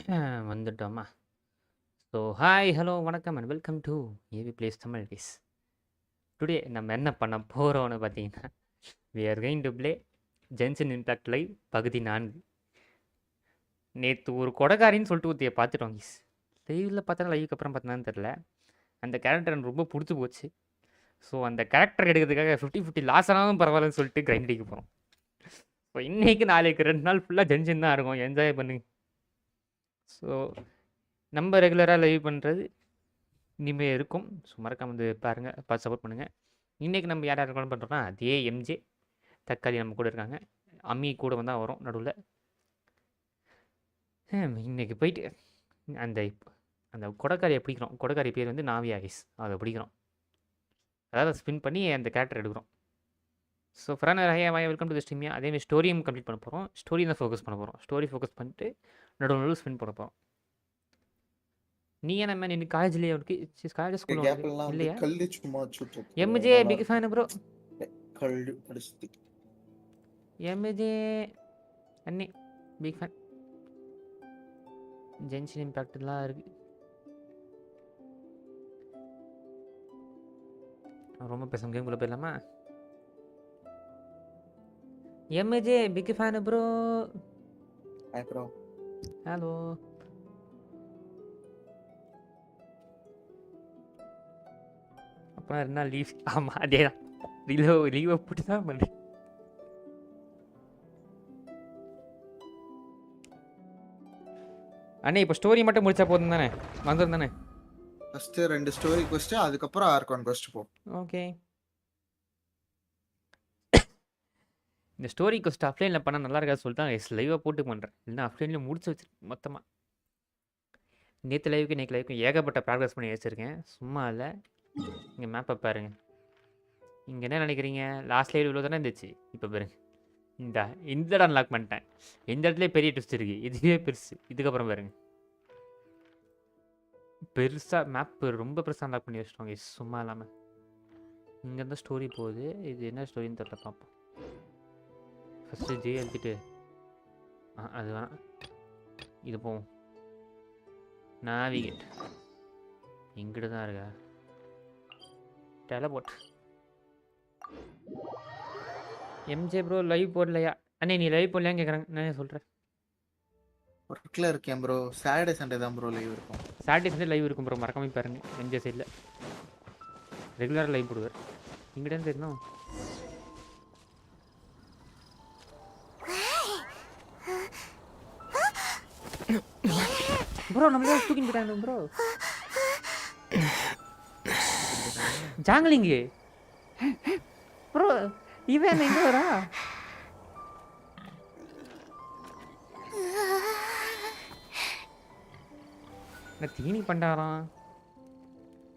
வந்துட்டோமா. So hi, hello, வணக்கம் and welcome to AV plays Tamil கேஸ். Today நம்ம என்ன பண்ண போகிறோம்னு பார்த்தீங்கன்னா, we are going to play Genshin Impact live பகுதி 4. நேற்று ஒரு கொடகாரின்னு சொல்லிட்டு ஒருத்தைய பார்த்துட்டோம் கீஸ். லைவில் பார்த்தா லைவுக்கு அப்புறம் பார்த்தோன்னு தெரில. அந்த கேரக்டர் எனக்கு ரொம்ப பிடிச்சி போச்சு. ஸோ அந்த கேரக்டர் எடுக்கிறதுக்காக 50-50 லாஸ் ஆனாலும் பரவாயில்லன்னு சொல்லிட்டு கிரைண்ட் அடிக்க போகிறோம். ஸோ இன்றைக்கி நாளைக்கு 2 நாள் ஃபுல்லாக ஜென்ஷன் தான் இருக்கும். என்ஜாய் பண்ணுங்க. ஸோ நம்ம ரெகுலராக லைவ் பண்ணுறது இனிமேல் இருக்கும். ஸோ மறக்காம வந்து பாருங்கள், பார்த்து சப்போர்ட் பண்ணுங்கள். இன்றைக்கி நம்ம யார் ரெக்கார்ட் பண்ணுறோம்னா, அதே எம்ஜே தக்காளி நம்ம கூட இருக்காங்க. அம்மி கூட வந்தால் வரும் நடுவில். இன்றைக்கி போயிட்டு அந்த அந்த கொடக்காரியை பிடிக்கிறோம். கொடக்காரி பேர் வந்து நாவியாகிஸ். அதை பிடிக்கிறோம். அதாவது ஸ்பின் பண்ணி அந்த கேரக்டர் எடுக்கிறோம். ஸோ ஃப்ரெண்ட் ஹையா வெல்கம் டு தி ஸ்ட்ரீமியா. அதேமாதிரி ஸ்டோரியும் கம்ப்ளீட் பண்ண போகிறோம். ஸ்டோரி தான் ஃபோக்கஸ் பண்ண போகிறோம். ஸ்டோரி ஃபோக்கஸ் பண்ணிட்டு நடுவில் ஸ்பின் பண்ண போகிறோம். நீ என்ன மேன் இன்னைக்கு காலேஜ்லயே அவருக்கு காலேஜ் ஸ்கூல்ல இல்லையா? கல்லு சும்மா சுட்டு எம்ஜே பிக் ஃபேன் ப்ரோ. கல்லு படிச்சி எம்ஜே அண்ணே பிக் ஃபேன். ஜென்ஷன் இம்பாக்ட்லாம் இருக்கு. ரொம்ப பேச கேம்குள்ள போயிடலாமா? MJ big fan bro. Hi bro. Hello. அப்புறம் 2 நாள் லீவ். ஆமாம், அதே தான். லீவை போட்டு தான் பண்ணுறேன். அண்ணே இப்போ ஸ்டோரி மட்டும் முடிச்சா போதும் தானே? வந்துடும் தானே? ஃபஸ்ட்டு 2 ஸ்டோரி கொஸ்ட், அதுக்கப்புறம் ஆர்கான் கொஸ்ட் போ. ஓகே. இந்த ஸ்டோரி கொஸ்ட் ஆஃப்லைனில் பண்ணால் நல்லா இருக்காது சொல்லிட்டு நான் லைவாக போட்டு பண்ணுறேன். இல்லைன்னா ஆஃப்லைனில் முடிச்சு வச்சுருக்கேன் மொத்தமாக. நேற்று லைவுக்கு இன்றைக்கி லைவுக்கு ஏகப்பட்ட ப்ராக்ரஸ் பண்ணி வச்சுருக்கேன். சும்மா இல்லை. இங்கே மேப்பை பாருங்க. இங்கே என்ன நினைக்கிறீங்க? லாஸ்ட் லைவ் இவ்வளோ தானே இருந்துச்சு. இப்போ பாருங்க, இந்த இடம் அன்லாக் பண்ணிட்டேன். இந்த இடத்துல பெரிய ட்விஸ்ட் இருக்குது. இதுவே பெருசு. இதுக்கப்புறம் பாருங்க, பெருசாக மேப் ரொம்ப பெருசாக அன்லாக் பண்ணி வச்சுட்டோங்க. சும்மா இல்லாமல் இங்கேருந்து ஸ்டோரி போகுது. இது என்ன ஸ்டோரின்னு தெரியல, பார்ப்போம். ஃபஸ்ட்டு ஜே எழுதிட்டு அது வேணாம், இது போவோம். நாவிகேட் இங்கிட்டு தான் இருக்கா? டெலபோர்ட். எம்ஜே ப்ரோ லைவ் போடலையா? அண்ணே நீ லைவ் போடலையான்னு கேட்குறாங்க. நான் சொல்கிறேன், ஒர்க்கில் இருக்கேன் ப்ரோ. சாட்டர்டே சண்டே தான் ப்ரோ லைவ் இருக்கும். சாட்டர்டே சண்டே லைவ் இருக்கும் ப்ரோ. மறக்காம பாருங்க. எம்ஜே சைடில் ரெகுலராக லைவ் போடுவார். இங்கிட்ட தெரியும் ப்ரோ. நம்மளே தூக்கிட்டு போயிட்டாங்க ப்ரோ. ஜாங்கலிங்கு ப்ரோ. இவன் எங்க வரா? தீனி பண்டாராம்.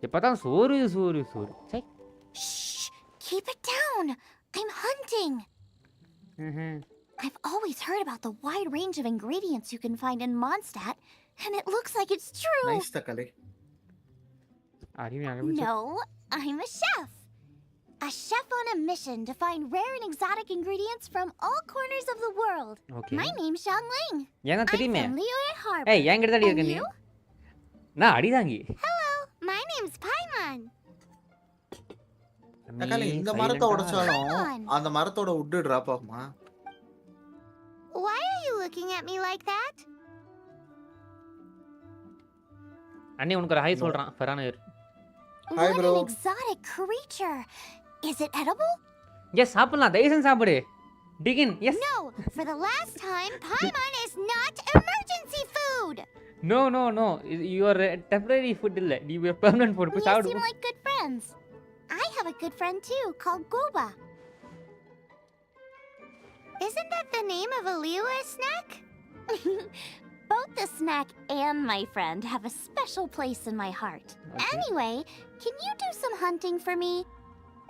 எப்பதான் சோறு சோறு சோறு. Keep it down. I'm hunting. I've always heard about the wide range of ingredients you can find in Mondstadt, and it looks like it's true. Nice takale. No, I'm a chef. A chef on a mission to find rare and exotic ingredients from all corners of the world. Okay. My name's Xiangling. ஏங்க I'm தெரியுமே. from Liyue Harbor. ஏய் என்கிட்ட தான் இருக்க நீ. நான் அடிதாங்கி. Hello, my name's Paimon. takale இந்த மரத்தை உடைச்சாலும் அந்த மரத்தோட wood drop ஆகுமா? Why are you looking at me like that? அண்ணே உனக்கு ஒரு ஹாய் சொல்றான் ஃபரானர். Hi bro. What an exotic creature. Is it edible? Yes சாப்பிடலாம். தயவுசெய்து சாப்பிடு. டிகின். Yes. No, for the last time, Paimon is not emergency food. No. You are temporary food இல்ல. You are permanent food. We சாப்பிடு. seem like good friends. I have a good friend too, called Goba. Isn't that the name of a Liyue snack? Both the snack and my friend have a special place in my heart. Okay. Anyway, can you do some hunting for me?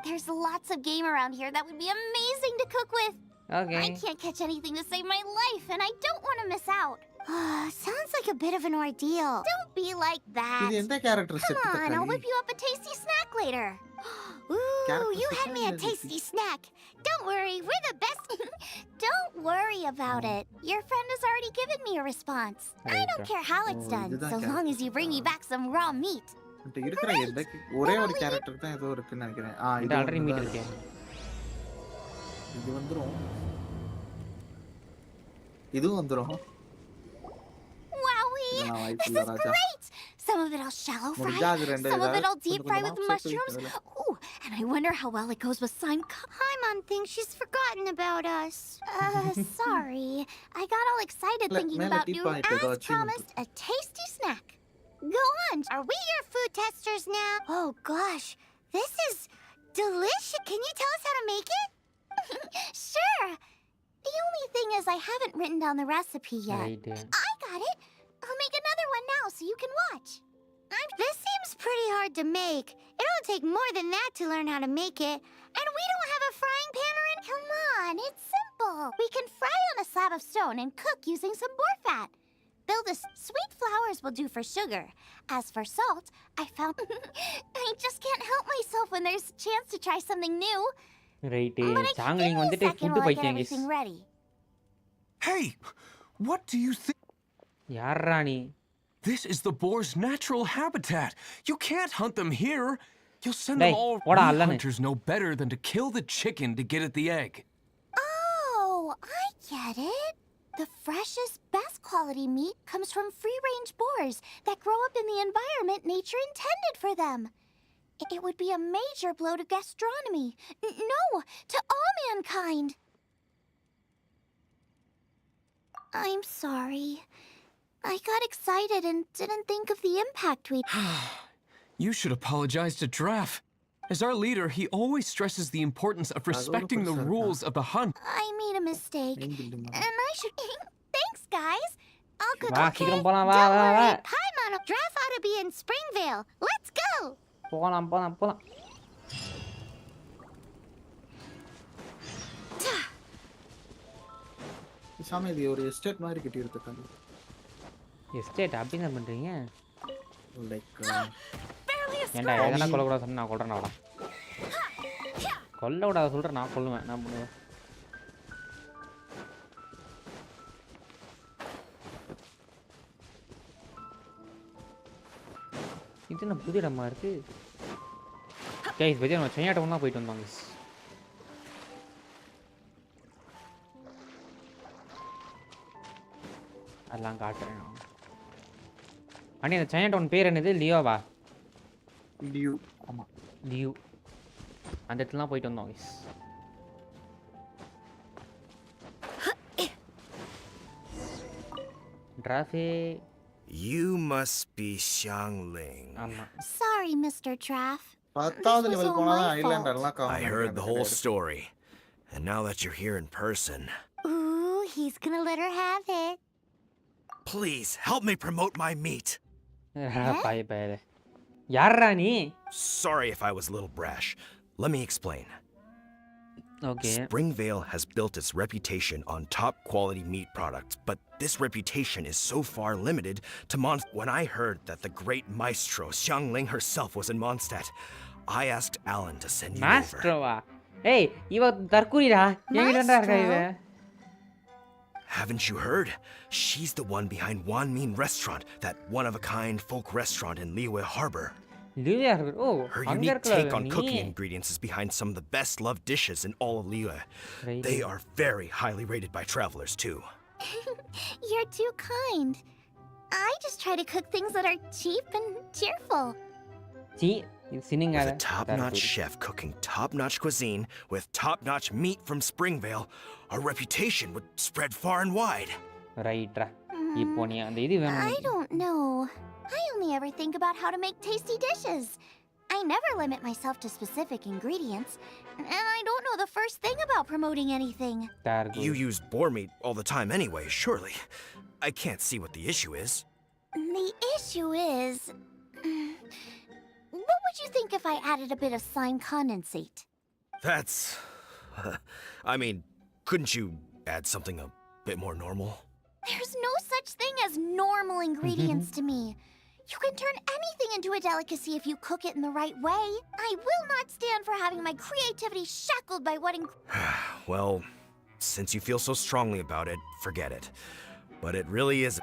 There's lots of game around here that would be amazing to cook with. Okay. I can't catch anything to save my life, and I don't want to miss out. Sounds like a bit of an ordeal. Don't be like that. இது எந்த character set Come on, I'll takale? whip you up a tasty snack later. Ooh, you had me a tasty snack. Don't worry, we're the best. Don't worry about it. Your friend has already given me a response. I don't care how it's Oh, done, இதுதான் so long as you bring me back some raw meat. இந்த இருக்கிற எந்த ஒரே ஒரு character தான் ஏதோ இருக்குன்னு நினைக்கிறேன். இந்த இது ஆல்ரெடி மீட் வந்துரும். இருக்கேன். இது வந்துரும். இதுவும் வந்துரும். Wowee! இதெல்லாம் This வாய்ப்பில்ல is Raja. great! Some of it I'll shallow fry, முடிஞ்சா அது ரெண்டு some of it ஏதாவது I'll deep கொஞ்சம் fry கொஞ்சமா with சேர்த்து mushrooms. வைக்கிறதுல. Ooh, and I wonder how well it goes with slime. Paimon thinks she's forgotten about us. Sorry. I got all excited thinking மேல about deep you. ஆயிட்டு ஏதோ As achievement promised, a tasty snack. Go on. Are we your food testers now? Oh gosh, this is delicious. Can you tell us how to make it? Sure. The only thing is I haven't written down the recipe yet. Right. I got it. I'll make another one now so you can watch. This seems pretty hard to make. It'll take more than that to learn how to make it. And we don't have a frying pan or anything. Come on, it's simple. We can fry on a slab of stone and cook using some boar fat. Build a sweet flours will do for sugar. As for salt, I found I just can't help myself when there's a chance to try something new. Right. But give சாங்கலிங் me a வந்துட்டு second food while I get பைத்தியம் guys. everything ready. Hey, what do you think? யாரா நீ? This is the boar's natural habitat. You can't hunt them here. You'll send Hey, them all. what We are you hunters know better than to kill the chicken to get at the egg. Oh, I get it. The freshest, best quality meat comes from free-range boars that grow up in the environment nature intended for them. It would be a major blow to gastronomy. No, to all mankind. I'm sorry. I got excited and didn't think of the impact we'd... You should apologize to Draff. As our leader, he always stresses the importance of respecting the rules of the hunt. I made a mistake. And I should... Thanks, guys. I'll go... வா Okay, சீக்கிரம் don't போலாம் வா வா வா. worry. Paimon, Draft ought to be in Springvale. Let's go! போலாம் போலாம் போலாம். சாமி இது ஒரு எஸ்டேட் மாதிரி கட்டி இருக்காங்க. எஸ்டேட் அப்படி என்ன பண்றீங்க? லைக் ஏன்டா எதனா கொல்ல கூடாது சொன்னா நான் கொல்றேன்டா அவள. கொல்ல கூடாது சொல்றேன் நான் கொல்லுவேன். நான் பண்ணுவேன். இது என்ன புது இடமா இருக்கு? கைஸ் வெஜ் நம்ம சைனா டவுன் தான் போயிட்டு வந்தோம் guys. அதெல்லாம் காட்டுறேன் நான். அண்ணே இந்த சைனா டவுன் பேர் என்னது? லியோவா? லியூ. ஆமா. லியூ. அந்த இடத்துலலாம் போயிட்டு வந்தோம் guys. Traffic. You must be Xiangling. ஆமா. Sorry, Mr. Traff. 10வது லெவல் போனா தான் ஐலாண்ட் எல்லாம் I காணும். heard the whole story. And now that you're here in person, Ooh, he's gonna let her have it. please help me promote my meat. பாய் பாய். யாரா நீ? Sorry if I was a little brash. Let me explain. Okay. Springvale has built its reputation on top quality meat products, but this reputation is so far limited to When I heard that the great maestro Xiangling herself was in Mondstadt, I asked Alan to send you over. மாஸ்டர்வா? ஏய் இவ தர்க்குரிடா. எங்கடா இருக்கா இவ? Haven't you heard? She's the one behind Wan Min Restaurant, that one-of-a-kind folk restaurant in Liyue Harbor. லியூயா O Her அங்க unique இருக்கல take on நீ. cooking ingredients is behind some of the best-loved dishes in all of Liyue. Right. They are very highly rated by travelers, too. You're too kind. I just try to cook things that are cheap and cheerful. சீ இது சினிங்காத. With a top-notch chef cooking top-notch cuisine with top-notch meat from Springvale, our reputation would spread far and wide. ரைட்ரா. இப்போ நீ அந்த இது I வேணும். don't know. I only ever think about how to make tasty dishes. I never limit myself to specific ingredients, and I don't know the first thing about promoting anything. தார்கு. You use boar meat all the time anyway, surely. I can't see what the issue is. The issue is... What would you think if I added a bit of slime condensate? That's... I mean, couldn't you add something a bit more normal? There's no such thing as normal ingredients to me. You can turn anything into a delicacy if you cook it in the right way. I will not stand for having my creativity shackled by what Well, since you feel so strongly about it, forget it. But it really is.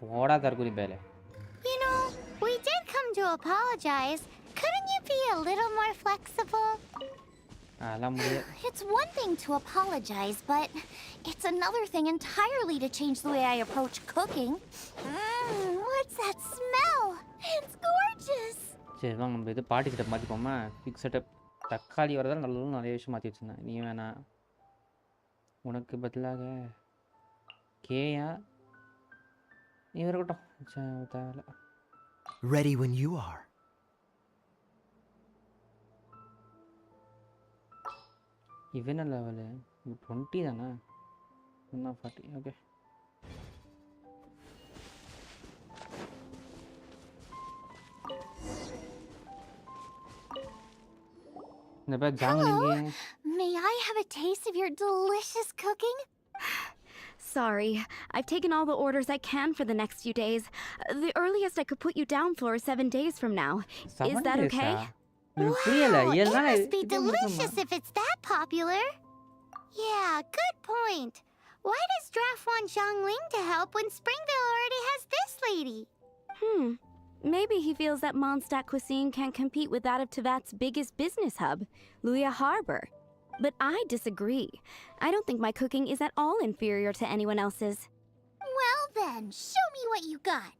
போடா தற்கொலை பேலே. You know, we did come to apologize. Couldn't you be a little more flexible? அதெல்லாம் முடியாது. It's one thing to apologize, but it's another thing entirely to change the way I approach cooking. What's that smell? It's gorgeous. சரி வாங்க நம்ம இது பாட்டி setup மாற்றிப்போமா. Big setup தக்காளி வரதால் நல்ல நிறைய விஷயம் மாற்றி வச்சுருந்தேன். நீ வேணா உனக்கு பதிலாக கேயா நீ இருக்கட்டும். தேவையில்ல. Ready when you are. இவன் என்ன லெவலு 20 தானே? என்ன 40? ஓகே. இந்த பேர் ஜாங்லிங். May I have a taste of your delicious cooking? Sorry, I've taken all the orders I can for the next few days. The earliest I could put you down for is 7 days from now. Is that okay? புரியல. Wow, it இதெல்லாம் must be delicious if it's that popular. Yeah, good point. Why does Draft want Zhangling to help when Springville already has this lady? Maybe he feels that Mondstadt cuisine can't compete with that of Tevat's biggest business hub, Luya Harbor. But I disagree. I don't think my cooking is at all inferior to anyone else's. Well then, show me what you got.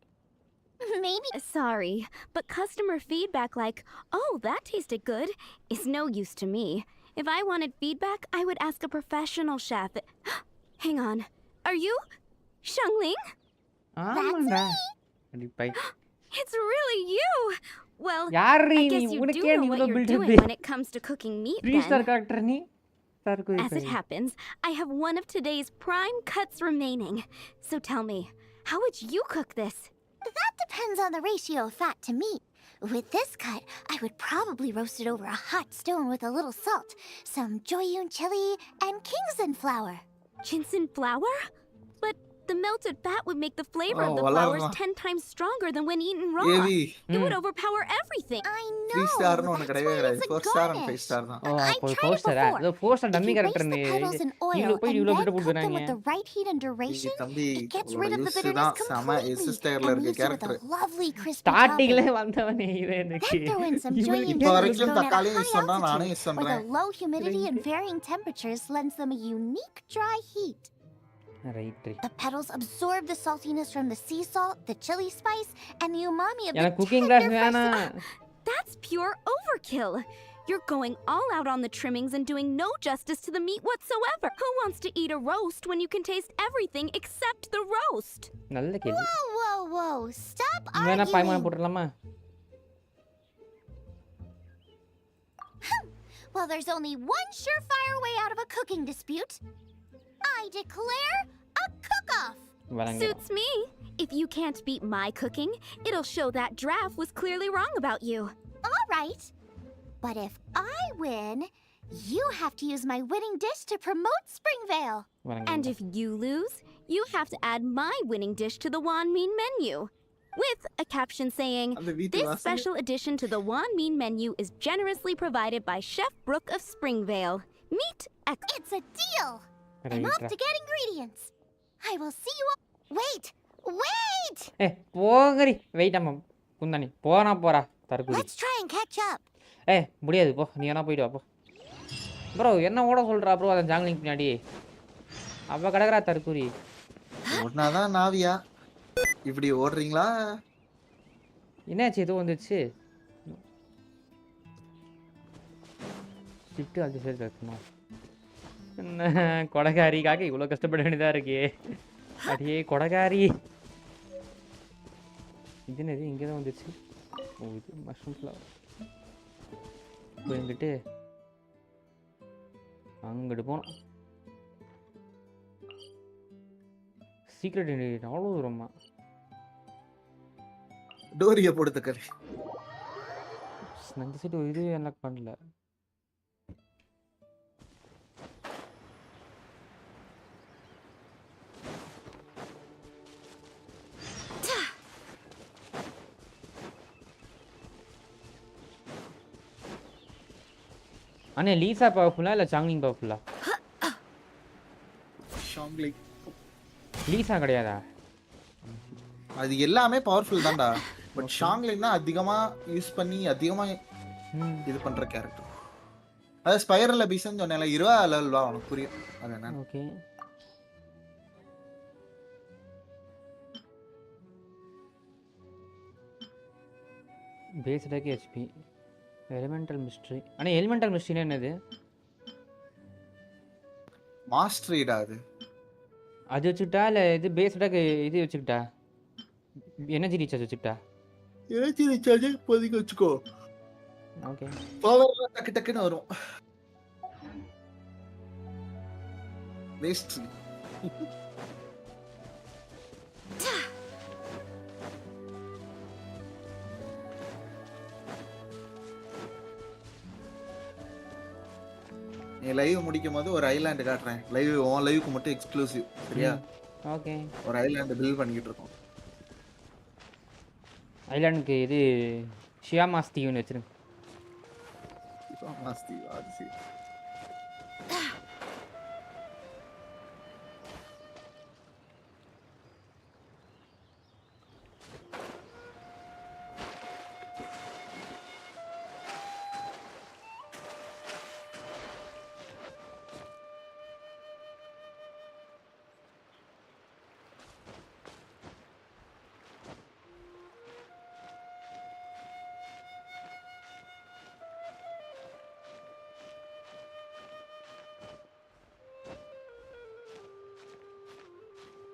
Maybe. Sorry, but customer feedback like, oh, that tasted good, is no use to me. If I wanted feedback, I would ask a professional chef. Hang on. Are you Zhangling? ஆமாடா. அடி பை. It's really you! Well, யாரீ I நீ? guess you உனக்கே do நீ know what இவ்ளோ you're build doing அப். when it comes to cooking meat, 3 star then. Character நீ. தற்கொலை As it பை. happens, I have one of today's prime cuts remaining. So tell me, how would you cook this? That depends on the ratio of fat to meat. With this cut, I would probably roast it over a hot stone with a little salt, some Joyun chili, and Kingston flour. Ginseng flour? But the melted fat would make the flavor of the Oh, flowers wala. 10 times stronger than when eaten raw. AV It would overpower everything. I 3 know. ஸ்டார்னு ஒன்று That's கிடையவே why கிடையாது. it's a 4 star and 5 garnish. Star தான். ஓ I அப்போ tried it போஸ்டரா? before. அது poster If dummy you character baste நீ. the petals in oil இவ்வளோ போய் and இவ்வளோ then பில்ட் cook them போடுறாங்க. with the right heat and duration, தம்பி it gets உங்களோட rid of the use bitterness தான் செம completely எஸ் ஸ்டைல்ல and இருக்க leaves you with character. a lovely crispy ஸ்டார்டிங்ல topping. வந்தவனே இவன் எனக்கு. Then throw in some இவனுக்கு Joyun இப்போ chilies வரைக்கும் grown at a தக்காளியும் யூஸ் high பண்றான், நானும் altitude, யூஸ் where the பண்றேன். low humidity and varying temperatures lends them a unique dry heat. Right right. The petals absorb the saltiness from the sea salt, the chili spice, and the umami of the எனக்கு cooking class tender fresh. வேணாம். That's pure overkill. You're going all out on the trimmings and doing no justice to the meat whatsoever. Who wants to eat a roast when you can taste everything except the roast? நல்ல கேள்வி. Whoa, whoa, whoa! Stop வேணா பாய்மான arguing. போட்டுடலாமா? Well, there's only one surefire way out of a cooking dispute. I declare a cook-off. வழங்க. Suits me. If you can't beat my cooking, it'll show that Draft was clearly wrong about you. All right. But if I win, you have to use my winning dish to promote Springvale. வழங்க. And if you lose, you have to add my winning dish to the Wan Mean menu. With a caption saying, அந்த வீட்டு this வாசல் special addition to the Wan Mean menu is generously provided by Chef Brooke of Springvale. Meet It's a deal. I'm off to get ingredients. I will see you all. Wait! Wait! ஏ போங்கடி. Wait அம்மா குந்தானி போனா போறா தற்கொலை. Let's try and catch up. ஏ முடியாது போ. நீ வேணா போயிட்டு வா போ. ப்ரோ என்ன ஓட சொல்றா ப்ரோ அத ஜாங்லிங் பின்னாடி. அவ கடகரா தற்கொலை. ஒன்னாதான் நாவியா இப்படி ஓடுறீங்களா? என்னாச்சு ஏதோ வந்துச்சு. ஷிஃப்ட் அது சரி இருக்குமா? என்ன கொடகாரிக்காக இவ்வளோ கஷ்டப்பட வேண்டியதா இருக்கே. அடியே கொடகாரி. இது என்னது இங்கே தான் வந்துச்சு. ஓ இது மஷ்ரூம் ஃப்ளவர். போய்கிட்டு அங்கிட்டு போனோம். சீக்ரெட் இன்கிரீடியன்ட் அவ்வளோ தூரமா? டோரிய போடு தக்காளி. இந்த சைடு இது அன்லாக் பண்ணல. அண்ணே லீசா பவர்ஃபுல்லா இல்லை சாங்லிங் பவர்ஃபுல்லா? ஷாங்லி லீசா கிடையாதா? அது எல்லாமே பவர்ஃபுல் தான்டா. பட் ஷாங்லிங் தான் அதிகமா யூஸ் பண்ணி அதிகமா இது பண்ற கேரக்டர். அது ஸ்பைரல் அபிஸ்ன்னு சொன்னேன்ல 20 லெவல் வா உனக்கு புரியும் அது என்ன. Okay. Base attack HP elemental mystery. அண்ணே எலிமெண்டல் மிஸ்ட்ரினா என்னது? மாஸ்டரிடா அது. அது வச்சுக்கிட்டா இல்லை இது பேஸ் அட்டாக் இது வச்சுக்கிட்டா எனர்ஜி ரீசார்ஜ் வச்சுக்கிட்டா? எனர்ஜி ரீசார்ஜ் இப்போதைக்கு வச்சுக்கோ. ஓகே. பவர் டக்கு டக்குன்னு வரும். வேஸ்ட். நீ லைவ் முடிக்கும் போது ஒரு ஐலாண்ட் காட்டுறேன். லைவுக்கு மட்டும் எக்ஸ்க்ளூசிவ் சரியா? ஓகே. ஒரு ஐலாண்ட் பில்ட் பண்ணிக்கிட்டு இருக்கோம். ஐலாண்டுக்கு இது ஷியாமாஸ் தீவுன்னு வச்சிருங்க. மாஸ்தி அது சரி.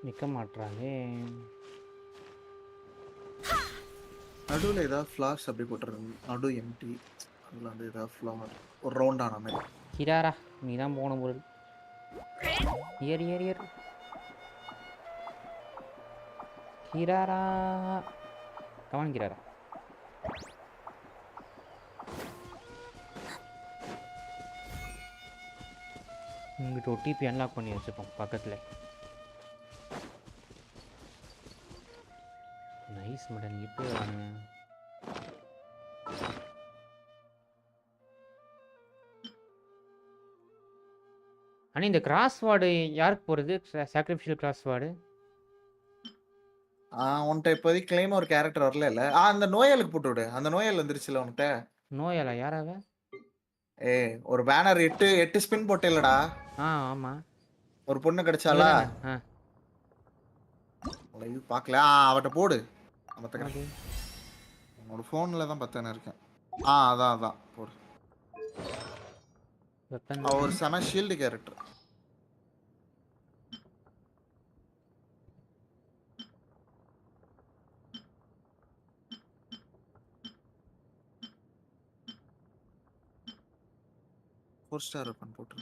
நிற்க மாட்றாங்க. நடுவில் ஏதாவது ஃப்ளார்ஸ் அப்படி போட்டுருங்க. நடு எம்டி அதில் வந்து ஏதாவது ஃப்ளவர் ஒரு ரவுண்ட் ஆன மாதிரி. கிராரா நீ தான் போன போது. ஏறு ஏறு ஏறு கிராரா. கமான் கிராரா. இங்கிட்ட OTP அன்லாக் பண்ணி வச்சுப்போம் பக்கத்தில். Nice madam. இப்போ வாங்க. அண்ணா இந்த கிராஸ்வார்டு யாருக்கு போகிறது? சாக்ரிஃபிஷியல் கிராஸ்வார்டு உன்கிட்ட இப்போதைக்கு கிளைம் ஒரு கேரக்டர் வரல இல்ல? அந்த நோயாளுக்கு போட்டு விடு. அந்த நோயால் வந்துருச்சுல உன்கிட்ட. நோயாளா? யாராவ? ஒரு பேனர் 8 ஸ்பின் போட்டே இல்லடா? ஆமாம். ஒரு பொண்ணு கிடைச்சாலா? லைவ் பார்க்கல. அவட்ட போடு. உன்னோட ஃபோனில் தான் பார்த்தேன்னு இருக்கேன். அதான் போடு. ஒரு செம shield character. Four star weapon போட்டு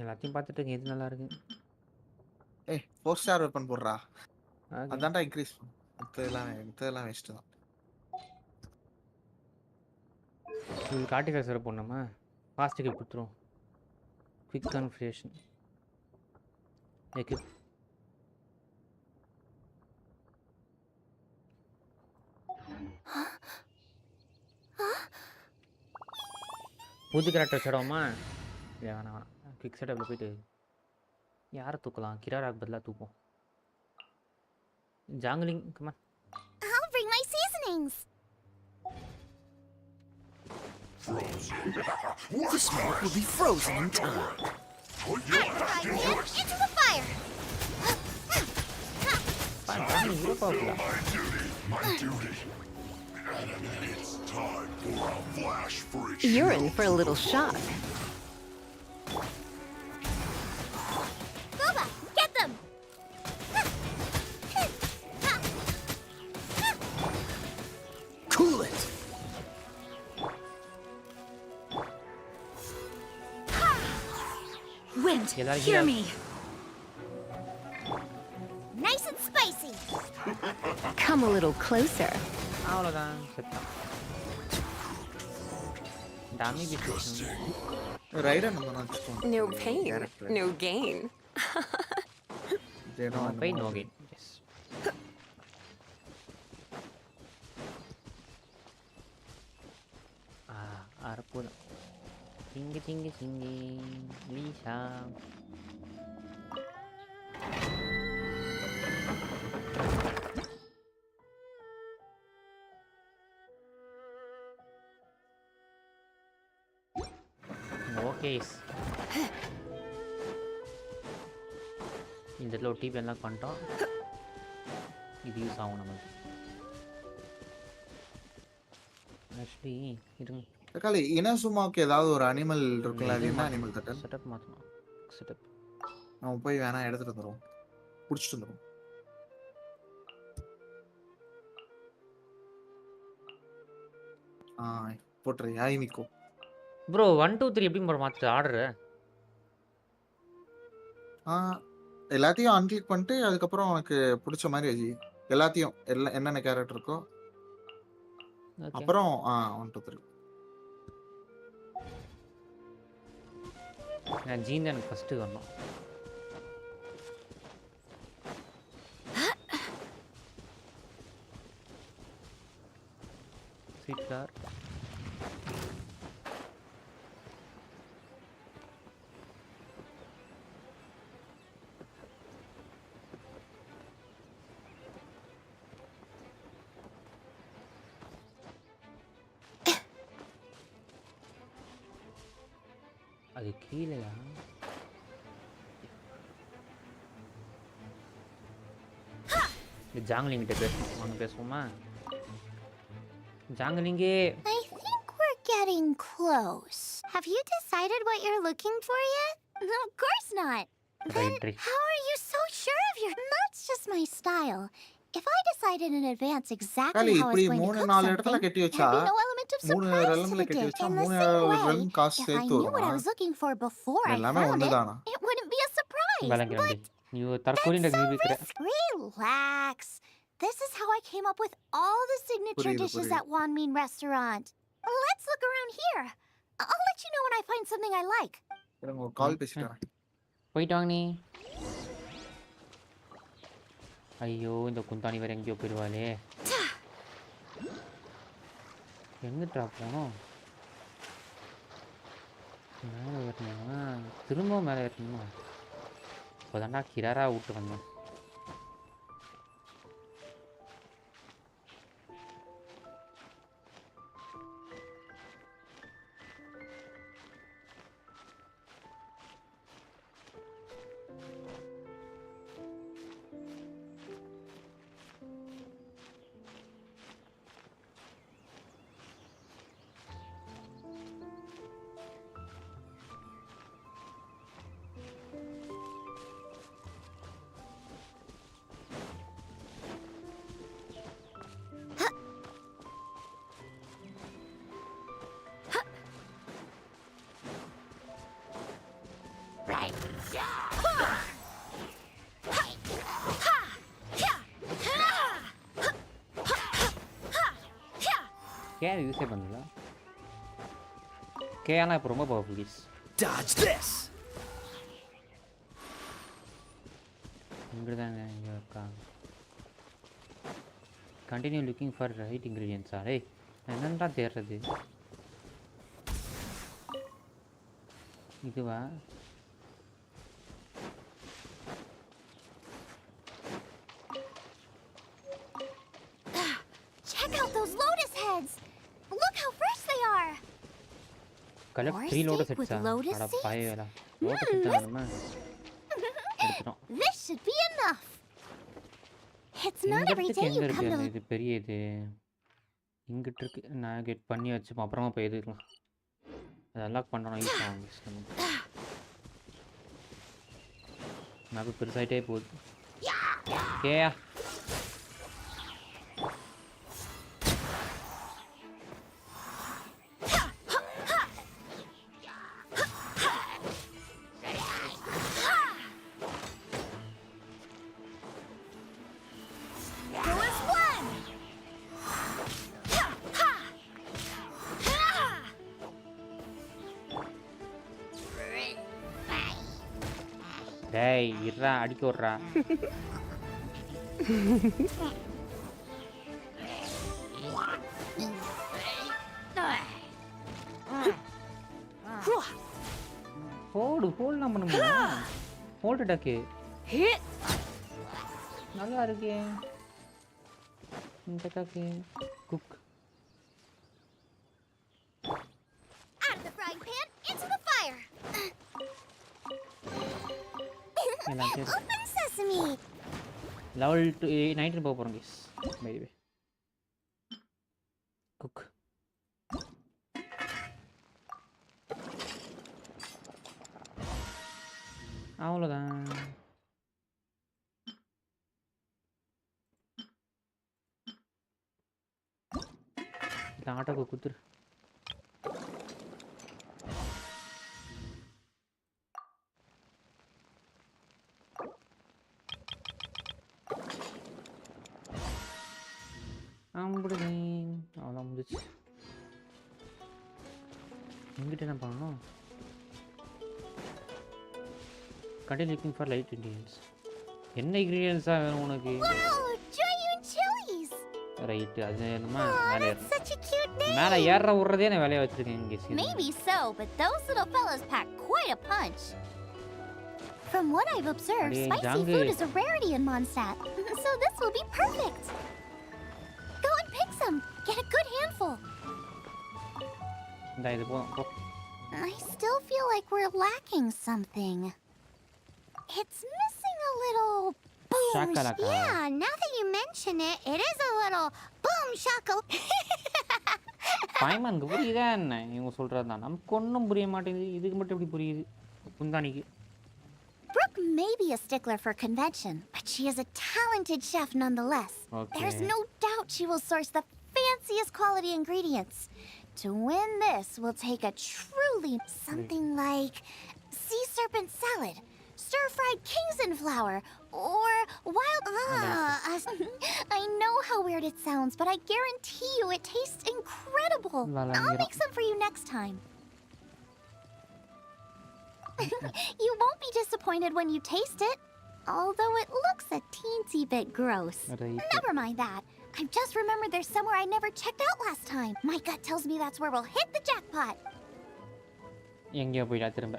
எல்லாத்தையும் பார்த்துட்டு எது நல்லா இருக்கு. 4 ஸ்டார் வெப்பன் போடுறா. அதான்டா இன்க்ரீஸ் பண்ணு. மத்ததெல்லாம் வேஸ்ட் தான். இது கார்டிஃபைசர் போடணுமா? ஃபாஸ்ட்டுக்கு கொடுத்துரும். Quick configuration equip. புது கேரக்டர் செடோமா? இல்லை வேணாம். குவிக் செட்டப்பில் போயிட்டு யாரை தூக்கலாம்? கிராராக்கு பதிலாக தூப்போம். ஜாங்லிங் come on. I'll bring my seasonings. This smoke will be frozen in time. Into the fire. Zhongli hero பவர்ஃபுல்லா? You're in for a little shock. Boba, get them. Cool it! Wind, எல்லாரும் hear கீழே. me. Nice and spicy. Come a little closer. அவ்வளோதான் செத்தான். Tommy biscuit. Raiden நம்ம நினச்சிக்கோம். No pain, no gain. Bye no gain. Yes. அற்புதம். சிங்கி சிங்கி சிங்கி லீஷா. Okay இந்த இடத்துல ஒரு டிவி எல்லாம் பண்ணிட்டோம். இது யூஸ் ஆகும் நமக்கு. ஆக்சுவலி இருங்க தக்காளி இனசுமாவுக்கு ஏதாவது ஒரு அனிமல் இருக்குல்ல, அது என்ன அனிமல் தட்டல்? செட்டப் மாற்றணும். செட்டப் நம்ம போய் வேணா எடுத்துட்டு வந்துடுவோம், பிடிச்சிட்டு வந்துடுவோம். போட்டுரு யாயினிக்கோ ப்ரோ 1 2 3 எப்படி ப்ரோ மாற்று ஆர்டரு? எல்லாத்தையும் அன்கிளிக் பண்ணிட்டு அதுக்கப்புறம் உனக்கு பிடிச்ச மாதிரி வச்சு எல்லாத்தையும் என்னென்ன கேரக்டர் இருக்கோ அப்புறம் 1 2 3. நான் ஜீன் தான் எனக்கு ஃபஸ்ட்டு வரணும். ஸ்வீட் கார் அது கீழேயா? இந்த ஜாங்லிங் கிட்ட வாங்க பேசுவோமா? ஜாங்லிங்கே I think we're getting close. Have you decided what you're looking for yet? No, of course not. Then how are you so sure of your... That's just my style. If I decided in advance exactly how I was going to cook something, there'd be no element of surprise to the dish. In the same way, if I knew what I was looking for before I found it, it wouldn't be a surprise. But that's so risky. Relax. This is how I came up with all the signature dishes at Wanmin Restaurant. Let's look around here. I'll let you know when I find something I like. கால் பேசிட்டேன். போயிட்டு வாங்க நீ. ஐயோ இந்த குந்தாணி வேற எங்கேயோ போயிடுவாளே. எங்கிட்டா போனோம்? மேலே ஏறணுமா? திரும்பவும் மேலே ஏறணுமா? இப்போதான்டா கிராரா விட்டு வந்தேன். கேன் யூஸே பண்ணல. கேனா இப்போ ரொம்ப பவர்ஃபுல் ப்ளீஸ். Dodge this. இங்கே தாங்க இங்கே இருக்கா. கண்டினியூ லுக்கிங் ஃபார் ரைட் இன்க்ரீடியன்ஸா? டேய் என்னென்னா தேடுறது இதுவா? Check out those lotus heads. Look how fresh they are. Collect 3 lotus heads. அட பாயேடா. lotus heads வேணுமா? எடுத்துறோம். This should be enough. It's not every day you come to... இது பெரிய இது இங்கிட்ட இருக்கு. நான் கெட் பண்ணி வச்சுப்போம், அப்புறமா போய் எடுக்கலாம். அது அன்லாக் பண்ணனும். யூஸ் ஆகும். மேப் பெருசாயிட்டே போகுது. கேயா டேய் இருடா, அடிக்க விட்றா. ஹோல்ட்லாம் பண்ண முடியுமா? ஹோல்ட் அட்டாக்கு நல்லா இருக்கே இந்த attack. Cook Out of the frying pan, into the fire. Open sesame. Level 19 போக போகிறோம் கைஸ். பை வே குக் அவ்வளோதான். ஆட்டோக்கு குத்துரு. அவ்வளோ முடிச்சு. எங்கிட்ட என்ன பண்ணணும்? Continue looking for light ingredients. என்ன இன்கிரீடியன்ஸாக வேணும் உனக்கு? Wow, giant chilies. ரைட்டு, அது என்னமா Oh, மேலே that's such a cute name. மேலே ஏற விட்றதே நான் வேலையை வச்சுருக்கேன் இங்கே. Maybe so, but those little fellas pack quite a punch. From what I've observed, Hey, spicy jungle. food is a rarity in Mondstadt, so this will be perfect. Go and pick some. Get a good handful. இந்த இது போதும் போ. I still feel like we're lacking something. It's missing a little boom. Shakalaka. Yeah, now that you mention it, it is a little boom shackle. பாய்மானுக்கு புரியுதா என்ன இவங்க சொல்கிறது தான்? நமக்கு ஒன்றும் புரிய மாட்டேங்குது. இதுக்கு மட்டும் எப்படி புரியுது குந்தானிக்கு? Brooke may be a stickler for convention, but she is a talented chef nonetheless. Okay. There's no doubt she will source the fanciest quality ingredients. To win this, we'll take a truly something like sea serpent salad, stir-fried Kingston flour, or wild... I know how weird it sounds, but I guarantee you it tastes incredible. I'll make some for you next time. You won't be disappointed when you taste it, although it looks a teensy bit gross. Right. Never mind that. I've just remembered there's somewhere I never checked out last time. My gut tells me that's where we'll hit the jackpot. எங்கேயோ போயிடா திரும்ப.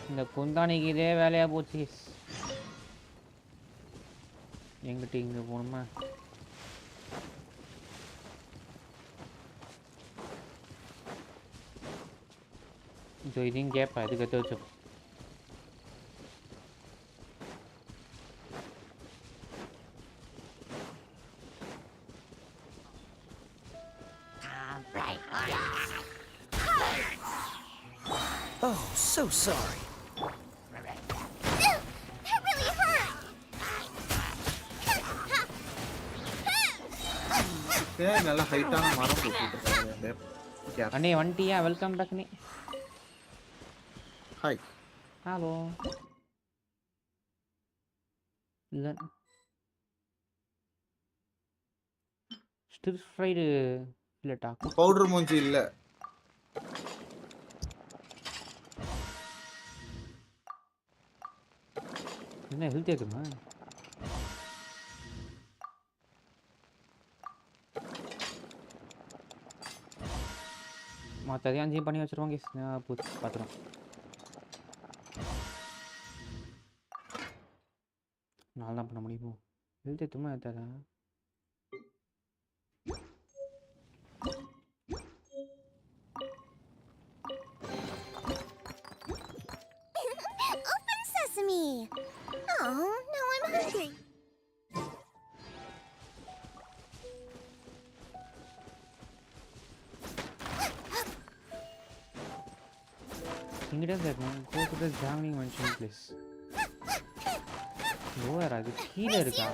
இந்த குந்தானிக்கு இதே வேலையாக போச்சு. எங்கிட்ட இங்கே போகணுமா? So இதையும் கேட்பா இது கற்று வச்சோம். Oh, so sorry. That really hurt. ஏன் நல்ல ஹைட்டான மரம் போட்டுட்டு அண்ணே வந்துட்டியா? வெல்கம் பேக் நீ. ஹாய். ஹலோ. இல்லை ஸ்டிர் ஃப்ரைடு இல்லை டாக்கு பவுடர் மூஞ்சி இல்லை. என்ன ஹெல்த்தி இருக்குமா? மற்றதையும் அஞ்சையும் பண்ணி வச்சுருவாங்க. பார்த்துருவோம். நாள் தான் பண்ண முடியுமோ? Health எத்துமா ஏற்றாதா? Open sesame. Oh, now I'm hungry. இங்கிட்ட இருக்கணும். Go to the examining mention place. Over அது கீழே இருக்கா?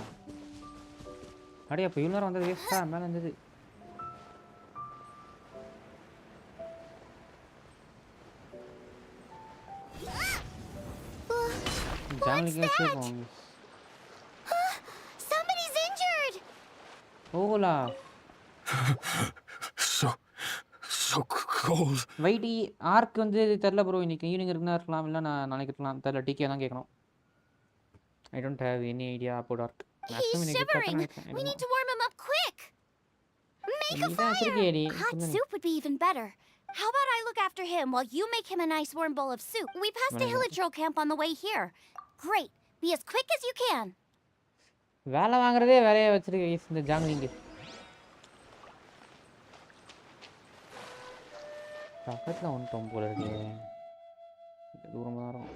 அடே அப்போ இவ்வளோ நேரம் வந்தது வேஸ்ட்டா? மேலே இருந்தது. Somebody's injured. Olaf. So cold. வைடி ஆர்க் வந்து தெரில ப்ரோ. இன்னைக்கு ஈவினிங் இருக்குன்னா இருக்கலாம், இல்லை நான் நாளைக்கு இருக்கலாம். தெரில. டிகே தான் கேட்கணும். I don't have any idea about arc. He's shivering. We need to warm him up quick. make a fire. Hot soup would be even better. How about I look after him while you make him a nice warm bowl of soup? We passed a Hillitro camp on the way here. Great. Be as quick as you can. வேலை வாங்குறதே வேலையை வச்சிருக்கு இந்த ஜாங்லிங்கு. பக்கத்தில் வந்துட்டோம் போல இருக்கு. தூரமாக தான் இருக்கும்.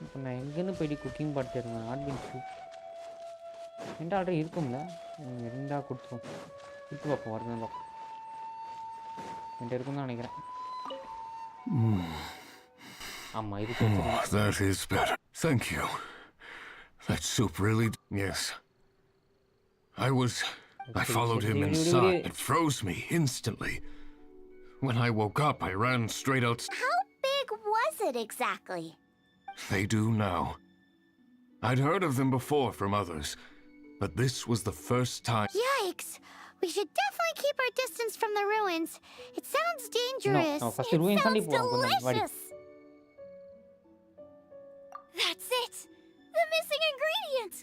இப்போ நான் எங்கேன்னு போயிட்டு குக்கிங் பார்த்து இருக்கேன். ஆட்பின் சூப் என்கிட்ட ஆல்ரெடி இருக்கும்ல, இருந்தால் கொடுத்துரும். கொடுத்து பார்ப்போம், வருதுன்னு பார்ப்போம். என்கிட்ட இருக்குன்னு தான் நினைக்கிறேன். ஆமாம், இருக்கு. That is better. Thank you. That soup really... Yes. I followed him inside. It froze me instantly. When I woke up, I ran straight out. How big was it exactly? They do now. I'd heard of them before from others, but this was the first time. Yikes! We should definitely keep our distance from the ruins. It sounds dangerous. No, first the ruins sounds delicious. That's it! The missing ingredient!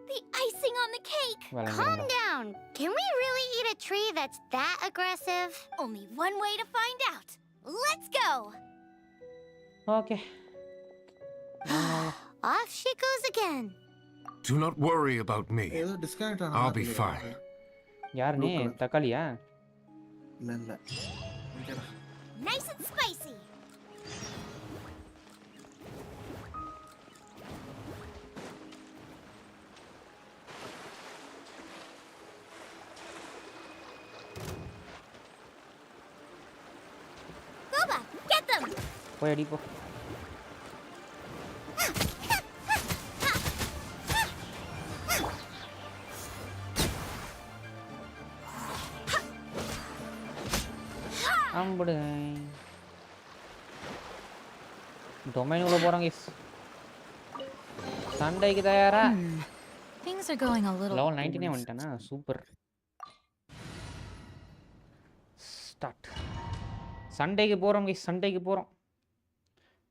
The icing on the cake! Calm down. Can we really eat a tree that's that aggressive? Only one way to find out. Let's go! Okay. Off she goes again. Do not worry about me. I'll be fine. யார் நீ? தக்காளியா? இல்ல. Nice and spicy. Boba, get them. போய் அடி போ. அம்புடு. Domain உள்ள போறாங்க. சண்டைக்கு தயாரா? Things are going a little. Level 19 வந்துட்டானா? சூப்பர். ஸ்டார்ட். சண்டைக்கு போறோம் गाइस, சண்டைக்கு போறோம்.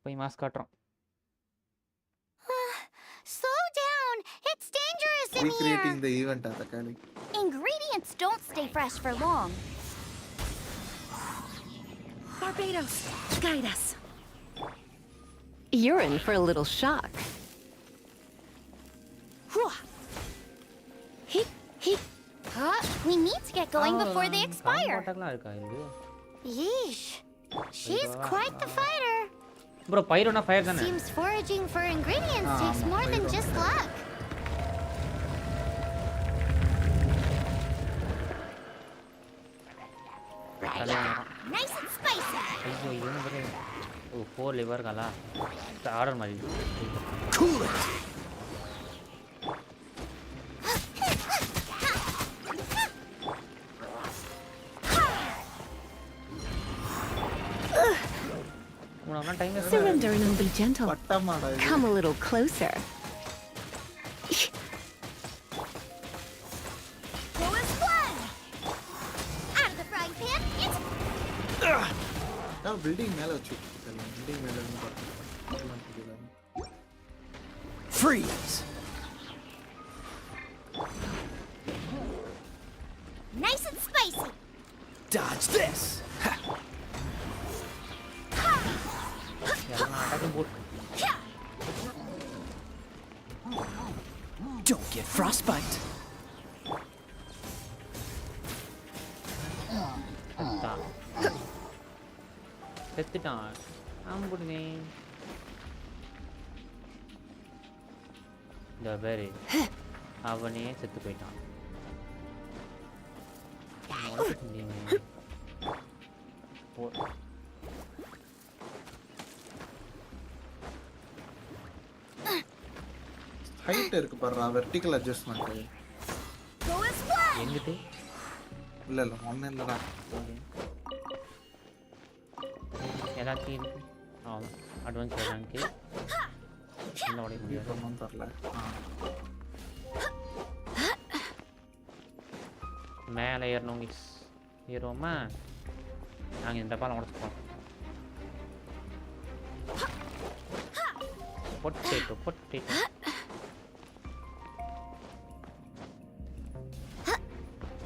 போய் mask காட்றோம். Slow down. It's dangerous in here. Recreating the event Kodakaari. Ingredients don't stay fresh for long. Barbados, guide us. You're in for a little shock. We need to get going before they expire. காட்டலாம் இருக்கா இது? Yeesh. She's quite the fighter. Bro, pyro na fire தானே? Seems foraging for ingredients takes more than just luck. Nice and spicy. ஐயோ, இது என்ன பாரு. ஓ, 4 liver காலா. Order மாதிரி. Cool it. Surrender and be gentle. Come a little closer. Go as one. Out of the frying pan. It's building மேல வச்சு. Building மேல இருந்து பாருங்க. Freeze. nice and spicy. Dodge this. Don't get frostbite. செத்துட்டான். ஆம்புடுனே. இந்த பேரு அவனே செத்து போயிட்டான். ஹைட் இருக்கு பாருடா, வெர்டிகல் அட்ஜஸ்ட்மென்ட். எங்கிட்டு? இல்ல ஒண்ணு இல்லடா. எல்லாத்தையும் இருக்கு. Advance rank. என்ன ஓட முடியாது ஒண்ணும் தெரியல. மேலே ஏறணும் guys. ஏறுவோமா? நாங்கள் இந்த பாலம் உடச்சுப்போம். பொட்டேட்டோ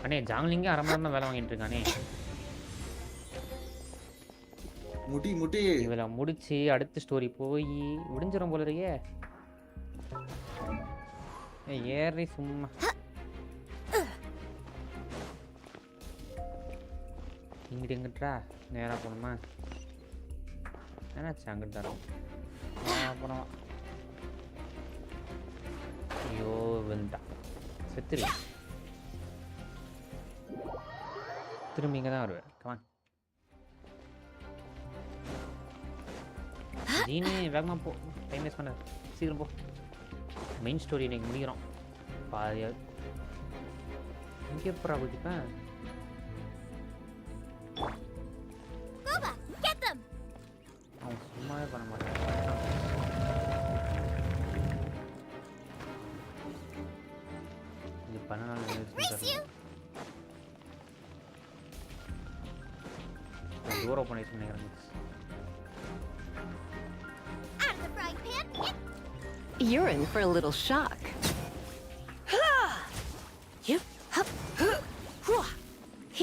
அண்ணே ஜாங்லிங்கே அரை மணி நேரம் வேலை வாங்கிட்டு இருக்கானே. முட்டி இவளை முடிச்சு அடுத்த ஸ்டோரி போய் விடிஞ்சிடும் போல இருக்கே. ஏறி சும்மா இங்கிட்டு எங்கிட்டா நேராக போகணுமா? என்னாச்சு அங்கிட்டு தரோம் அப்புறம். ஐயோ விழுந்துட்டான், செத்துரு. திரும்பி இங்கே தான் வருவேன். கமான் ஜீனு, வேகமாக போ, டைம் வேஸ்ட் பண்ண, சீக்கிரம் போ. மெயின் ஸ்டோரி இன்னைக்கு முடிக்கிறோம். பாதியா இங்கே எப்படா குதிப்பேன்? அவன் சும்மாவே பண்ண மாட்டான். இது பண்ண தூரம் பண்ணி நினைக்கிறேன். You're in for a little shock.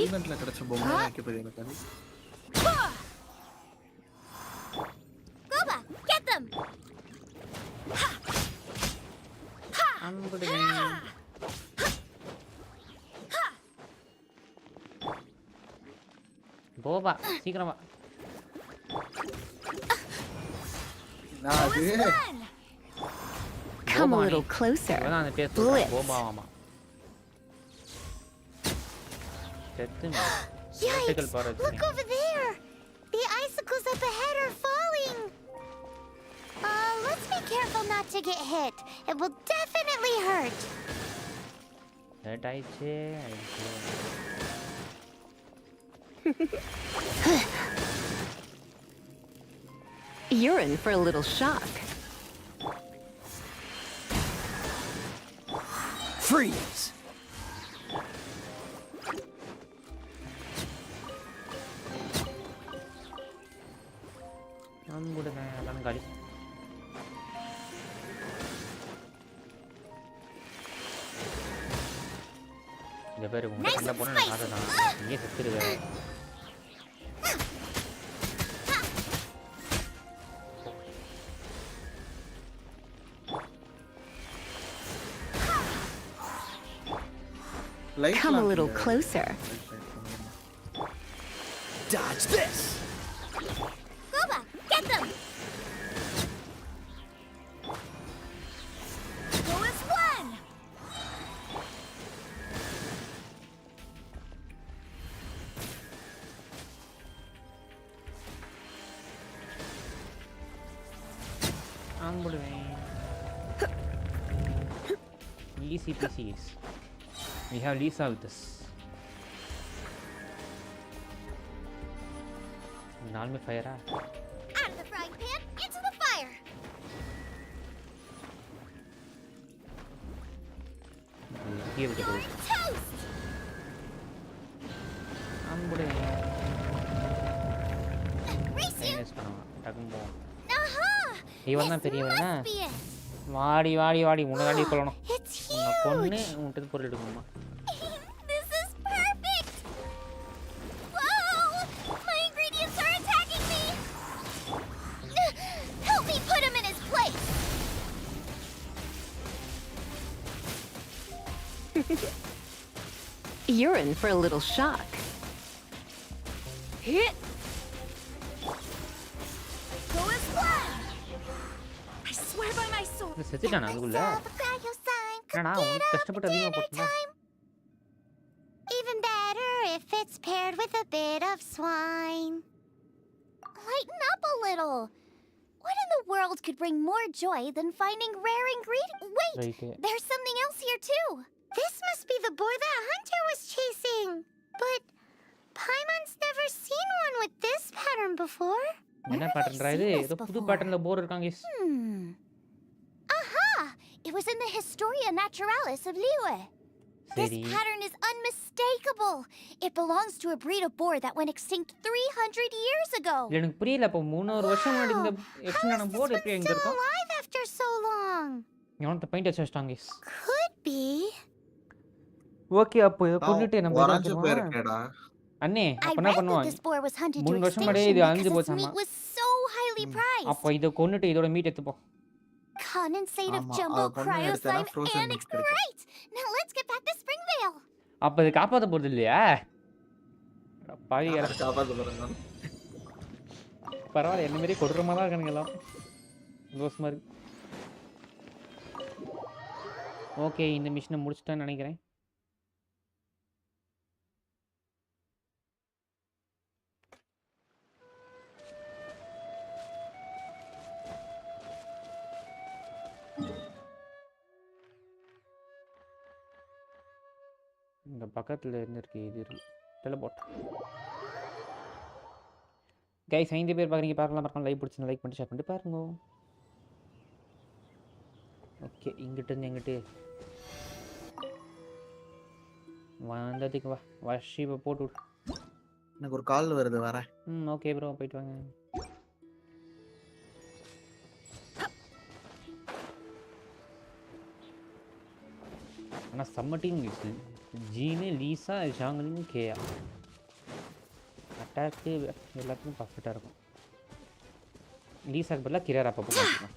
ஈவென்ட்ல கிடைச்ச பொம்மை எனக்கு போய் எனக்கு. கோபா சீக்கிரமா. Come a little closer. கோபாவாமா Yikes! Look over there! The icicles up ahead are falling! Let's be careful not to get hit. It will definitely hurt. Hurt ஆயிடுச்சு. You're in for a little shock. Freeze! அதான் காலி. இந்த பேர் உங்க சண்டை போன நான் தான் இங்கே செத்துருவேன். Come a little closer. Dodge this! Goba, get them! Go as one! Easy PCs. We have Lisa with us. நாலுமே ஃபயரா? Out of the frying pan, into the fire! Here we go. Toast! அம்புடே. Race you! Time பண்ணுவான். டக்குன்னு போவோம். Aha! இவன் தான் பெரியவனா? Must be it. வாடி வாடி வாடி முன்னாடி கொள்ளணும். It's உன்னை கொன்னு huge! உன்கிட்ட பொருள் எடுக்கணுமா? This is perfect! Whoa! My ingredients are attacking me! Help me put him in his place! You're in for a little shock. Hit! Go as one! I swear by my sword. இந்த செத்துட்டானா அதுக்குள்ள? என்னடா உனக்கு கஷ்டப்பட்டு அதிகமாக போட்டுனா? Even better if it's paired with a bit of swine. Lighten up a little. What in the world could bring more joy than finding rare ingredients? Wait, Right. there's something else here too. This must be the boar that Hunter was chasing. But Paimon's never seen one with this pattern before. என்ன Where have I பேட்டர்ன்டா இது? seen this ஏதோ புது before? பேட்டர்ன்ல போர் இருக்காங்க. Aha! It was in the Historia Naturalis of Liyue. This சரி. pattern is unmistakable. It belongs to a breed of boar that went extinct 300 years ago. இல்ல எனக்கு புரியல. அப்ப 300 வருஷம் முன்னாடி இந்த எக்ஸ்டென்டான போர்டு எப்படி எங்க Still இருக்கும்? alive after so long. இவன்ட்ட பெயிண்ட் அடிச்சு வச்சிட்டாங்க. Could be. ஓகே அப்போ இத கொன்னுட்டு நம்ம இத உறைஞ்சு வச்சிருவோம் போயிருக்கேடா. அண்ணே I அப்ப என்ன read that பண்ணுவோம் this boar was hunted to 3 வருஷம் முன்னாடியே extinction இது because அழிஞ்சு its போச்சாமா meat was so highly prized. அப்போ இத கொன்னுட்டு இதோட மீட் எடுத்துப்போம் Condensate of ஆமா, jumbo அத கொன்னு cryo எடுத்தேன்னா slime frozen and meat it's கிடைக்கும். great. Now let's get back to Springvale. அப்ப இது காப்பாத்த போறது இல்லையா பாவிகளா காப்பாத்த போறேன் நான். பரவாயில்ல என்ன மாதிரி கொடூரமா தான் இருக்கானுங்க எல்லாம் ரோஸ் மாதிரி ஓகே இந்த மிஷனை முடிச்சிட்டேன்னு நினைக்கிறேன் இந்த பக்கத்துல இருந்து இருக்கு இது இருக்கு டெலிபோர்ட் கைஸ் 5 பேர் பார்க்குறீங்க பார்க்கலாம் லைக் பிடிச்சி லைக் பண்ணிட்டு ஷேர் பண்ணிட்டு பாருங்க ஓகே இங்கிட்ட இருந்து எங்கிட்டு வந்ததுக்கு வா வஷி இப்போ போட்டு விடு எனக்கு ஒரு கால் வருது வரேன். ஓகே ப்ரோ போயிட்டு வாங்க ஆனால் செம்ம டீம் ஜீனு லீசா ஷாங்லின் கேயா அட்டாக்கு எல்லாத்துக்கும் பர்ஃபெக்டாக இருக்கும் லீசாக்கு பதிலாக கிராரா அப்பப்போ பார்த்துக்கலாம்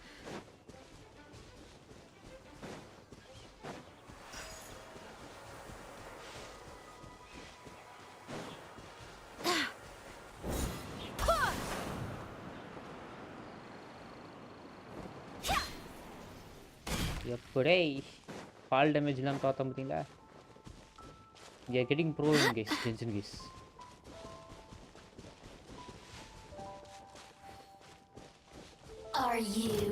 எப்படே ஃபால் டேமேஜ்லாம் பார்த்தோம் பார்த்தீங்களா we are getting bro in case tension case Are you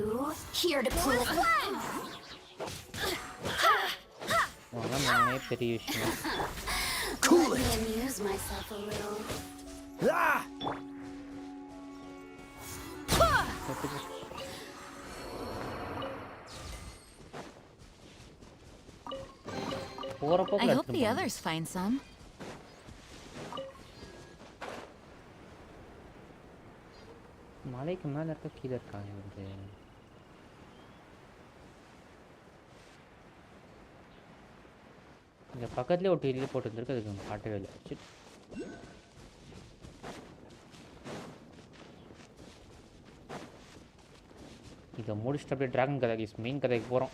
here to play? அதெல்லாம் நானே பெரிய விஷயம் Let me amuse myself a little. போகிறப்போ I hope the others find some. மலைக்கு மேலே இருக்க கீழே இருக்காங்க வந்து இங்கே பக்கத்துலேயே ஒரு டெய்லி போட்டு வந்துருக்கு அதுக்கு காட்டவே இல்லை சரி இதை முடிச்சுட்டு அப்படியே ட்ராகன் கதை மெயின் கதைக்கு போகிறோம்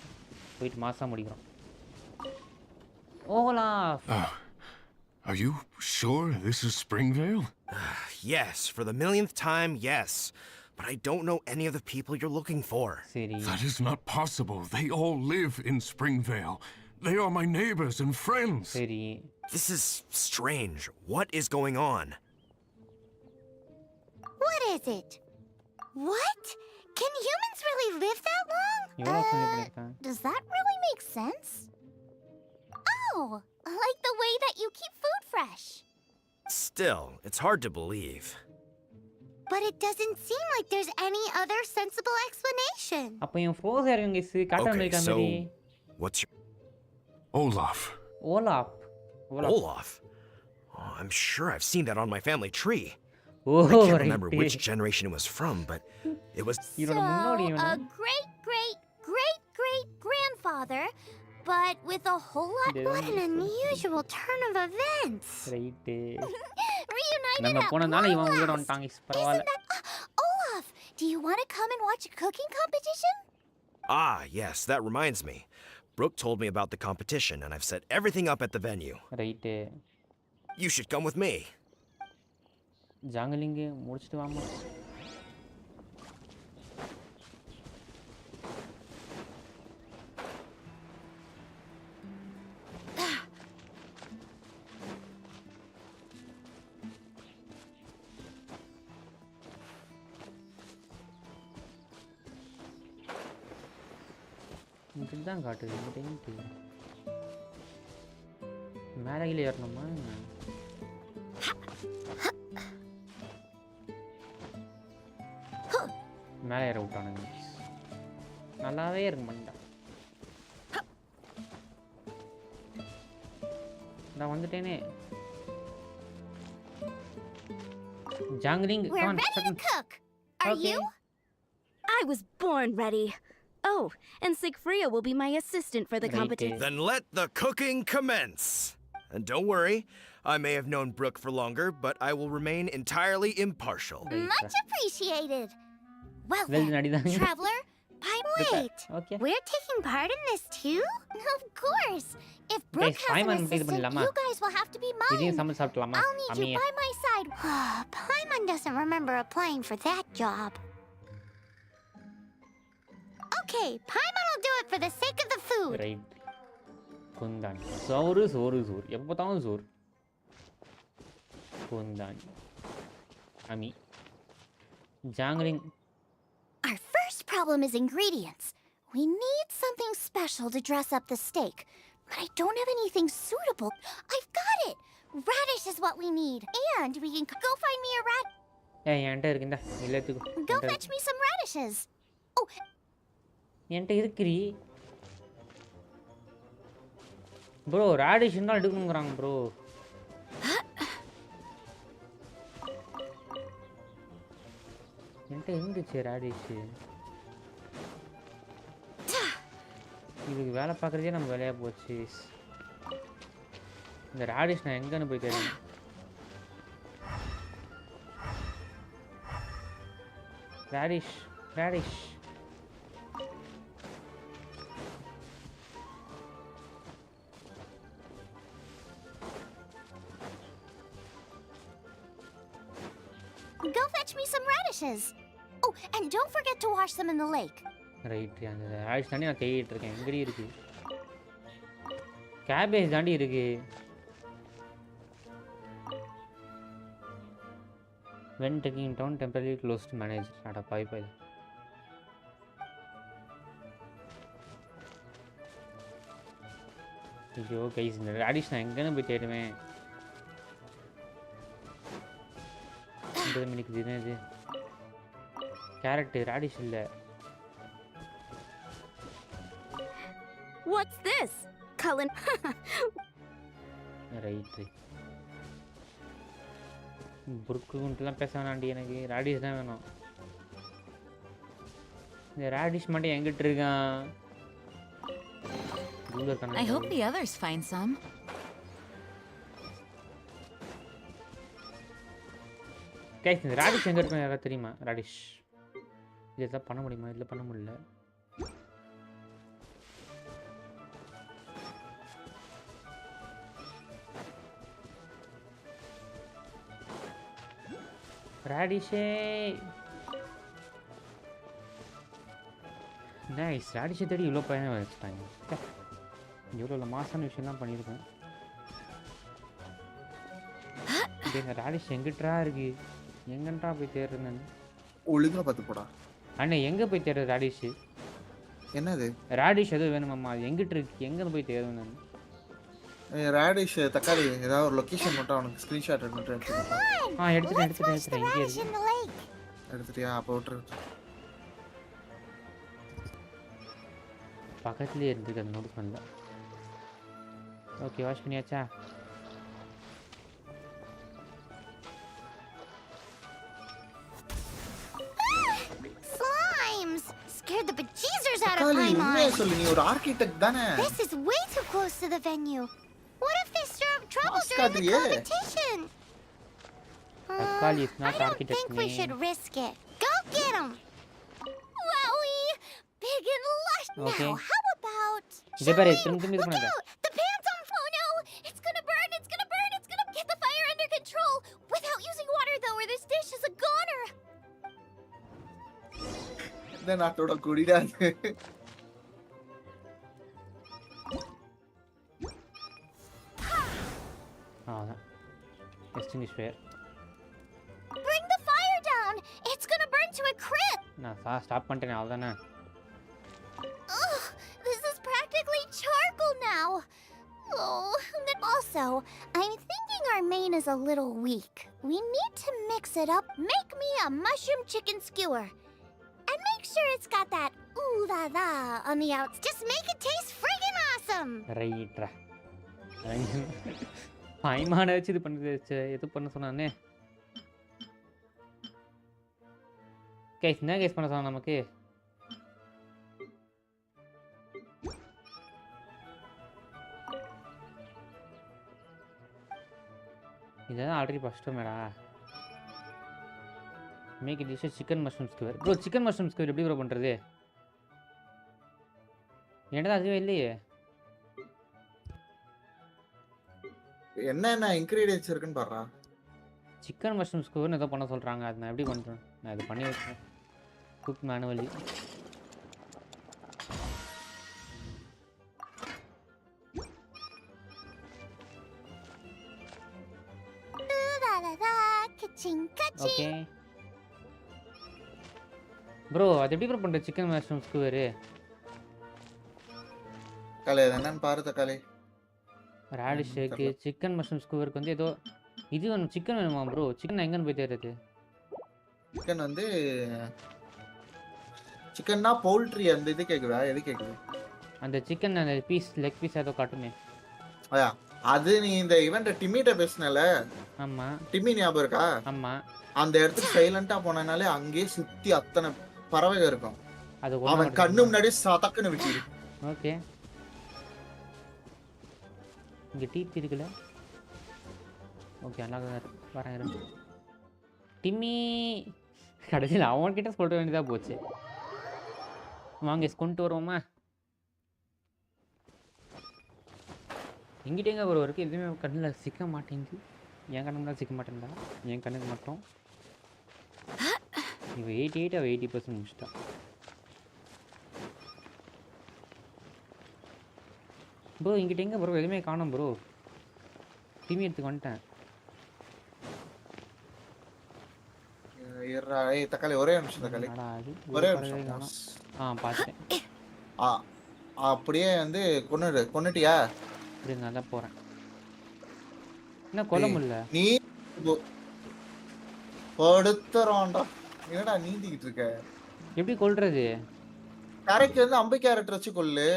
போயிட்டு மாதம் முடிக்கிறோம் Olaf Are you sure this is Springvale? Yes, for the millionth time, yes. But I don't know any of the people you're looking for. சரி That is not possible. They all live in Springvale. They are my neighbors and friends. சரி This is strange. What is going on? What is it? What? Can humans really live that long? எவ்வளோ சொல்லி பண்ணியிருக்கேன் Does that really make sense? Oh, like the way that you keep food fresh. Still, it's hard to believe. But it doesn't seem like there's any other sensible explanation. அப்போ என் froze யாருங்க காட்ட Okay, America so மாதிரி what's your Olaf. Olaf Olaf? Oh, I'm sure I've seen that on my family tree. Oh I can't remember which generation it was from, but it was. இவனோட முன்னாடி So, a great grandfather, but with a whole lot. What an unusual turn of events. Right Reunited நம்ம at போனதால இவன் long உயிரோட last. வந்துட்டாங்க Isn't பரவாயில்ல that Olaf? Do you want to come and watch a cooking competition? Ah, yes, that reminds me. Brooke told me about the competition, and I've set everything up at the venue. Right You should come with me. ஜாங்கலிங்கு முடிச்சுட்டு வாமா இங்கிட்டு தான் காட்டுது இந்த time மேலே கீழே ஏறணுமா மேலே ஏற விட்டானுங்க நல்லாவே இருக்க மாட்டேன் நான் வந்துட்டேனே ஜாங்கலிங் We're ready to cook. Are Okay. you? I was born ready. Oh, and Sigfria will be my assistant for the competition. Then let the cooking commence. And don't worry, I may have known Brooke for longer, but I will remain entirely impartial. Much appreciated. Well Well, then, Nadidanga. traveler, wait. Okay. We're taking part in this too? Of course. If Brooke has an Paimon இது assistant, பண்ணலாமா? you guys will have to be இதையும் mine. சமைச்சு சாப்பிடலாமா? I'll need you அம்மியே. by my side. Paimon doesn't remember applying for that job. Okay, Paimon will do it for the sake of the food. Right. குந்தாணி. சோறு சோறு சோறு. எப்போ பார்த்தாலும் சோறு. குந்தாணி. அம்மி. ஜாங்கலிங். Our first problem is ingredients. We need something special to dress up the steak, but I don't have anything suitable. I've got it! Radish is what we need. And we can go find me a rat. என்கிட்ட இருக்குண்டா எல்லாத்துக்கும். Go fetch me some radishes. Oh, என்கிட்ட இருக்குடி. Bro radish தான் எடுக்கணுங்கிறாங்க bro. என்கிட்ட இருந்துச்சு radish. இதுக்கு வேலை பார்க்குறதே நம்ம வேலையாக போச்சு. இந்த ராடிஷ் நான் எங்கன்னு போய் தேடுறேன். Radish radish go fetch me some radishes. Oh, and don't forget to wash them in the lake. Right அந்த ராடிஷ் தாண்டி நான் தேடிட்டு இருக்கேன். எங்கடி இருக்கு? கேபேஜ் தாண்டி இருக்கு. when taking in town temporarily closed manager அட பாய் பாய். ஐயோ கைஸ் இந்த ராடிஷ் நான் எங்கன்னு போய் தேடுவேன். எனக்கு இது கேரட் ராடிஷ் இல்லை. What's this? Cullen. ரைட் புருக்கு குண்டுலாம் பேச வேணாண்டி, எனக்கு ராடிஷ் தான் வேணும். இந்த ராடிஷ் மட்டும் எங்கிட்ட இருக்கான்? I hope the others find some. Guys இந்த ராடிஷ் எங்க இருக்கும் யாராவது தெரியுமா? ராடிஷ் இதெல்லாம் பண்ண முடியுமா? இதில் பண்ண முடியல. ராடிஷே நைஸ். ராடிஷை தேடி இவ்வளோ பையன் வச்சுட்டாங்க. இவ்வளோ மாசான விஷயம்லாம் பண்ணியிருக்கேன். இந்த ராடிஷ் எங்கிட்டா இருக்கு? எங்கன்றா போய் தேடுறேன்? ஒழுங்கா பார்த்து போடா. அண்ணே எங்கே போய் தேடுறது ராடிஷ்? என்னது ராடிஷ் எதுவும் வேணுமாம்மா? அது எங்கிட்ட இருக்கு? எங்கே போய் தேடுவேன் நான்? ரேடிஷ் தக்காளி ஏதாவது ஒரு லொகேஷன் மட்டும் அவனுக்கு ஸ்கிரீன்ஷாட் எடுத்துட்டு எடுத்துட்டேன். இங்கே Radish in the lake. எடுத்துட்டியா? அப்போ விட்டுரு. பக்கத்துலேயே இருந்துருக்கு, அது நோட் பண்ணல. ஓகே வாஷ் பண்ணியாச்சா? Slimes! Scared the bejesus out of தக்காளி உண்மையை Paimon. சொல்லு, நீ ஒரு ஆர்கிடெக்ட் தானே? This is way too close to the venue. What if they stir up trouble Mask during the காட்டுறியே. competition? தக்காளி is I not don't architect think we name. should risk it. Go get him! Wowie! Big and lush. Okay. Now, how about... இதை Shall பாரு, we- திரும்ப திரும்ப இது Look பண்ணாத. out! The pan's on fire! Oh no! It's gonna burn! It's gonna burn! It's gonna get the fire under control! Without using water though, or this dish is a goner! இந்த நாட்டோட குடிடா அது. அவ்வளோதான். எஸ்டினிஷ் fire. Bring the fire down! It's gonna burn to a crisp! நான் stop பண்ணிட்டேன் அவ்வளோதானே. Ugh, this is practically charcoal now. Oh, also, I'm thinking our main is a little weak. We need to mix it up. Make me a mushroom chicken skewer. And make sure it's got that ooh la la on the outs. Just make it taste friggin' awesome. ரைட்ரா. பைமான வச்சு இது பண்ணி எது பண்ண சொன்னானே. Guys என்ன guys பண்ண சொன்னா நமக்கு? இதெல்லாம் ஆல்ரெடி ஃபஸ்ட்டோமேடா. Make it dish chicken mushroom skewer. Bro chicken mushroom skewer எப்படி ப்ரோ பண்ணுறது? என்னடா அதுவே இல்லையே. என்னென்ன இன்கிரீடியன்ஸ் இருக்குன்னு பாருடா. சிக்கன் மஷ்ரூம் ஸ்கூவர்னு ஏதோ பண்ண சொல்கிறாங்க. அது நான் எப்படி பண்ணுறேன்? நான் இது பண்ணி வச்சேன் குக் மேனுவலி. ஓகே ப்ரோ அது எப்படி ப்ரோ பண்ணுற சிக்கன் மஷ்ரூம் ஸ்கூவரு? தக்காளி அது என்னன்னு பாரு தக்காளி. ராடிஷ் ஷேக்கு சிக்கன் மஷ்ரூம் ஸ்கூவருக்கு வந்து ஏதோ இது வேணும். சிக்கன் வேணுமா ப்ரோ? சிக்கன் எங்கன்னு போய் தேடுறது? சிக்கன் வந்து சிக்கன்னா பவுல்ட்ரி அந்த இது கேக்குதா? எது கேக்குது? அந்த சிக்கன் அந்த பீஸ் லெக் பீஸ் ஏதோ காட்டுமே. அயா அது நீ இந்த இவன்ட்ட டிமிட்ட பேசுனல. ஆமா டிமி ஞாபகம் இருக்கா? ஆமா. அந்த இடத்துக்கு சைலண்டா போனனாலே அங்கேயே சுத்தி அத்தனை பறவைகள் இருக்கும். அது அவன் கண்ணு முன்னாடி சதக்குன்னு விட்டிரு. ஓகே இங்கே டீப் இருக்குல்ல. ஓகே நல்லா வரேன். டிம்மி கடைசியில் அவன்கிட்ட சொல்ல வேண்டியதாக போச்சு. வாங்க கொண்டு வருவோமா? எங்கிட்டேங்க ஒரு வரைக்கும் எதுவுமே கண்ணில் சிக்க மாட்டேங்குது. என் கண்ணு தான் சிக்க மாட்டேன்டா. என் கண்ணுக்கு மட்டும் இவன் 88 அவள் 80% முடிச்சிட்டா. ப்ரோ இங்கிட்ட எங்கே ப்ரோ எதுவுமே காணோம் ப்ரோ. டிவி எடுத்துக்கு வந்துட்டேன். தக்காளி ஒரே நிமிஷம் தக்காளி. ஒரே நிமிஷம். பார்த்துட்டேன். அப்படியே வந்து கொன்னுட்டியா? இப்படி நான் தான் போகிறேன். என்ன கொல்ல முடியல? நீ படுத்துறோம்டா. என்னடா நீந்திக்கிட்டு இருக்க? எப்படி கொல்றது? கரைக்கு வந்து அம்பை கேரட் வச்சு கொல்லு.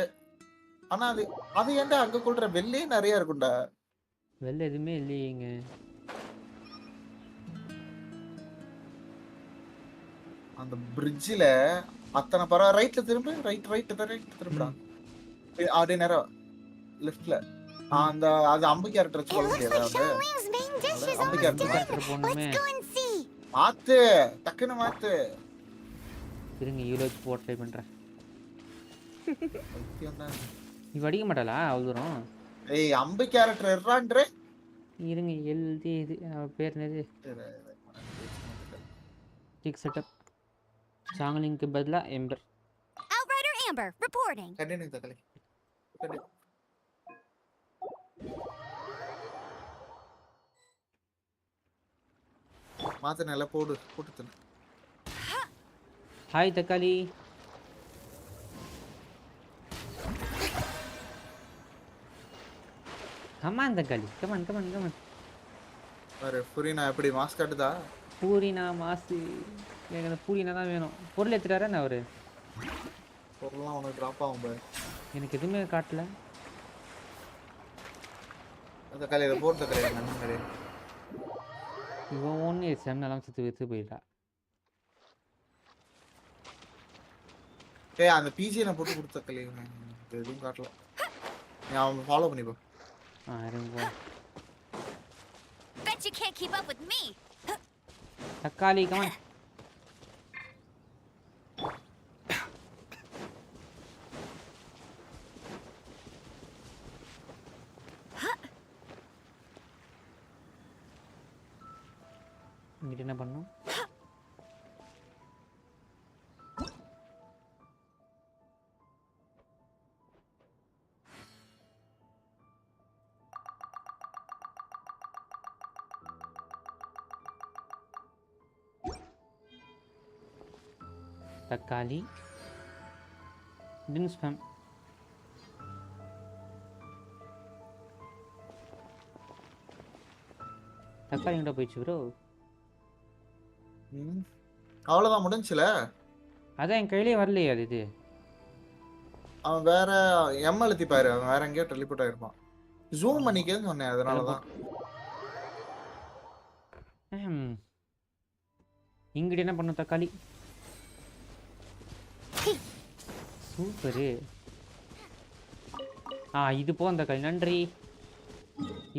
ஆனா அது ஏன்டா அங்க கொல்ற? வெள்ளையே நிறைய இருக்கும்டா. வெள்ளை எதுவுமே இல்லையேங்க. அந்த பிரிட்ஜில் அத்தனை பரவ ரைட்ல திரும்ப ரைட் திரும்புடா. அப்படியே நேரம் லெஃப்ட்ல அந்த அது அம்பை கேரட் வச்சு கொல்ல முடியாது. அம்பை கேரட் போடணுமே. மாத்து டக்குன்னு மாத்து. இருங்க இவ்வளோ வச்சு போட்டு ட்ரை பண்ணுறேன். இவ அடிக்க மாட்டாளா அவ்வளோ தூரம்? ஏய் அம்பை கேரட் இருறான்ற. இருங்க எழுதி இது பேர் என்னது? கிக் செட்டப் சாங்லிங்க்கு பதிலா எம்பர். Outrider Amber reporting. கண்டினியூ தக்காளி. மாத்து நல்லா போட்டு தண்ணி. ஹாய் தக்காளி. கமான் தக்காளி கமான். பாரு புரினா எப்படி மாஸ்க் காட்டுதா? பூரினா மாசு. எனக்கு அந்த பூரினா தான் வேணும். பொருள் எடுத்துட்டாரா நான் அவரு? பொருள்லாம் உனக்கு ட்ராப் ஆகும் பாரு. எனக்கு எதுவுமே காட்டல. தக்காளி இதை போட்டு தக்காளி நன்றி. இவன் ஒன்று செம்னெல்லாம் சுற்றி போயிட்டா. ஏய் அந்த பிஜி நான் போட்டு கொடுத்த தக்காளி எதுவும் காட்டல. நீ அவன் ஃபாலோ பண்ணிப்போ. இருங்க. Bet you can't keep up with me. தக்காளி கமான். இங்கிட்ட என்ன பண்ணும்? தக்காளி டின் ஸ்பேம். தக்காளி எங்கிட்ட போயிடுச்சு ப்ரோ. அவ்வளோதான் முடிஞ்சுல. அதான் என் கையிலே வரலையே அது. இது அவன் வேற எம் அழுத்தி பாரு. அவன் வேற எங்கேயோ டெலிபோர்ட் ஆயிருப்பான். ஜூம் பண்ணிக்கன்னு சொன்னேன் அதனாலதான். இங்கிட்ட என்ன பண்ணும் தக்காளி? சூப்பரு. இது போதும் தக்காளி நன்றி.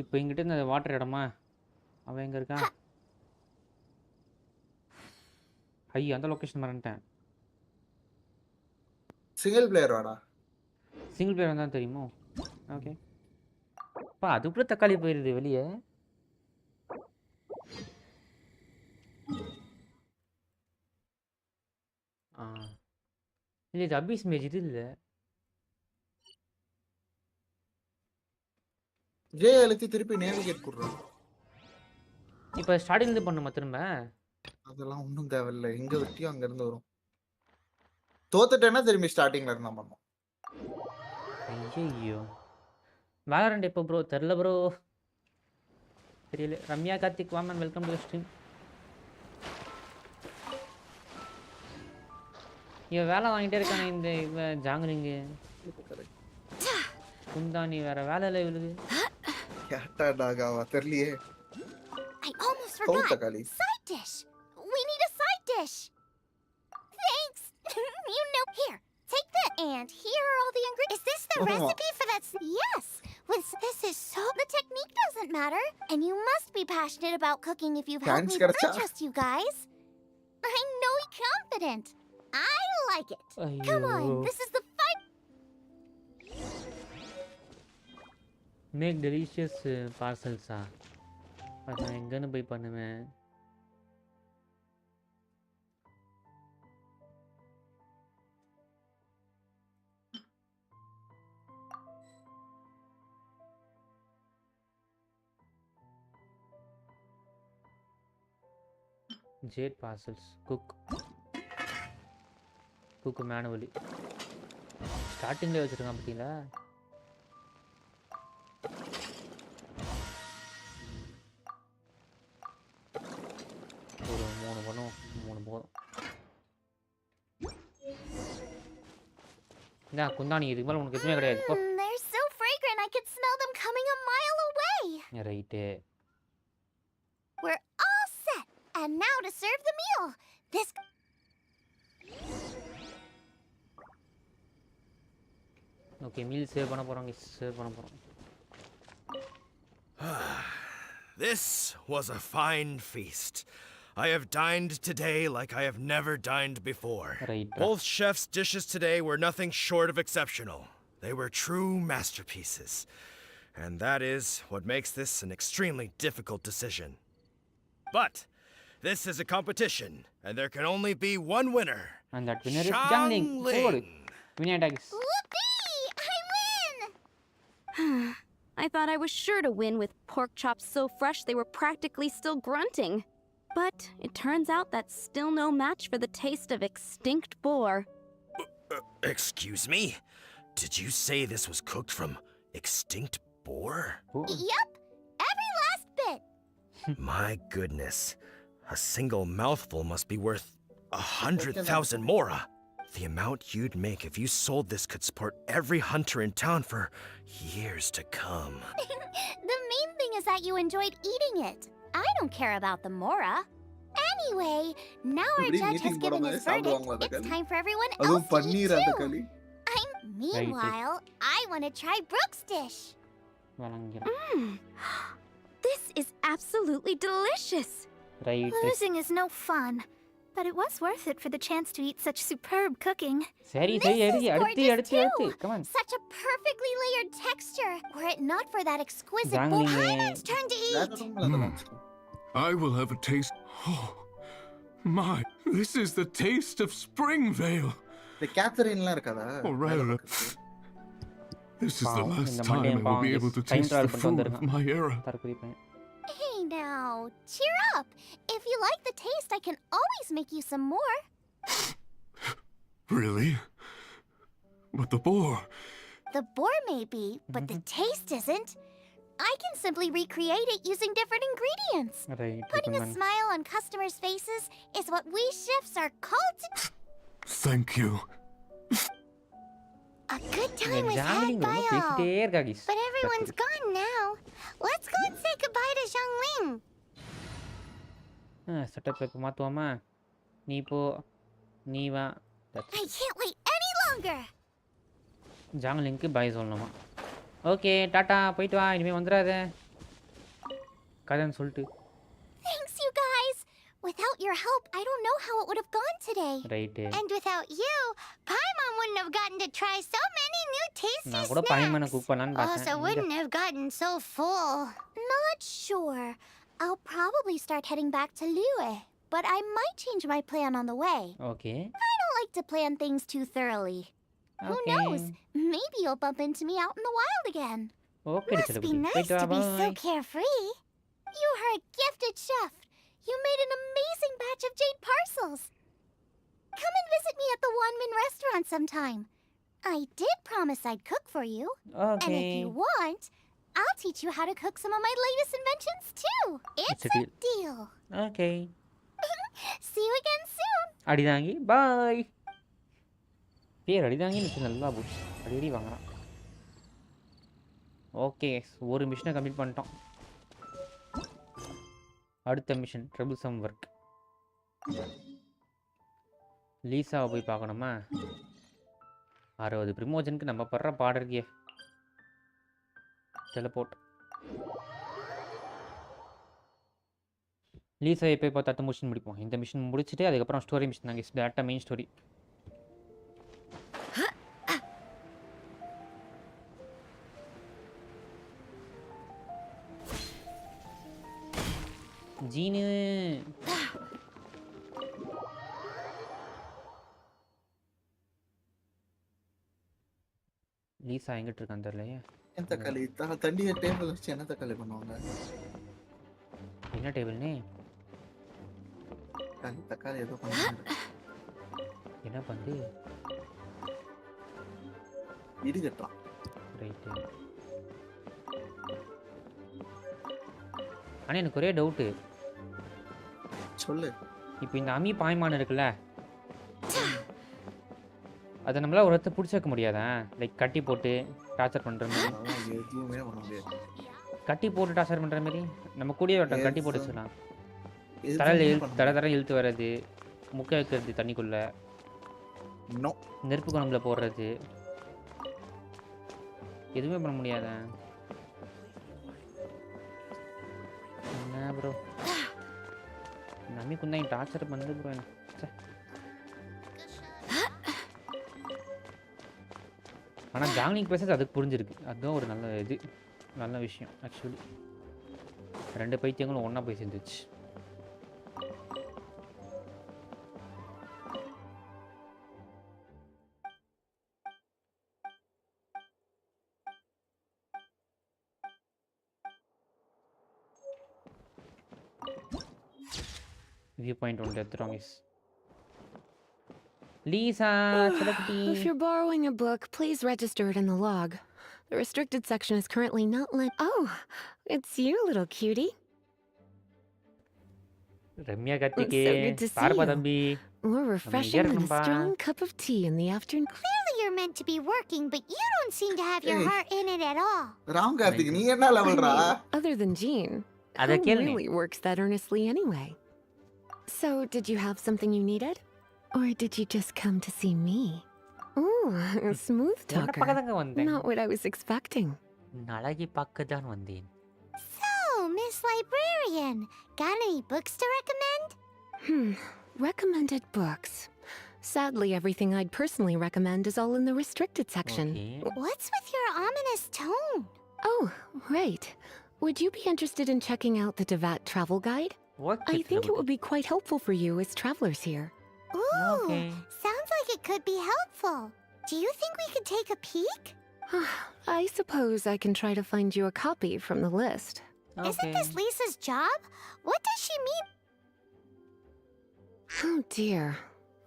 இப்போ இங்கிட்ட இந்த வாட்டர் இடமா அவன் எங்கே இருக்கான்? ஐயோ அந்த லொக்கேஷன் மறந்துட்டேன். சிங்கிள் பிளேயர் வாடா. சிங்கிள் பிளேயர் வந்தால் தெரியுமோ? ஓகே. அப்பா அதுக்குள்ளே தக்காளி போயிடுது வெளியே. இல்லை இது அபீஸ் மேஜ் இது இல்லை. ஜே அழுத்தி திருப்பி நேவிகேட் கொடுறான். இப்போ ஸ்டார்டிங்லேருந்து பண்ணுமா திரும்ப? அதெல்லாம் ஒன்றும் தேவையில்லை. எங்க வெட்டியோ அங்க இருந்து வரும். தோத்துட்டேன்னா திரும்பி ஸ்டார்டிங்ல இருந்தா பண்ணும். ஐயோ வேலரண்ட் எப்போ ப்ரோ? தெரில ப்ரோ, தெரியல. Ramya Karthik Vaman welcome to stream. இவன் வேலை வாங்கிட்டே இருக்கானே இந்த இவன் ஜாங்கலிங்கு. குந்தானி வேற வேலை இல்லை இவளுக்கு. கேட்டா டாகாவா தெரியலையே. I almost forgot. Side dish. We need a side dish. Thanks. You know. Here, take that. And here are all the ingredients. Is this the recipe for that? Yes. This is so. The technique doesn't matter. And you must be passionate about cooking if you've helped me. I trust you guys. I know you're confident. I like it. Come on. This is the fight. Make delicious parcels. அது நான் எங்கன்னு போய் பண்ணுவேன்? Jade parcels. Cook manually. ஸ்டார்டிங்ல வச்சிருக்கான் பார்த்தீங்களா? ஒரு 3 பண்ணுவோம். 3 போதும். என்ன குந்தானி இதுக்கு மேலே உனக்கு எதுவுமே கிடையாது. போ. They're so fragrant. I could smell them coming a mile away. Right. We're all set. And now to serve the meal. This. Okay meal save பண்ண போறோம். சேவ் பண்ண போறோம். This was a fine feast. I have dined today like I have never dined before. Right. Both chefs' dishes today were nothing short of exceptional. They were true masterpieces. And that is what makes this an extremely difficult decision. But this is a competition, and there can only be one winner. And that winner is Jiangling. Winner tags. Whoopee! I win! I thought I was sure to win with pork chops so fresh they were practically still grunting. But it turns out that's still no match for the taste of extinct boar. Excuse me? Did you say this was cooked from extinct boar? Yep, every last bit. My goodness. A single mouthful must be worth 100,000 mora. The amount you'd make if you sold this could support every hunter in town for years to come. The main thing is that you enjoyed eating it. I don't care about the mora. Anyway, now our judge has given his verdict. It's time for everyone else to eat too. Meanwhile, I want to try Brooke's dish. This is absolutely delicious. Right. Losing is no fun, but it was worth it for the chance to eat such superb cooking. Sari, This is அடுத்து gorgeous come on. Such a perfectly layered texture. Were it not for that exquisite Jangling. Bohanan's turn to eat. I will have a taste. Oh, my. This is the taste of Springvale. The Catherineலாம் இருக்காதா? Or rather, this is the last time I will be able to taste the food of my era. Hey now, cheer up. If you like the taste, I can always make you some more. Really? But the boar. The boar may be, but the taste isn't. I can simply recreate it using different ingredients. Right. Putting a smile on customers' faces is what we chefs are called to. Thank you. A good time was had by all. But everyone's gone now. Let's go and say goodbye to Xiangling. Setup இப்போ மாற்றுவோமா? நீ போ, நீ வா. I can't wait any longer. ஜாங்லிங்க்கு பாய் சொல்லணுமா? Okay tata போயிட்டு வா, இனிமேல் வந்துடாத கதைன்னு சொல்லிட்டு your help, I don't know how it would have gone today. Right. And without you, Paimon wouldn't have gotten to try so many new tasty நான் கூட பாய்மனை snacks. Cook பண்ணலான்னு Also பார்த்தேன். wouldn't have gotten so full. Not sure. I'll probably start heading back to Lue, but I might change my plan on the way. Okay. I don't like to plan things too thoroughly. Who Okay. knows? Maybe you'll bump into me out in the wild again. Okay, Must be nice to be so carefree. You are a gifted chef. You made an amazing batch of jade parcels. Come and visit me at the Wanmin restaurant sometime. I did promise I'd cook for you. And if Okay. you want, I'll teach you how to cook some of my latest inventions too. It's a a deal. Okay. See you again soon. அடிதாங்கி பாய். பேர் அடிதாங்கி நிச்சு நல்லா போச்சு. அடி வாங்குறான். Okay, ஒரு மிஷனை complete பண்ணிட்டோம். அடுத்த mission troublesome work. லீசாவை போய் பார்க்கணுமா? 60 ப்ரிமோஜனுக்கு நம்ம படுற பாடு இருக்கே. டெலபோர்ட். லீசாவை போய் பார்த்து அடுத்த மிஷன் முடிப்போம். இந்த மிஷன் முடிச்சுட்டு அதுக்கப்புறம் ஸ்டோரி மிஷன் நாங்கள் டேரக்டாக மெயின் ஸ்டோரி. ஜீனு லீசா எங்கிட்டு இருக்கான்னு தெரியலையே. என் தக்காளி தண்ணியை டேபிள் வச்சு என்ன தக்காளி பண்ணுவாங்க? என்ன டேபிள்னே? தக்காளி ஏதோ பண்ணுவாங்க. என்ன பண்ணு? வீடு கட்டலாம். ரைட்டு. ஆனால் எனக்கு ஒரே டவுட்டு. சொல்லு. இப்போ இந்த அமி பாய்மான் இருக்குல்ல, அதை நம்மளால ஒரு இடத்த பிடிச்சி வைக்க முடியாதா? லைக் கட்டி போட்டு டார்ச்சர் பண்ணுற மாதிரி. எதுவுமே பண்ண முடியாது. கட்டி போட்டு டார்ச்சர் பண்ணுற மாதிரி நம்ம கூடிய வட்டம் கட்டி போட்டு வச்சுக்கலாம். தரையில் தர இழுத்து வர்றது, முக்க வைக்கிறது தண்ணிக்குள்ளே, நெருப்பு குழம்புல போடுறது, எதுவுமே பண்ண முடியாதா? என்ன ப்ரோ நம்பி குந்தா டார்ச்சர் பண்ணது ப்ரோ என்ன? ஆனால் ஜாங்லிங் பேசுறது அதுக்கு புரிஞ்சிருக்கு. அதுதான் ஒரு நல்ல விஷயம். ஆக்சுவலி 2 பைத்தியங்களும் ஒன்றா போய் சேர்ந்துச்சு. Viewpoint on death wrong is Lisa. If you're borrowing a book, please register it in the log. The restricted section is currently not lit. Oh, it's you, little cutie. Ramya Gatike. So good to see Parpa you. Thambi. More refreshing than a strong cup of tea in the afternoon. Clearly you're meant to be working, but you don't seem to have your heart in it at all. Ram Karthik, நீ என்ன லெவல்ரா? Other than Jean, Ada who really works that earnestly anyway? So, did you have something you needed? Or did you just come to see me? Ooh, a smooth talker. Not what I was expecting. Nalagi pakkadan vandeen. So, Miss Librarian, got any books to recommend? Recommended books. Sadly, everything I'd personally recommend is all in the restricted section. Okay. What's with your ominous tone? Oh, right. Would you be interested in checking out the Devat travel guide? I think it would be quite helpful for you as travelers here. Ooh, Okay. sounds like it could be helpful. Do you think we could take a peek? I suppose I can try to find you a copy from the list. Isn't this Lisa's job? What does she mean? Oh dear.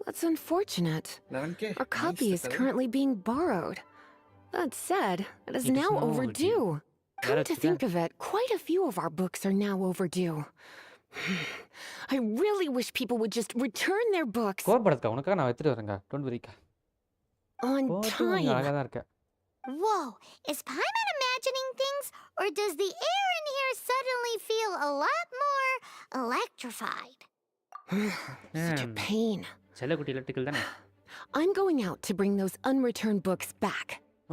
That's unfortunate. 11K. Our copy is currently being borrowed. That said, it is It is now now overdue. Come to think of it, quite a few of our books are now overdue. I really wish people would just return their books கோபப்படுறதுக்கா உனக்காக நான் எடுத்துட்டு வரேங்க. Don't வரிக்கா. on time. அழகா தான் இருக்க. Whoa, is Paimon imagining things, or does the air in here suddenly feel a lot more electrified? Such a pain. செல்லக்குட்டி electrical தானே? I'm going out to bring those unreturned books back.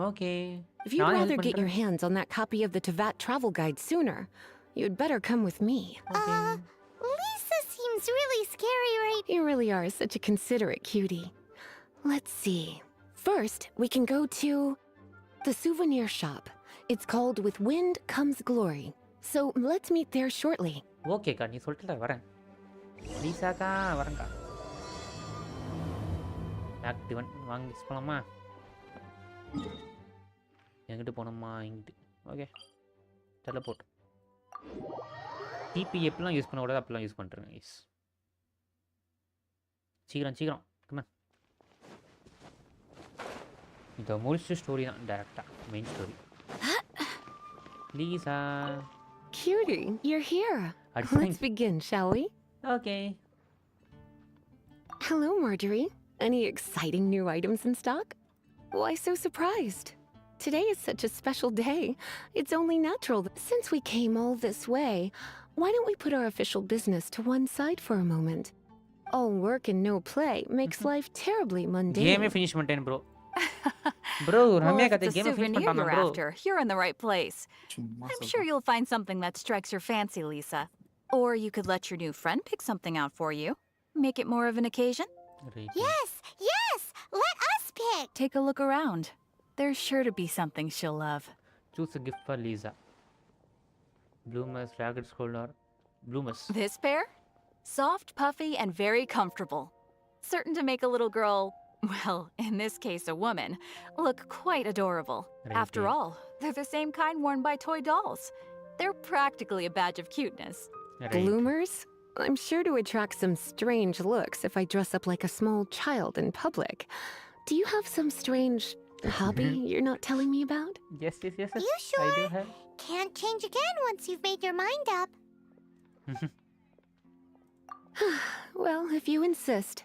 Okay. If you'd rather get your hands on that copy of the Tevat travel guide sooner, you'd better come with me. Lisa seems seems really scary right... You really are such a considerate cutie. Let's see. First, we can go to the souvenir shop. It's called With Wind Comes Glory. So let's meet there shortly. ஓகேக்கா நீ சொல்லிட்டு வரேன் லீசாக்கா வரேங்க்கா ஆக்டிவன் வாங்கி use பண்ணலாமா எங்கிட்டு போனோமா இங்கிட்டு okay teleport DP எப்படிலாம் யூஸ் பண்ணக்கூடாது அப்படிலாம் யூஸ் பண்ணுறேன் கைஸ் சீக்கிரம் கமெண்ட் இந்த முடிச்ச ஸ்டோரி தான் டேரெக்டாக main story Lisa. Cutie, you're here. Let's begin, shall we? Okay. Hello, Marjorie. Any exciting new items in stock? Why so surprised? Today is such a special day. It's only natural that since we came all this way, why don't we put our official business to one side for a moment? All work and no play makes life terribly mundane. Game finish maintain, bro. Bro, well, if it's a souvenir you're after, you're in the right place. I'm sure you'll find something that strikes your fancy, Lisa. Or you could let your new friend pick something out for you. Make it more of an occasion. Yes! Let us pick! Take a look around. There's sure to be something she'll love. Choose a gift for Lisa. Bloomers, ragged scholar, bloomers. This pair? Soft, puffy, and very comfortable. Certain to make a little girl, well, in this case a woman, look quite adorable. After all, they're the same kind worn by toy dolls. They're practically a badge of cuteness. Bloomers? I'm sure to attract some strange looks if I dress up like a small child in public. Do you have some strange hobby you're not telling me about? Yes. You sure? I do have. Can't change again once you've made your mind up. Well, if you insist.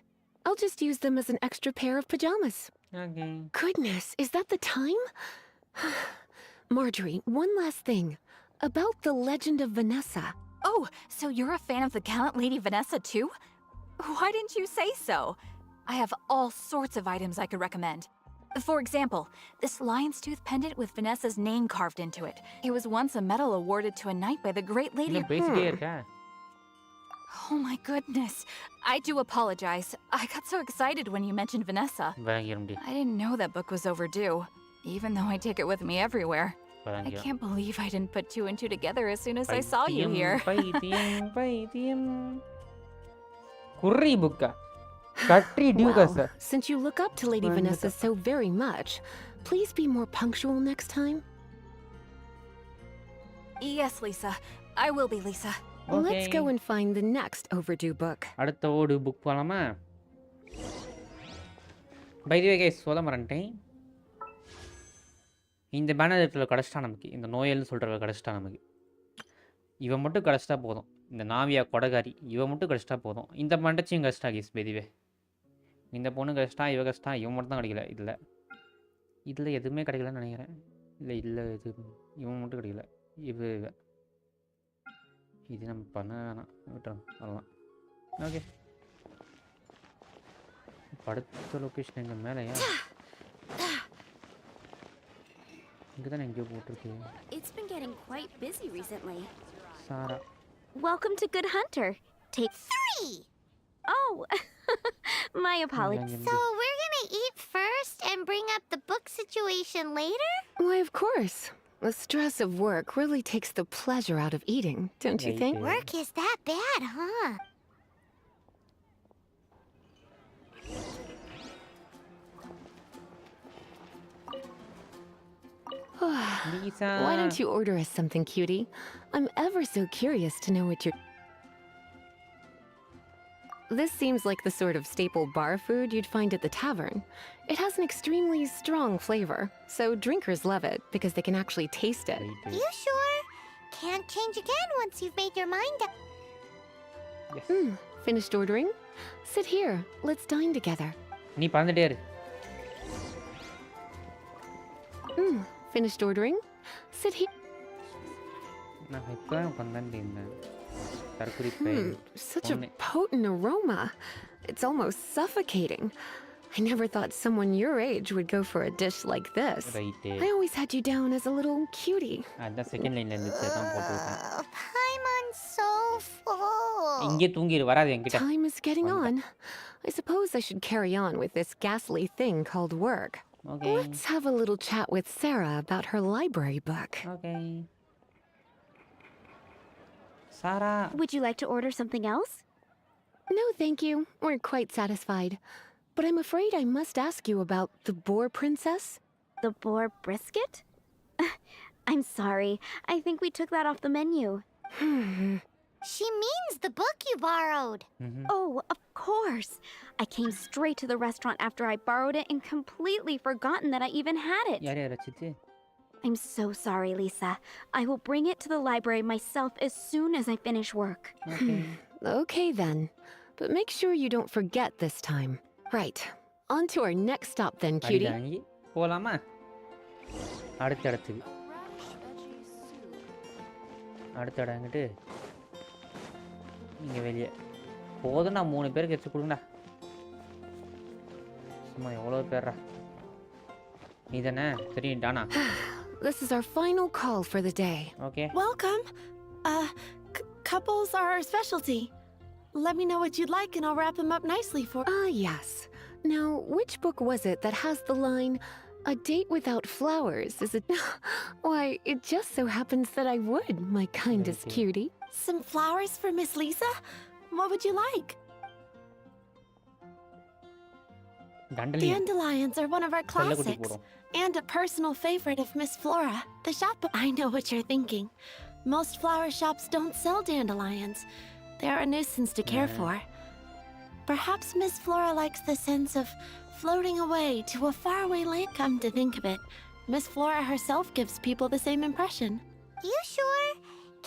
I'll just use them as an extra pair of pajamas. Okay. Goodness, is that the time? Marjorie, one last thing. About the legend of Vanessa. Oh, so you're a fan of the gallant Lady Vanessa too? Why didn't you say so? I have all sorts of items I could recommend. For example, this lion's tooth pendant with Vanessa's name carved into it. It was once a medal awarded to a knight by the great lady... Oh my goodness. I do apologize. I got so excited when you mentioned Vanessa. I didn't know that book was overdue, even though I take it with me everywhere. I can't believe I didn't put two and two together as soon as I saw you here. Well, since you look up to Lady Vanessa so very much, please be more punctual next time. Yes, Lisa. I will be, Lisa. Okay. Let's go and find the next overdue book. அடுத்த ஓடு book போலாமா by the way guys சொல்ல மறந்துட்டேன் இந்த பேனர்ல கடஸ்டா நமக்கு இந்த நோயல்னு சொல்றவ கடஸ்டா நமக்கு இவ மட்டும் கடஸ்டா போதும் இந்த நாவியா கொடகாரி இவ மட்டும் கடஸ்டா போதும் இந்த மண்டச்சியும் கடஸ்டா गाइस பை தி வே இந்த பொண்ணு கடஸ்டா இவ கடஸ்டா இவ மட்டும் தான் கிடைக்கல இதுல எதுவுமே கிடைக்கலன்னு நினைக்கிறேன் இல்ல இது இவன் மட்டும் கிடைக்கல இவ இது நம்ம பண்ண வேணாம் விட்டுறோம் அதெல்லாம் ஓகே அடுத்த லொக்கேஷன் எங்க மேலையா இங்க தான் எங்கேயோ போட்டிருக்கு It's been getting quite busy recently. Sarah Welcome to Good Hunter. Take 3! Oh, my apologies. So we're gonna eat first and bring up the book situation later? Why, of course. The stress of work really takes the pleasure out of eating, don't you think? Work is that bad, huh? Lisa. Why don't you order us something, cutie? I'm ever so curious to know what you're... This seems like the sort of staple bar food you'd find at the tavern. It has an extremely strong flavor, so drinkers love it because they can actually taste it. You sure? Can't change again once you've made your mind up. Yes. Finished ordering? Sit here. Let's dine together. நீ பறந்துட்டே இரு Finished ordering? Sit here. நான் இப்பதான் பறந்துட்டே இருந்தேன் Such a potent aroma. It's almost suffocating. I never thought someone your age would go for a dish like this. I always had you down as a little cutie. Paimon's so full. இங்கே தூங்கிரு வராது என்கிட்ட. Time is getting on. I suppose I should carry on with this ghastly thing called work. Okay. Let's have a little chat with Sarah about her library book. Okay. Sarah. Would you like to order something else? No, thank you. We're quite satisfied. But I'm afraid I must ask you about the boar princess. The boar brisket? I'm sorry. I think we took that off the menu. She means the book you borrowed. Oh, of course. I came straight to the restaurant after I borrowed it and completely forgotten that I even had it. யார் ரச்சித்து? I'm so sorry, Lisa. I will bring it to the library myself as soon as I finish work. Okay. Okay then. But make sure you don't forget this time. Right. On to our next stop then, cutie. அடிதாங்கி போலாமா? அடுத்த இடத்துக்கு. அடுத்த இடங்கிட்டு இங்கே வெளியே போதும். நான் 3 பேருக்கு வச்சு கொடுங்கடா. சும்மா எவ்வளோ பேர்ரா நீ தானே? தெரியும் டானா. This is our final call for the day. Okay. Welcome. Couples are our specialty. Let me know what you'd like and I'll wrap them up nicely for... Yes. Now, which book was it that has the line, "A date without flowers is a..." Why, it just so happens that I would, my kindest cutie. Some flowers for Miss Lisa? What would you like? Dandelions are one of our classics. And a personal favorite of Miss Flora. The shop... I know what you're thinking. Most flower shops don't sell dandelions. They're a nuisance to care for. Perhaps Miss Flora likes the sense of floating away to a faraway land. Come to think of it, Miss Flora herself gives people the same impression. You sure?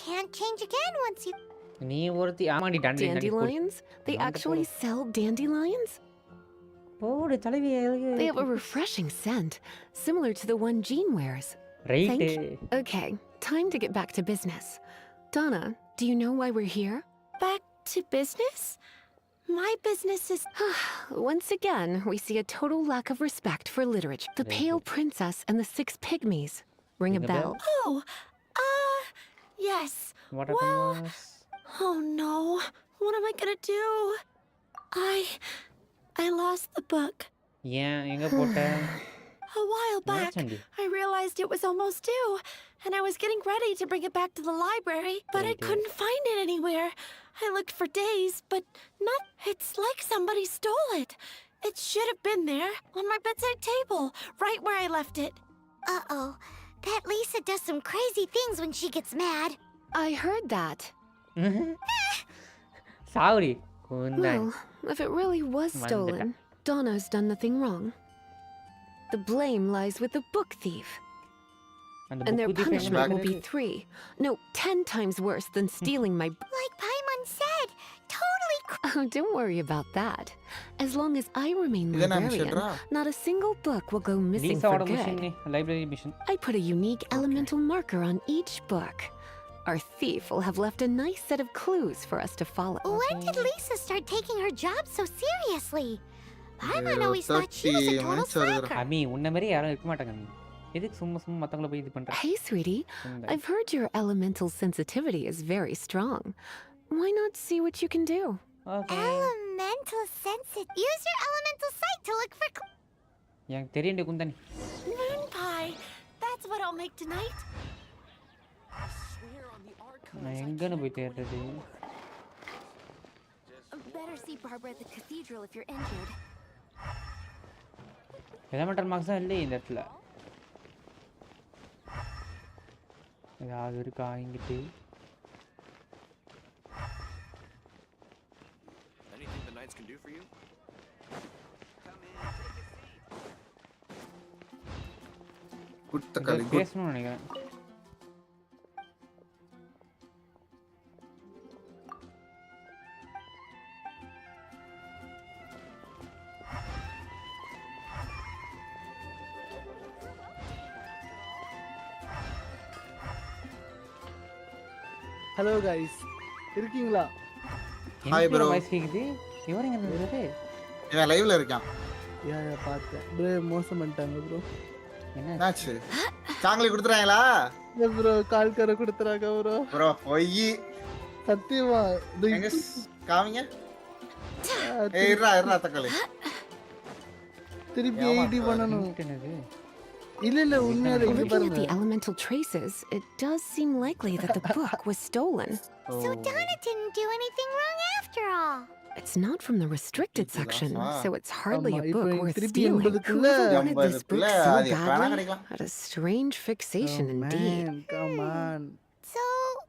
Can't change again once you... நீ ஒருத்தி ஆமாடி Dandelions? They actually sell dandelions? போடு தலைவி. They have a refreshing scent, similar to the one Jean wears. Right. Thank you. Okay, time to get back to business. Donna, do you know why we're here? Back to business? My business is... Once again, we see a total lack of respect for literature. The Pale Princess and the Six Pygmies. Ring a bell? Oh, yes. What well, happened? Oh no. What am I gonna do? I lost the book. ஏன் எங்க போட்ட? A while back, I realized it was almost due, and I was getting ready to bring it back to the library, but I couldn't find it anywhere. I looked for days, but not... It's like somebody stole it. It should have been there, on my bedside table, right where I left it. Uh-oh. That Lisa does some crazy things when she gets mad. I heard that. Sorry. Well, if it really was stolen, Donna's done nothing wrong. The blame lies with the book thief. And their punishment will be 10 times worse than stealing my... Like Paimon said, totally... Oh, don't worry about that. As long as I remain librarian, not a single book will go missing for good. Library mission. I put a unique elemental marker on each book. Our thief will have left a nice set of clues for us to follow. When did Lisa start taking her job so seriously? Paimon always thought she was a total slacker. அம்மி உன்ன மாதிரி யாரும் இருக்க மாட்டாங்க. எதுக்கு சும்மா சும்மா மத்தவங்கள போய் இது பண்ற? Hey sweetie, I've heard your elemental sensitivity is very strong. Why not see what you can do? Okay. Elemental sensitive. Use your elemental sight to look for... எனக்கு தெரியும்டி குந்தனி. Moon pie. That's what I'll make tonight. நான் எங்கன்னு போய் தேடுறது? Better see Barbara at the cathedral if you're injured. Elemental marks தான் இல்லை இந்த இடத்துல. ஏதாவது இருக்கா இங்கிட்டு? Anything the knights can do for you? பேசணும்னு நினைக்கிறேன். ஹலோ गाइस இருக்கீங்களா? Hi bro. வாய்ஸ் கேக்குது. இவரங்க என்னது? இவன் லைவ்ல இருக்கான். யா பார்த்தேன். ப்ரோ மோசம் பண்ணிட்டாங்க ப்ரோ. என்னாச்சு? சாக்லேட் கொடுத்துறாங்களா? ப்ரோ கால் கர கொடுத்துறாங்க ப்ரோ. ப்ரோ போய் சத்தியமா இது எங்க காமிங்க. ஏய் இருடா தக்காளி. திருப்பி 80 பண்ணனும். என்னது? இல்ல உண்மையாவே இங்க Looking at பாருங்க. the elemental traces, it does seem likely that the book was stolen. So Donna didn't do anything wrong after all. It's not from the restricted section, so it's hardly ஆமா, a இப்போ book worth திருப்பி stealing. 80க்குள்ள Whoever wanted this book so அது எப்ப வேணா badly கிடைக்கலாம். had a strange fixation indeed. Man, come on. So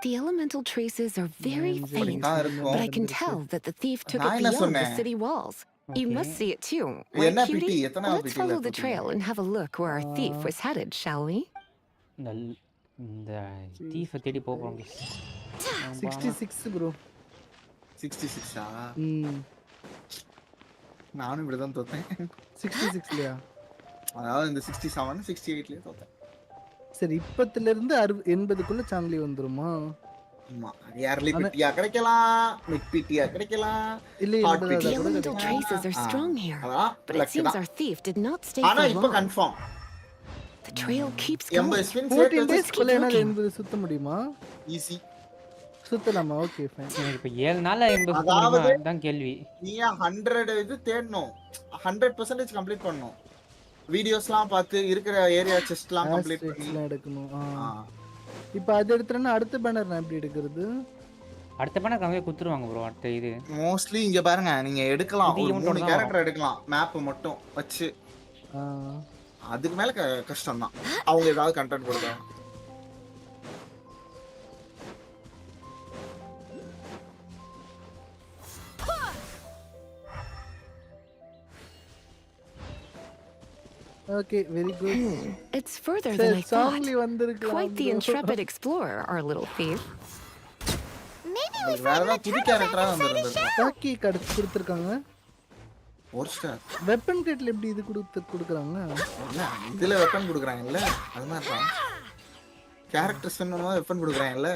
The elemental traces are very faint, தான் இருக்கும். but I can tell that the thief took நான் it என்ன beyond the சொன்னேன்? city walls. You Okay. must see it too, இது right, என்ன பிட்டி? cutie? எத்தனாவது Let's பிட்டில follow the போட்டீங்க? trail and have a look where our thief was headed, shall we? இந்த தீஃபை தேடி போகிறோம். 66 bro. 66 ம். நானும் இப்படி தான் தோத்தேன். 66லயா? அதாவது இந்த 67 68லயே தோத்தேன். சரி இப்பத்துல இருந்து 80க்குள்ள சாங்லி வந்துருமா? ஆமா. ஏர்லி பிட்டியா கிடைக்கலாம், மிட் பிட்டியா கிடைக்கலாம். இல்ல Hot The pity. elemental traces are strong here, அதான் but it lucky seems தான். our thief did not stay ஆனா for இப்ப long. Confirm. The trail keeps 80 going. Spin 14 சேர்த்து டேஸ்க்குள்ள என்ன looking. 80 சுத்த முடியுமா? ஈஸி. சுத்தலாமா? Okay fine. எனக்கு இப்போ 7 நாள்ல 80 அதாவது- முடியுமா? தான் கேள்வி. நீ 100 இது தேடணும். 100% கம்ப்ளீட் பண்ணனும். வீடியோஸ்லாம் பார்த்து இருக்கிற ஏரியா செஸ்ட்லாம் கம்ப்ளீட் பண்ணி ஆஸ்ட்ரிக்ஸ்லாம் எடுக்கணும். ஆ. இப்போ அது எடுத்துறேன்னா அடுத்த பேனர் நான் எப்படி எடுக்கிறது? அடுத்த பண்ண கம்மியாக குத்துருவாங்க ப்ரோ. அடுத்த இது மோஸ்ட்லி இங்க பாருங்க நீங்க எடுக்கலாம். இது ஒரு இவன்ட்டோட 3 தான் கேரக்டர் எடுக்கலாம். மேப் மட்டும் வச்சு. ஆ. அதுக்கு மேல கஷ்டம் தான். அவங்க ஏதாவது கண்டென்ட் கொடுப்பாங்க. Okay very good. It's further than I thought. Sangli வந்திருக்கலாம். Quite the intrepid explorer, our little thief. maybe we வேற find ஏதாவது புது கேரக்டரா வந்திருந்தது. டாக்கி கடை கொடுத்திருக்காங்க. ஒரு ஸ்டார். வெப்பன் கிட்ல எப்படி இது கொடுக்குறாங்க? என்ன இதுல வெப்பன் கொடுக்குறாங்கல்ல? அது மாதிரி தான். கேரக்டர் சொன்னமா வெப்பன் கொடுக்குறாங்கல்ல?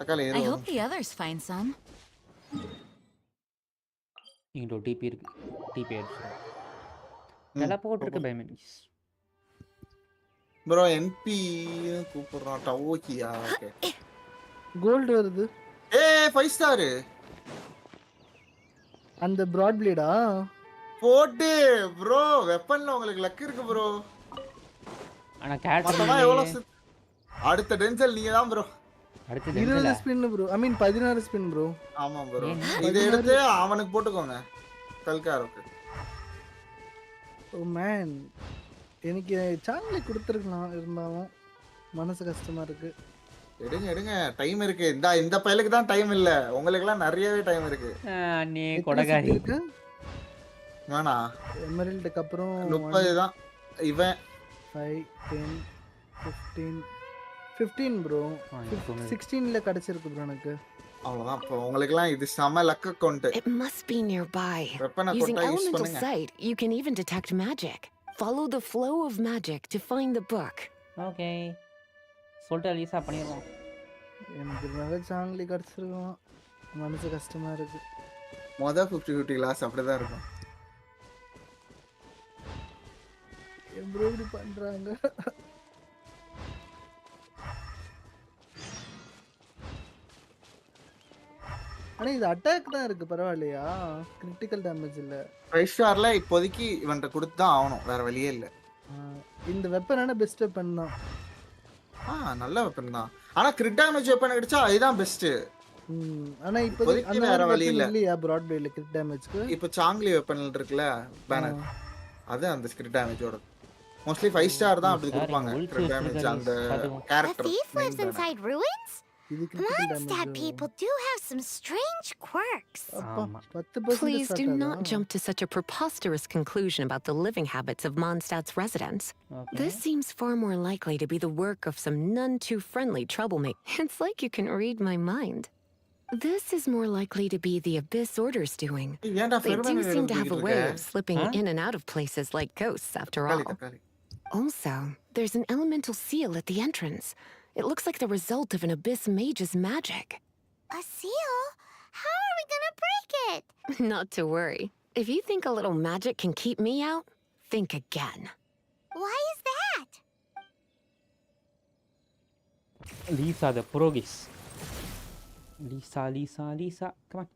தக்காளி I hope the others find some. இங்கிட்ட ஒரு டிபி இருக்கு. டிபி எடுத்து டெலபோர்ட் இருக்கு பை மினிட்ஸ். ப்ரோ என்பி கூப்பிடுறான் டவோக்கியா. ஓகே. கோல்ட் வருது. ஏய் 5 ஸ்டார். அந்த பிராட் பிளேடா? போடு ப்ரோ வெப்பன்ல உங்களுக்கு லக் இருக்கு ப்ரோ. ஆனா கேரக்டர் மொத்தமா எவ்வளவு அடுத்த டென்சல் நீங்க தான் ப்ரோ. அடுத்து 20 spin bro. I mean 16 spin bro. ஆமா ப்ரோ. இத எடுத்து அவனுக்கு போட்டுக்கோங்க. கல்காருக்கு. Oh man. எனக்கு சாங்லி கொடுத்துருக்கலாம் இருந்தாலும் மனசு கஷ்டமா இருக்கு. எடுங்க டைம் இருக்கு. இந்த பயலுக்கு தான் டைம் இல்ல. உங்களுக்குலாம் நிறையவே டைம் இருக்கு. அண்ணே கொடகாரி இருக்கு. வேணா எமரல்டுக்கு அப்புறம் 30 தான் இவன் 5 10 15 ப்ரோ. 16ல கிடைச்சிருக்கு ப்ரோ எனக்கு. அவ்வளவுதான். இப்போ உங்களுக்குலாம் இது செம luck account. It must be nearby. வெப்பனை Using போட்டா யூஸ் elemental பண்ணுங்க. sight, you can even detect magic. Follow the flow of magic to find the book. Okay சொல்லிட்டு லீசா பண்ணிடுவோம். எனக்கு நல்ல சாங்லி கிடைச்சிருக்கும். மனசு கஷ்டமா இருக்கு. மொத 50-50 கிளாஸ் அப்படிதான் இருக்கும். ப்ரோ இப்படி பண்றாங்க. ஆனா இது அட்டாக் தான் இருக்கு பரவாயில்லையா? கிரிட்டிக்கல் டேமேஜ் இல்ல. 5 ஸ்டார்ல இப்போதைக்கு இவன்ட்ட கொடுத்து தான் ஆகணும். வேற வழியே இல்ல. இந்த வெப்பனான பெஸ்ட் வெப்பன் தான். நல்ல வெப்பன் தான். ஆனா கிரிட் டேமேஜ் வெப்பன் கிடைச்சா அதுதான் பெஸ்ட். ஆனா இப்போதைக்கு வேற வழி இல்ல. இல்லையா பிராட் பிளேட்ல கிரிட் டேமேஜ்க்கு? இப்போ சாங்லி வெப்பன் இருக்குல பேனர். அது அந்த கிரிட் டேமேஜோட. மோஸ்ட்லி 5 ஸ்டார் தான் அப்படி கொடுப்பாங்க. கிரிட் டேமேஜ் அந்த The character. thief lives inside ruins? இது critical Mondstadt damage. people do have some strange quirks. அப்பா 10% Please do start not ஆகுதா? jump to such a preposterous conclusion about the living habits of Mondstadt's residents. This seems far more likely to be the work of some none too friendly troublemaker. It's like you can read my mind. This is more likely to be the Abyss Order's doing. They do seem to have a way of slipping in and out of places like ghosts, after all. Also, there's an elemental seal at the entrance. It looks like the result of an Abyss mage's magic. A seal? How are we gonna break it? Not to worry. If you think a little magic can keep me out, think again. Why is that? Lisa the Progis. Lisa. Come on.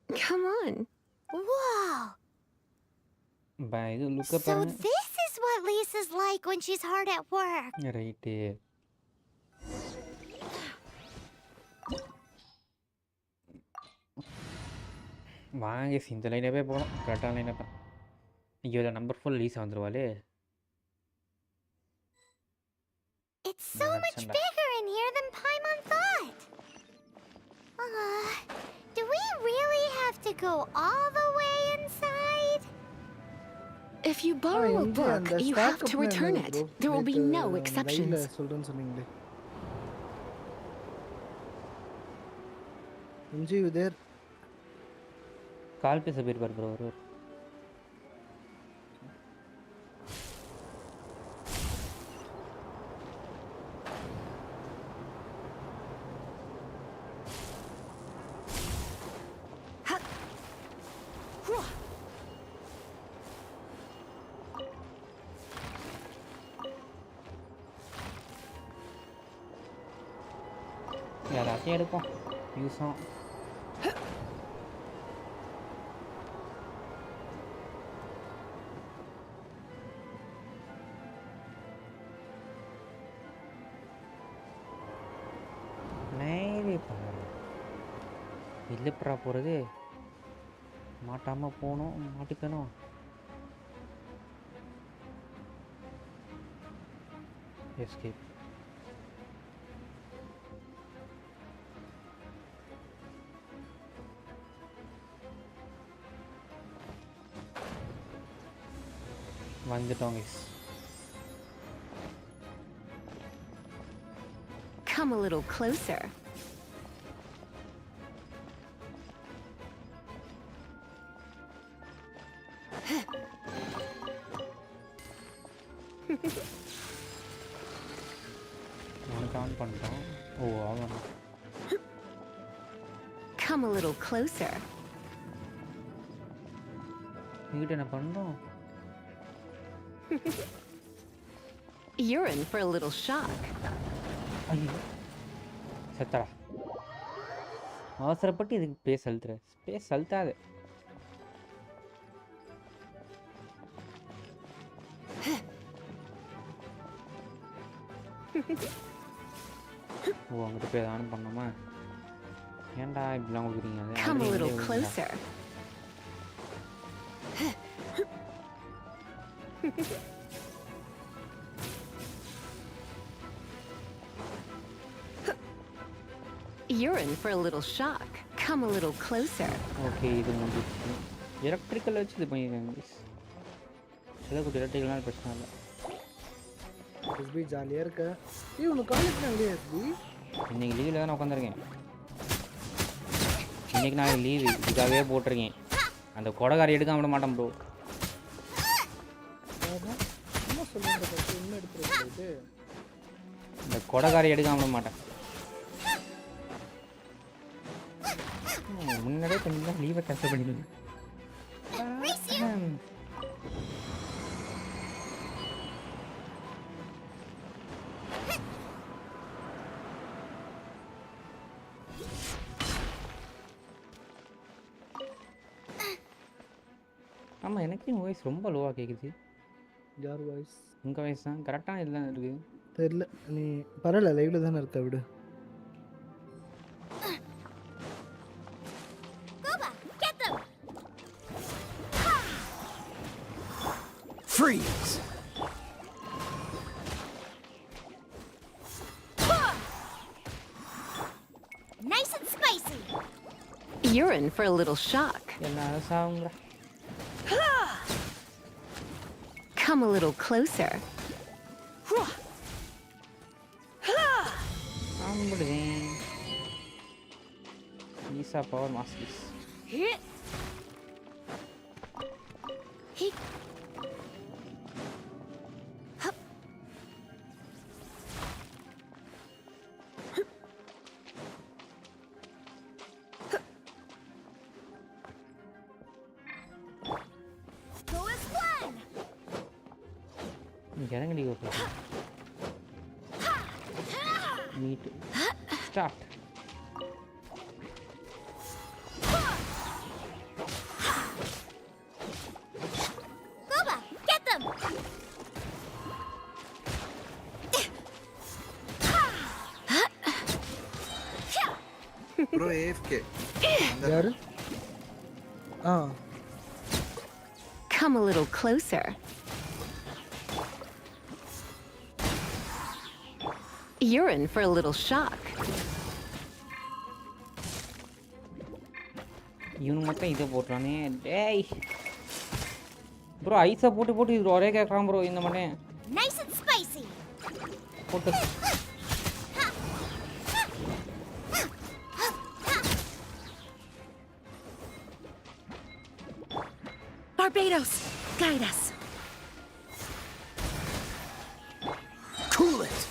Come on. Whoa! Bye. Look up. So this is what Lisa's like when she's hard at work. Right. வாங்க இந்த லைனவே போகணும் கரெக்டான lineup தான். ஐயோ இதில் number full Lisa வந்துருவாளே. It's so much bigger in here than Paimon thought. Do we really have to go all the way inside? If you borrow a book, you have to return it. There will be no exceptions. you there? கால் பேச போயிருப்பார் bro ஒரு எல்லாத்தையும் எடுப்போம் யூஸும். இல்லைப்பா போகிறது மாட்டாமல் போகணும் மாட்டிக்கணும். Escape வந்துட்டோம் guys. Come a little closer. On பண்ணிட்டோம். ஓ ஆமாம். Come a little closer. நீங்கிட்ட என்ன பண்ணுறோம்? You're in for a little shock. ஐயோ செத்தடா. அவசரப்பட்டு இதுக்கு ஸ்பேஸ் அழுத்துற. ஸ்பேஸ் அழுத்தாது. ஓ அங்கிட்ட போய் ஆன் பண்ணோமா? ஏன்டா இப்படிலாம் கொடுக்குறீங்க? Come a little closer. You're in for a little shock. Come a little closer. Okay இது முடிஞ்சிச்சு. எலக்ட்ரிக்கல் வச்சு இது பண்ணிடுறாங்க. சில குட்டி எலக்ட்ரிக்கல்னால் பிரச்சனை இல்லை. எஸ்பி ஜாலியாக இருக்க. உனக்கு காலேஜ் இல்லையா எஸ்பி? இன்னைக்கு லீவில் தான் உட்காந்துருக்கேன். இன்னைக்கு நான் லீவு இதுக்காகவே போட்டிருக்கேன். அந்த கொடகாரி எடுக்க விட மாட்டேன் ப்ரோ. என்ன சொல்லுங்க என்ன எடுத்துருக்கு? இந்த கொடகாரி எடுக்க விட மாட்டேன். முன்னாடியே கொஞ்சம் லீவை கேன்சல் பண்ணிடுங்க. ஆமாம் எனக்கு வாய்ஸ் ரொம்ப லோவாக கேட்குது. யார் வாய்ஸ்? உங்கள் வாய்ஸ் தான் கரெக்டான இதெல்லாம் இருக்குது. தெரியல நீ பரவாயில்ல லைவ்ல தானே இருக்க விடு. Freeze! Nice and spicy. You're in for a little shock. எல்லாரும் சாவுங்களா? Come a little closer. ஆம்பிடுவேன். ஈசா பவர் மாஸ்டர்ஸ். இறங்கடி okay meet start Boba, get them! Bro, AFK. யாரு Come a little closer. You're in for a little shock. இவனு மட்டும் இதை போட்டுறானே டேய் ப்ரோ ஐஸை போட்டு இது ஒரே கேட்குறான் ப்ரோ இந்த மண்ணே Nice and spicy! போட்டு Barbados, guide us. Cool it.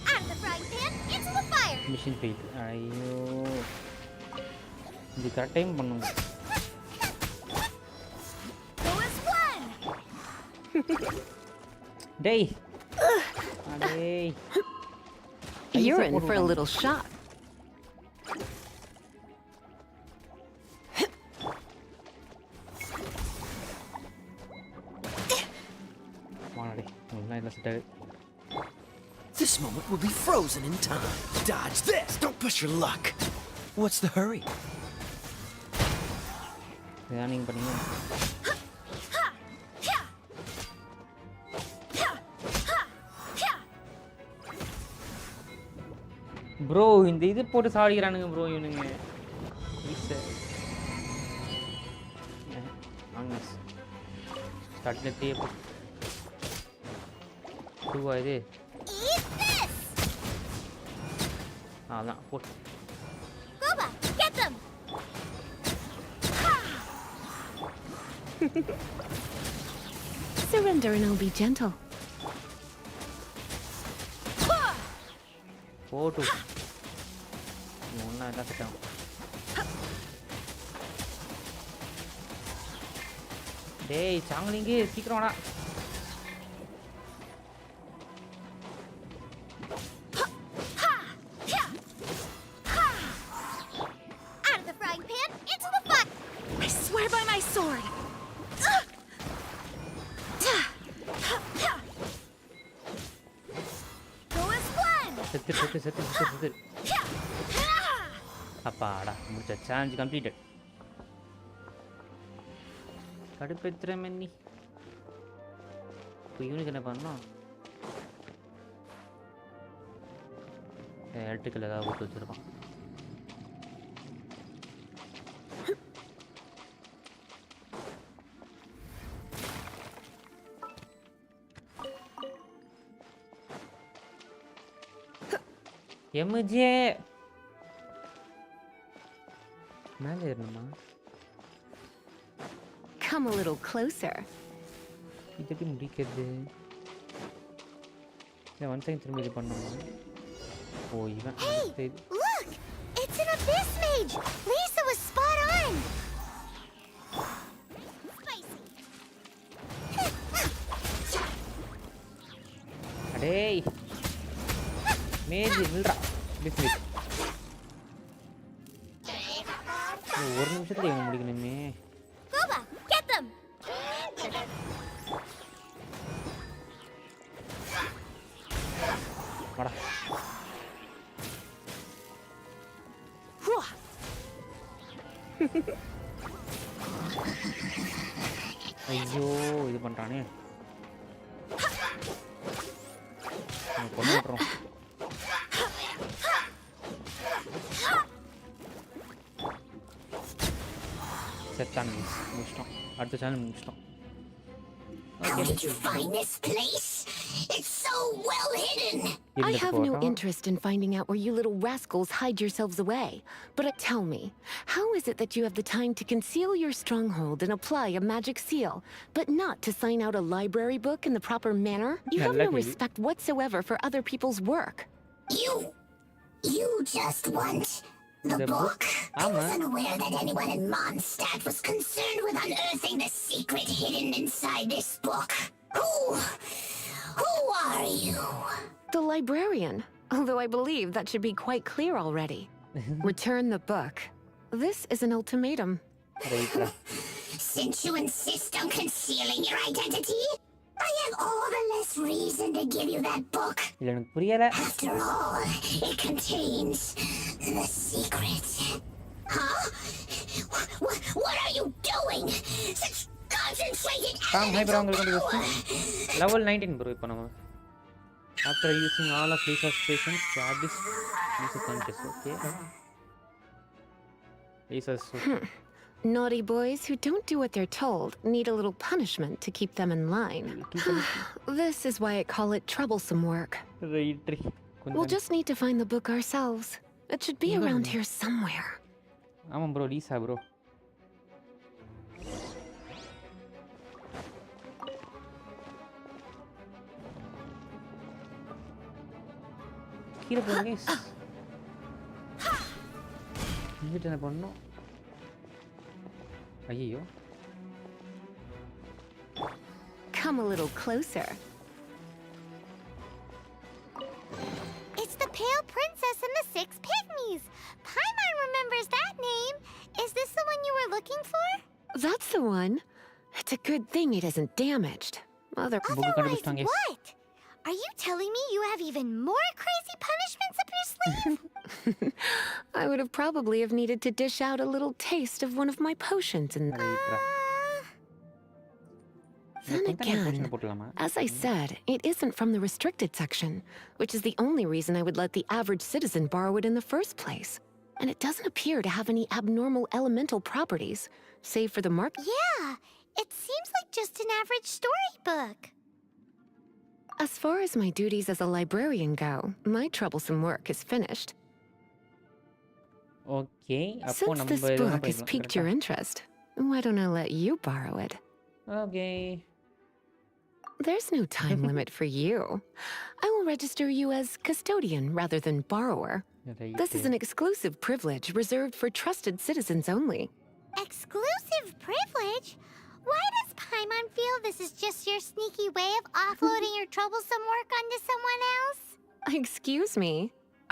Out of the frying pan, into the fire! Machine fail ஐயோ இது கரெக்ட் டைம் பண்ணுங்க Go as one! டேய் டேய் You're in for a little shock. வாடா நல்லா இல்ல set This moment will be frozen in time. Dodge this. Don't push your luck. What's the hurry? இதான் நீங்க பண்ணீங்க ப்ரோ இந்த இது போட்டு சாடிக்கிறானுங்க ப்ரோ இவனுங்க ஸ்டார்ட்ல டீ டூவா இது அதான் போட்டு Boba, get them! Surrender and I'll be gentle. போட்டு ஒன்றா எல்லாம் செட் ஆகும் டேய் சாங்கலிங்கு சீக்கிரம் வாடா Out of the frying pan, into the fire! I swear by my sword. Go as one! செத்து அப்பாடா முடிச்ச சேலஞ்ச் கம்ப்ளீட்டட் கடுப்பெத்துற மென்னி இப்போ இவனுக்கு என்ன பண்ணோம் எலக்ட்ரிக்கல் ஏதாவது போட்டு வச்சுருப்பான் எம்ஜே மேலே ஏறணுமா Come a little closer. இது எப்படி முடிக்கிறது இதை ஒன் டைம் திரும்ப இது பண்ணணும் ஓ இவன் Hey, look! It's an abyss mage! Lisa was spot on! Spicy! அடேய் மேஜ் நில்றா பிஸ்மிட் ஒரு நிமிஷத்துல இவன் முடிக்கணுமே Boba, get them! வாடா ஐயோ இது பண்றானே கொண்டு விட்டுறோம் செத்தான் முடிச்சிட்டோம் அடுத்த சேனல் முடிச்சிட்டோம் How did you find this place? It's so well hidden. I have no interest in finding out where you little rascals hide yourselves away. But tell me, how is it that you have the time to conceal your stronghold and apply a magic seal, but not to sign out a library book in the proper manner? You have no respect whatsoever for other people's work. You just want the book? I wasn't aware that anyone in Mondstadt was concerned with unearthing the secret hidden inside this book. Who are you? The librarian. Although I believe that should be quite clear already. Return the book. This is an ultimatum. Since you insist on concealing your identity, I have all the less reason to give you that book. After all, it contains the secret. Huh? What are you doing? Such concentrated energy power! Level 19 bro இப்போ நம்ம. After using all of Lisa's patience, Abyss is conscious. Okay. Lisa's Naughty boys who don't do what they're told need a little punishment to keep them in line. This is why I call it troublesome work. We'll just need to find the book ourselves. It should be around here somewhere. ஆமா bro, Lisa bro. கீழே போங்க guys. இங்கிட்ட என்ன பண்ணனும்? ஐயோ. Come a little closer. It's the Pale Princess and the Six Pygmies. Paimon remembers that name. Is this the one you were looking for? That's the one. It's a good thing it isn't damaged. Otherwise, what? Are you telling me you have even more crazy punishments up your sleeve? I would have probably have needed to dish out a little taste of one of my potions and then again, as I said, it isn't from the restricted section, which is the only reason I would let the average citizen borrow it in the first place. And it doesn't appear to have any abnormal elemental properties, save for the mark. Yeah, it seems like just an average storybook. As far as my duties as a librarian go, my troublesome work is finished. Okay. Since this book has piqued your interest, why don't I let you borrow it? Okay. There's no time limit for you. I will register you as custodian rather than borrower. This is an exclusive privilege reserved for trusted citizens only. Exclusive privilege? Why does Paimon feel this is just your sneaky way of offloading your troublesome work onto someone else? Excuse me?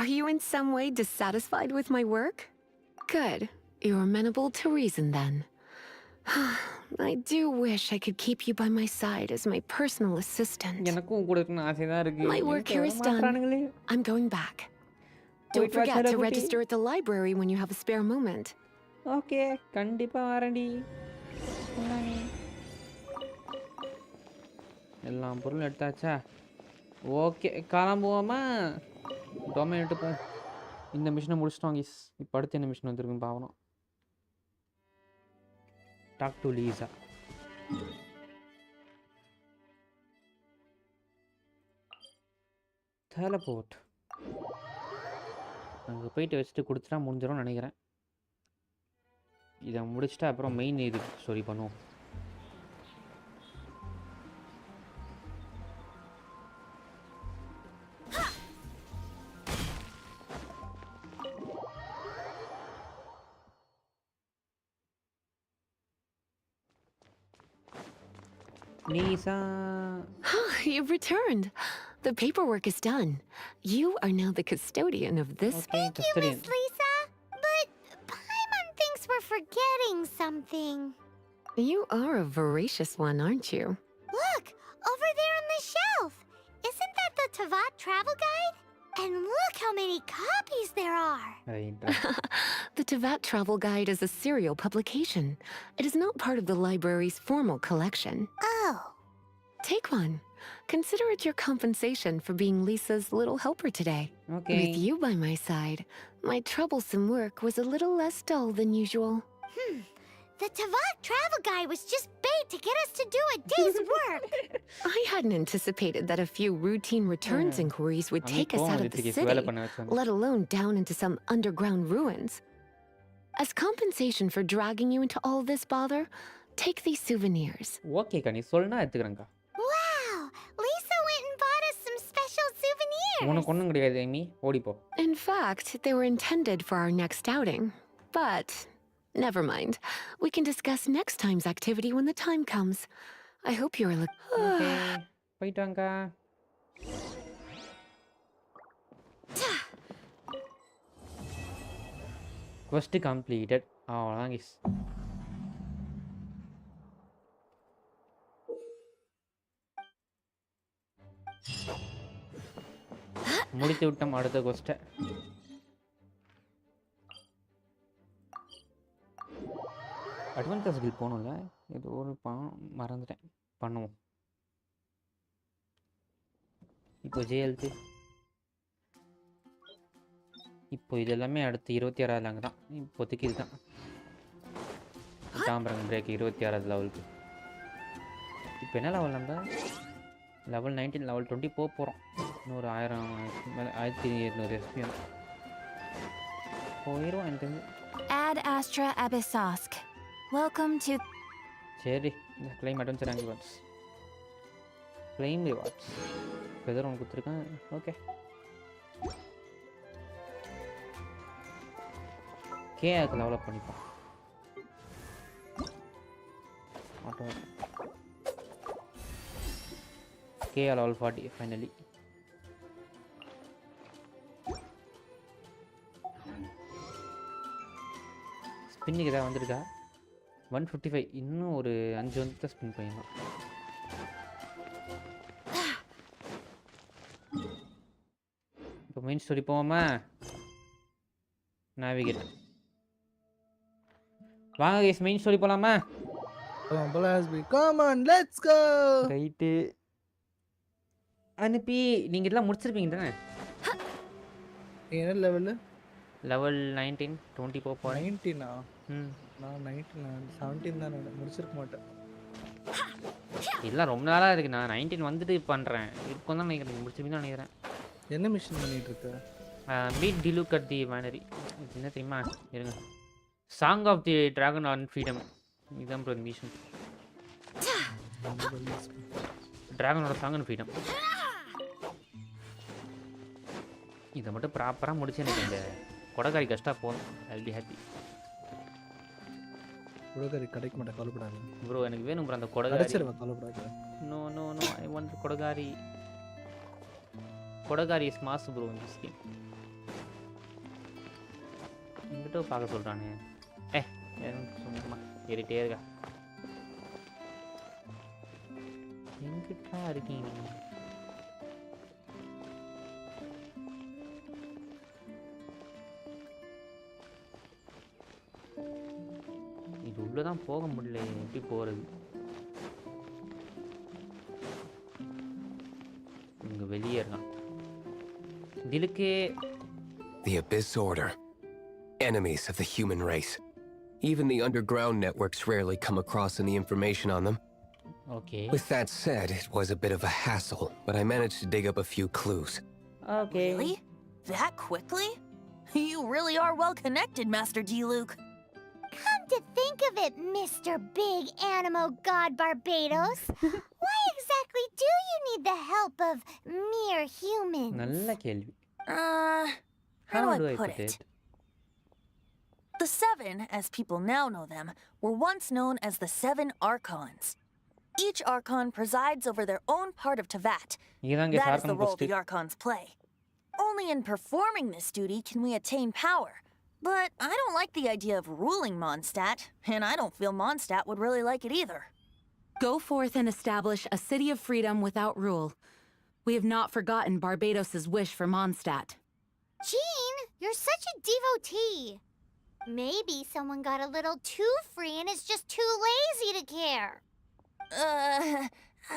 Are you in some way dissatisfied with my work? Good. You're amenable to reason then. I do wish I could keep you by my side as my personal assistant. My work here is done. I'm going back. Don't forget to register at the library when you have a spare moment. Okay, கண்டிப்பா வரேன்டி. எல்லாம் பொருள் எடுத்தாச்சா? Okay, கிளம்புவோமா? Domain விட்டு போ. இந்த மிஷனை முடிச்சிட்டோம் guys. இப்போ அடுத்து என்ன மிஷன் வந்திருக்குன்னு பார்க்கணும். Talk to Lisa. Teleport. அங்கே போயிட்டு வச்சுட்டு கொடுத்துட்டா முடிஞ்சிடும்னு நினைக்கிறேன். இதை முடிச்சுட்டா அப்புறம் மெயின் இது ஸ்டோரி பண்ணுவோம். Lisa. You've returned. The paperwork is done. You are now the custodian of this. Thank you, Miss Lisa. But Paimon thinks we're forgetting something. You are a voracious one, aren't you? Look, over there on the shelf. Isn't that the Teyvat travel guide? And look how many copies there are. The Teyvat Travel Guide is a serial publication. It is not part of the library's formal collection. Oh. Take one. Consider it your compensation for being Lisa's little helper today. Okay. With you by my side, my troublesome work was a little less dull than usual. The Teyvat travel guide was just bait to get us to do a day's work. I hadn't anticipated that a few routine returns inquiries would take us out of the city, let alone down into some underground ruins. As compensation for dragging you into all this bother, take these souvenirs. Okay, Kani, solna எடுத்துக்கறேன்க்கா. Wow, Lisa went and bought us some special souvenirs. உனக்கு ஒண்ணும் கிடையாது Amy, ஓடி போ. In fact, they were intended for our next outing, but never mind. We can discuss next time's activity when the time comes. I hope you are okay போயிட்டு வாங்க. Quest completed. அவ்வளோதான் guys. முடித்து விட்டோம் அடுத்த கொஸ்ட்டை. Adventures kill போகணும்ல, ஏதோ ஒரு மறந்துட்டேன், பண்ணுவோம். இப்போ ஜேஎல்க்கு இப்போ இது எல்லாமே அடுத்து 26வது அங்கே தான், இப்போதைக்கு இதுதான் தாம்பரம் பிரேக் 26வது லெவலுக்கு. இப்போ என்ன லெவல் நம்ம? லெவல் 19, லெவல் 20 போக போகிறோம். இன்னொரு 1000 மேலே 1200 எஸ்பிஎம் போயிடுவோம் எனக்கு தெரிஞ்சு. Ad Astra Abyssosk. Welcome to... சரி, இந்த claim adventure rank rewards, claim rewards weather ஒன்று கொடுத்துருக்கேன். ஓகே, கேஆருக்கு டெவலப் பண்ணிப்போம். Auto KR level 40 finally. ஸ்பின்னுக்கு ஏதாவது வந்திருக்கா? 155, இன்னும் ஒரு 5 வந்து ஸ்பின் பண்ணிடலாம். இப்போ மெயின் ஸ்டோரி போவோமா? நேவிகேட் வாங்க கைஸ், மெயின் ஸ்டோரி போகலாமா? Come on, let's go. Right அனுப்பி நீங்கள் இதெல்லாம் முடிச்சிருப்பீங்க தானே? என்ன லெவலு? லெவல் 19, 20 போக போகிறேன். 19ஆ? ம், நான் 19 17 தான் முடிச்சிருக்க மாட்டேன். இதெல்லாம் ரொம்ப நாளாக இருக்குது. நான் 19 வந்துட்டு பண்ணுறேன். இப்போ தான் நினைக்கிறேன் முடிச்சிருப்பீங்க தான் நினைக்கிறேன். என்ன மிஷன் பண்ணிட்டு இருக்க? Meet Diluc at the winery. என்ன தெரியுமா? இருங்க, song of the dragon on freedom. இதுதான் ப்ரோ மிஷன், டிராகனோட சாங் ஆன் ஃப்ரீடம். இதை மட்டும் ப்ராப்பராக முடிச்சு எனக்கு இந்த கொடகாரி கஷ்டம் போதும். I'll be happy. கொடகாரி கிடைக்க மாட்டேன், கவலைப்படாது ப்ரோ. எனக்கு வேணும் ப்ரோ அந்த கொடகாரி. கவலைப்படாது. No no no, I want கொடகாரி. கொடகாரி is mass bro in this game. எங்கிட்ட பார்க்க சொல்கிறானே. சும்மா ஏறிட்டே இருக்கா. எங்கிட்டா இருக்கீங்க? இது உள்ளதான் போக முடியல, எப்படி போகிறது? இங்கே வெளியே இருக்கான் திலுக்கே. The Abyss Order. Enemies of the human race. Even the underground networks rarely come across any information on them. Okay. With that said, it was a bit of a hassle, but I managed to dig up a few clues. Okay. Really? That quickly? You really are well connected, Master D. Luke. Come to think of it, Mr. Big Animo God Barbados, why exactly do you need the help of mere humans? நல்ல கேள்வி. How do I put it? The Seven, as people now know them, were once known as the Seven Archons. Each Archon presides over their own part of Teyvat. That is the role the Archons play. Only in performing this duty can we attain power. But I don't like the idea of ruling Mondstadt, and I don't feel Mondstadt would really like it either. Go forth and establish a city of freedom without rule. We have not forgotten Barbados's wish for Mondstadt. Jean, you're such a devotee. Maybe someone got a little too free and is just too lazy to care.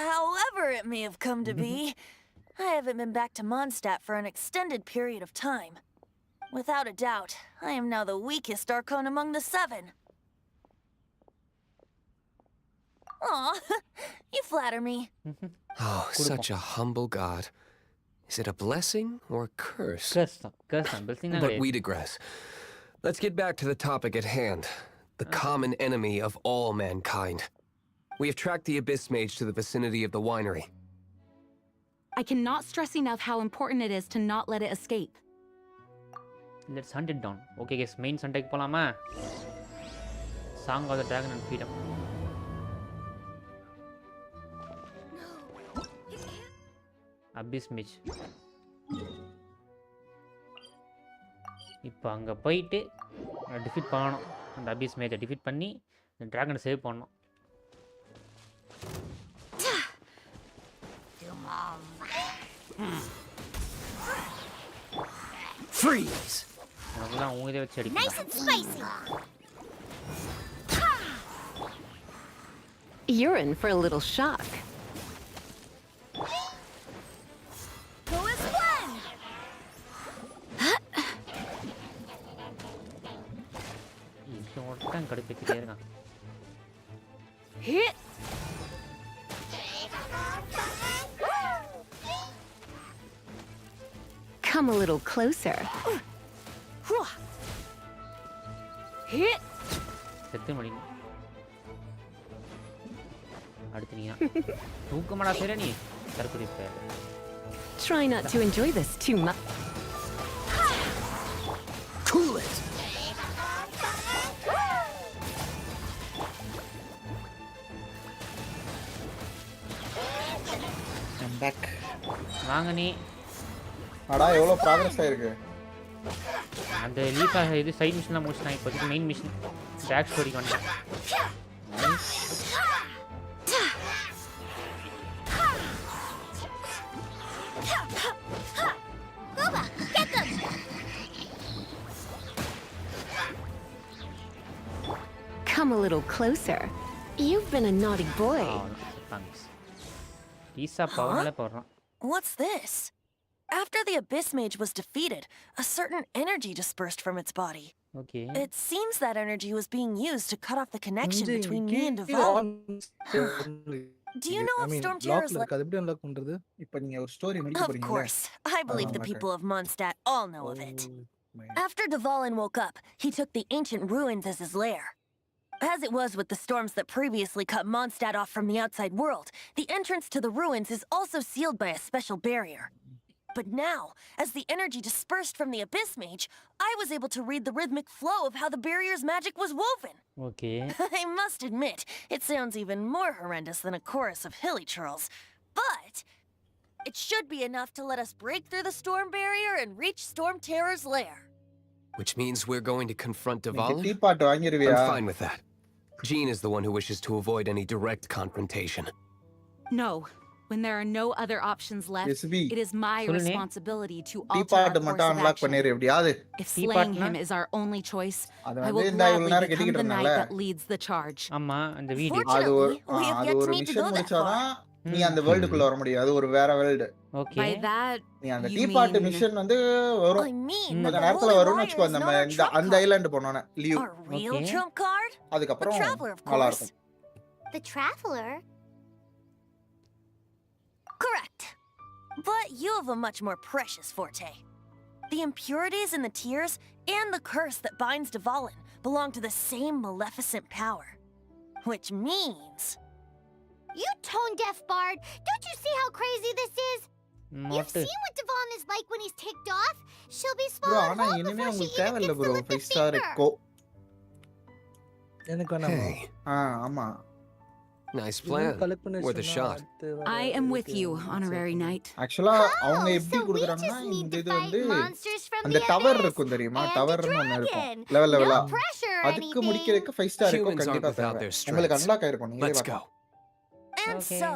However it may have come to be, I haven't been back to Mondstadt for an extended period of time. Without a doubt, I am now the weakest Archon among the Seven. Aw, you flatter me. Oh, such a humble god. Is it a blessing or a curse? Curse. But we digress. Let's get back to the topic at hand. The common enemy of all mankind. We have tracked the Abyss Mage to the vicinity of the winery. I cannot stress enough how important it is to not let it escape. Let's hunt it down. Okay guys, main hunt போலாமா? Song of the Dragon and Freedom. அபிஸ் மேஜ். இப்போ அங்கே போயிட்டு defeat பண்ணணும். அந்த அபிஸ் மேஜை defeat பண்ணி இந்த ட்ராகனை save பண்ணணும். Freeze. அதெல்லாம் உங்க இதை வச்சு அடிக்கலாம். Nice and spicy. You're in for a little shock. Who is one? இது ஒருத்தன் கடுப்பிக்கிட்டே இருக்கான். Hit. Come a little closer. Hit. செத்து முடியும். அடுத்து நீ தூக்கமாடா சரி நீ தற்கொலை பேர். Try not to enjoy this too much. Cool it. I'm back. வாங்க நீ. அடா எவ்வளவு progress ஆயிருக்கு. அந்த லீஃப் இது சைடு மிஷன்லாம் முடிச்சிட்டேன். இப்போதைக்கு மெயின் மிஷன் பேக் ஸ்டோரிக்கு வந்துட்டேன். Come a little closer. You've been a naughty boy. Thanks. Isa power போறோம். What's this? After the Abyss Mage was defeated, a certain energy dispersed from its body. Okay. It seems that energy was being used to cut off the connection between me and Devon. Do you know if Storm Terror's அது எப்படி unlock பண்றது? இப்போ நீங்க ஒரு story முடிக்க Of போறீங்க. course. I believe the people of Mondstadt all know of it. After Dvalin woke up, he took the ancient ruins as his lair. As it was with the storms that previously cut Mondstadt off from the outside world, the entrance to the ruins is also sealed by a special barrier. But now, as the energy dispersed from the Abyss Mage, I was able to read the rhythmic flow of how the barrier's magic was woven. Okay. I must admit, it sounds even more horrendous than a chorus of hilly churls. But it should be enough to let us break through the storm barrier and reach Storm Terror's lair. Which means we're going to confront Dvalin? Teapot வாங்கிருவியா? I'm fine with that. Jean is the one who wishes to avoid any direct confrontation. No. When there are no other options left, SB. it is my responsibility to alter our teapot course மட்டும் of unlock action. பண்ணிரு எப்படியாவது. If slaying him is our only choice, அது I வந்து will இந்த இவ்வளவு gladly நேரம் become கெட்டிக்கிட்டு the knight இருந்தால. that leads the charge. ஆமா அந்த வீடியோ. அது ஒரு We have அது yet ஒரு to need to mission go that முடிச்சாதான் far. நீ அந்த வேர்ல்டுக்குள்ள வர முடியும். அது ஒரு வேற வேர்ல்டு. Okay. By that, நீ அந்த you டீபாட் mean மிஷன் வந்து வரும். I mean, கொஞ்ச the நேரத்துல Holy வரும்னு Wire வெச்சுக்கோ. is நம்ம not our இந்த trump அந்த card. ஐலாண்ட் போனோனே leave. Our real Okay. trump card? அதுக்கு The அப்புறம் Traveler, of நல்லா course. இருக்கும். The Traveler? Correct. But you have a much more precious forte. The impurities in the tears and the curse that binds Dvalin belong to the same maleficent power. Which means... You tone-deaf bard! Don't you see how crazy this is? You've Not seen what Devon is like when he's ticked off. She'll be bro swallowed ஆனா whole இனிமே before she உங்களுக்கு even தேவையில்ல gets to bro lift a 5 star finger. Echo. எனக்கு வேணாமா? Hey, ஆமா. nice plan. Worth a shot. I am with you, honorary knight. ஆக்சுவலா அவங்க Oh, எப்படி so we கொடுக்குறாங்கன்னா just need இந்த to இது fight வந்து monsters from அந்த the டவர் abyss இருக்கும் தெரியுமா? and the டவர்னு ஒன்னு இருக்கும். dragon. லெவல் லெவலா. No pressure or அதுக்கு anything. முடிக்கிறதுக்கு 5 ஸ்டார் எக்கோ Humans aren't கண்டிப்பா without தேவை. their உங்களுக்கு strengths. அன்லாக் ஆயிருக்கும். நீங்களே Let's பார்க்கலாம். go. And Okay. so...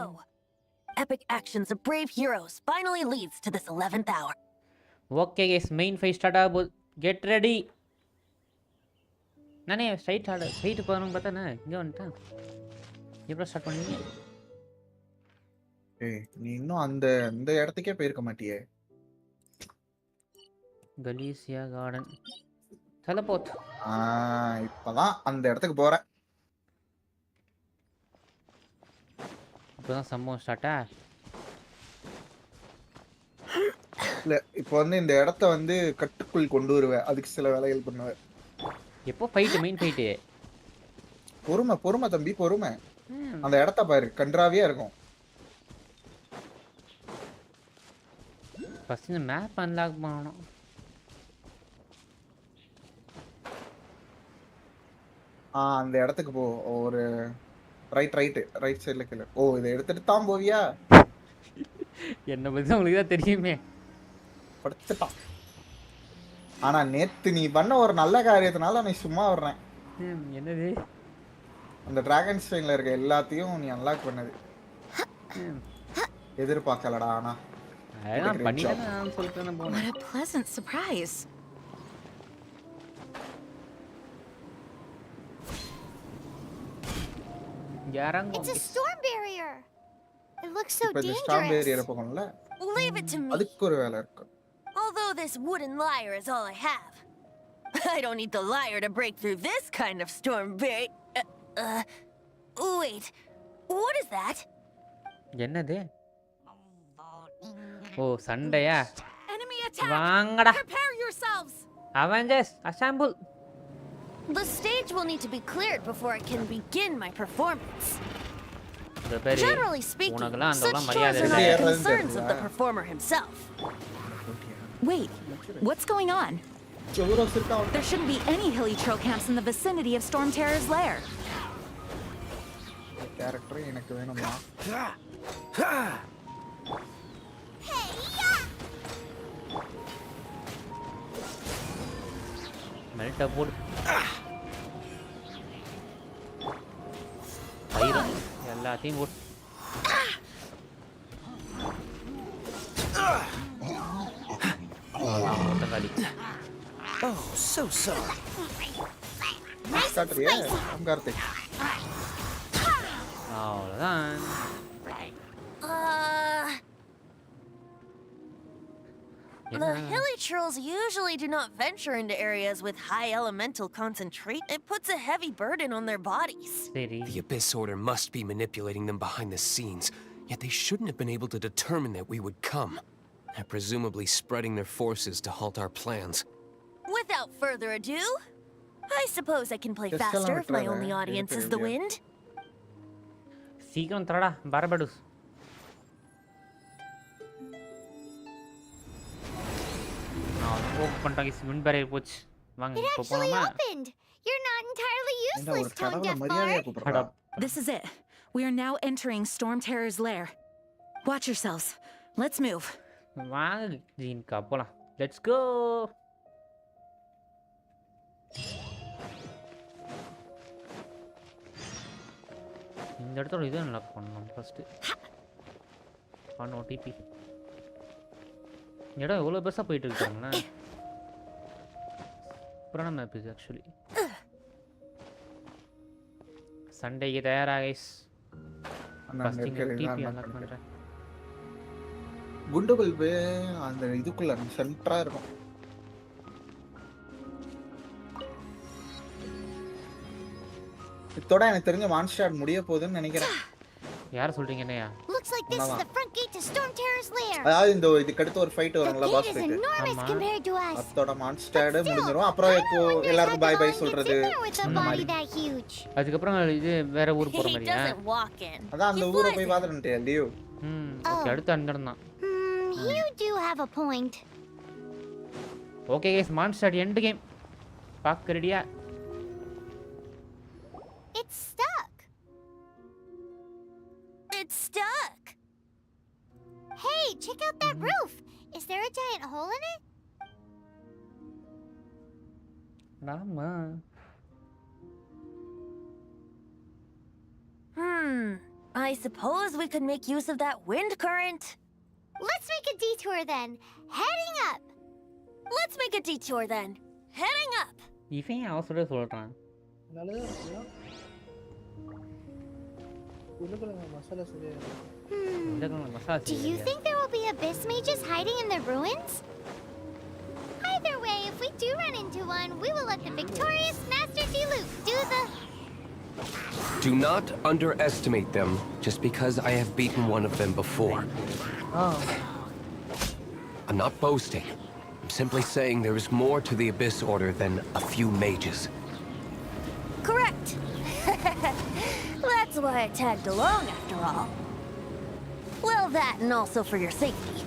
Epic actions of brave heroes finally leads to this 11th hour. Okay guys, main fight start ஆகுது. Get ready. நானே straight போகணும்னு பார்த்தா நான் இங்கே வந்துட்டேன். எப்போ ஸ்டார்ட் பண்ணீங்க? ஏய் நீ இன்னும் அந்த இந்த இடத்துக்கே போயிருக்க மாட்டியே. Galicia garden teleport. இப்பதான் அந்த இடத்துக்கு போறேன். இப்போதான் சம்பவம் ஸ்டார்ட்டா? இல்ல இப்போ வந்து இந்த இடத்த வந்து கட்டுக்குள் கொண்டு வருவேன். அதுக்கு சில வேலைகள் பண்ணுவேன். எப்போ ஃபைட் மெயின் ஃபைட்? பொறுமை பொறுமை தம்பி பொறுமை. அந்த இடத்த பாரு கன்றாவியா இருக்கும். ஃபர்ஸ்ட் இந்த மேப் அன்லாக் பண்ணணும். அந்த இடத்துக்கு போ. ஒரு ரைட் சைடுல கீழ. ஓ இதை எடுத்துட்டு தான் போவியா? என்ன பத்தி உங்களுக்கு தான் தெரியுமே. படுத்துட்டான். ஆனா நேத்து நீ பண்ண ஒரு நல்ல காரியத்தினால நீ சும்மா வர்றேன். என்னது? அந்த டிராகன் ஸ்ட்ரெயின்ல இருக்க எல்லாத்தையும் நீ அன்லாக் பண்ணது. எதிர்பார்க்கலடா ஆனா. அதான் பண்ணிட்டேன் நான் சொல்லிட்டேன் போறேன். What a pleasant surprise. It's a storm barrier. It looks so இப்ப இந்த ஸ்டார்ம் dangerous. பேரியர் போகணும்ல. Leave it to me. அதுக்கு ஒரு வேலை இருக்கு. Although this wooden lyre is all I have. I don't need the lyre to break through this kind of storm barrier. Wait. What is that? என்னது? ஓ சண்டையா? Enemy attack. வாங்கடா. Prepare yourselves. Avengers assemble. The stage will need to be cleared before I can begin my performance. Generally speaking, such chores are not the concerns of the performer himself. Wait, what's going on? There shouldn't be any hilly troll camps in the vicinity of Storm Terror's lair. Character எனக்கு வேணுமா? Melt போடு. பைரம் எல்லாத்தையும் போடு. Oh, so sorry. காட்டுறியா? Karthik. அவ்வளோதான். The hilly trolls usually do not venture into areas with high elemental concentration. It puts a heavy burden on their bodies. The Abyss Order must be manipulating them behind the scenes, yet they shouldn't have been able to determine that we would come. They're presumably spreading their forces to halt our plans. Without further ado, I suppose I can play faster if my only audience is the wind. சீக்கிரம் தரடா பரபடுஸ். Open பண்ணிட்டாங்க. Wind barrier போச்சு. வாங்க இப்போ போலாமா? You're not entirely useless, Tongue Deaf. This is it. We are now entering Storm Terror's lair. Watch yourselves. Let's move. வாங்க ஜீன்கா போலாம். Let's go. இந்த இடத்துல இது அன்லாக் பண்ணணும் ஃபர்ஸ்ட். On OTP. இடம் எவ்வளோ பெருசாக போயிட்டு இருக்காங்கண்ணா. புராண மேப் இது ஆக்சுவலி. சண்டேக்கு தயாரா கைஸ். ஃபர்ஸ்ட் இங்க டிபி அன்லாக் பண்றேன். குண்டு பல்பு அந்த இதுக்குள்ள சென்டரா இருக்கும். இதோட எனக்கு தெரிஞ்ச மான்ஸ்டர் முடிய போகுதுன்னு நினைக்கிறேன். யார் சொல்றீங்க என்னையா? Looks like this is the front gate to Storm Terror's lair. அதாவது இந்த இதுக்கு அடுத்து ஒரு ஃபைட் வரும்ல பாஸ் ஃபைட். அதோட மான்ஸ்டர் முடிஞ்சிரும். அப்புறம் இப்போ எல்லாருக்கும் பை பை சொல்றது. அதுக்கு அப்புறம் இது வேற ஊர் போற மாதிரியா? அதான் அந்த ஊரை போய் பாத்துட்டேன் லியோ. ஓகே அடுத்து அந்த இடம் தான். You do have a point. Okay guys monster end game. பாக்க ரெடியா? It's stuck. It's stuck. Hey, check out that roof. Is there a giant hole in it? Nama. I suppose we could make use of that wind current. Let's make a detour then. Heading up. Let's make a detour then. Heading up. இவன் அவசர சொல்றான். Do you think there will be abyss mages hiding in the ruins? Either way, if we do run into one, we will let the victorious Master Diluc do the... Do not underestimate them just because I have beaten one of them before. I'm not boasting. I'm simply saying there is more to the Abyss Order than a few mages. Correct. That's why I tagged along after all. Well, that and also for your safety.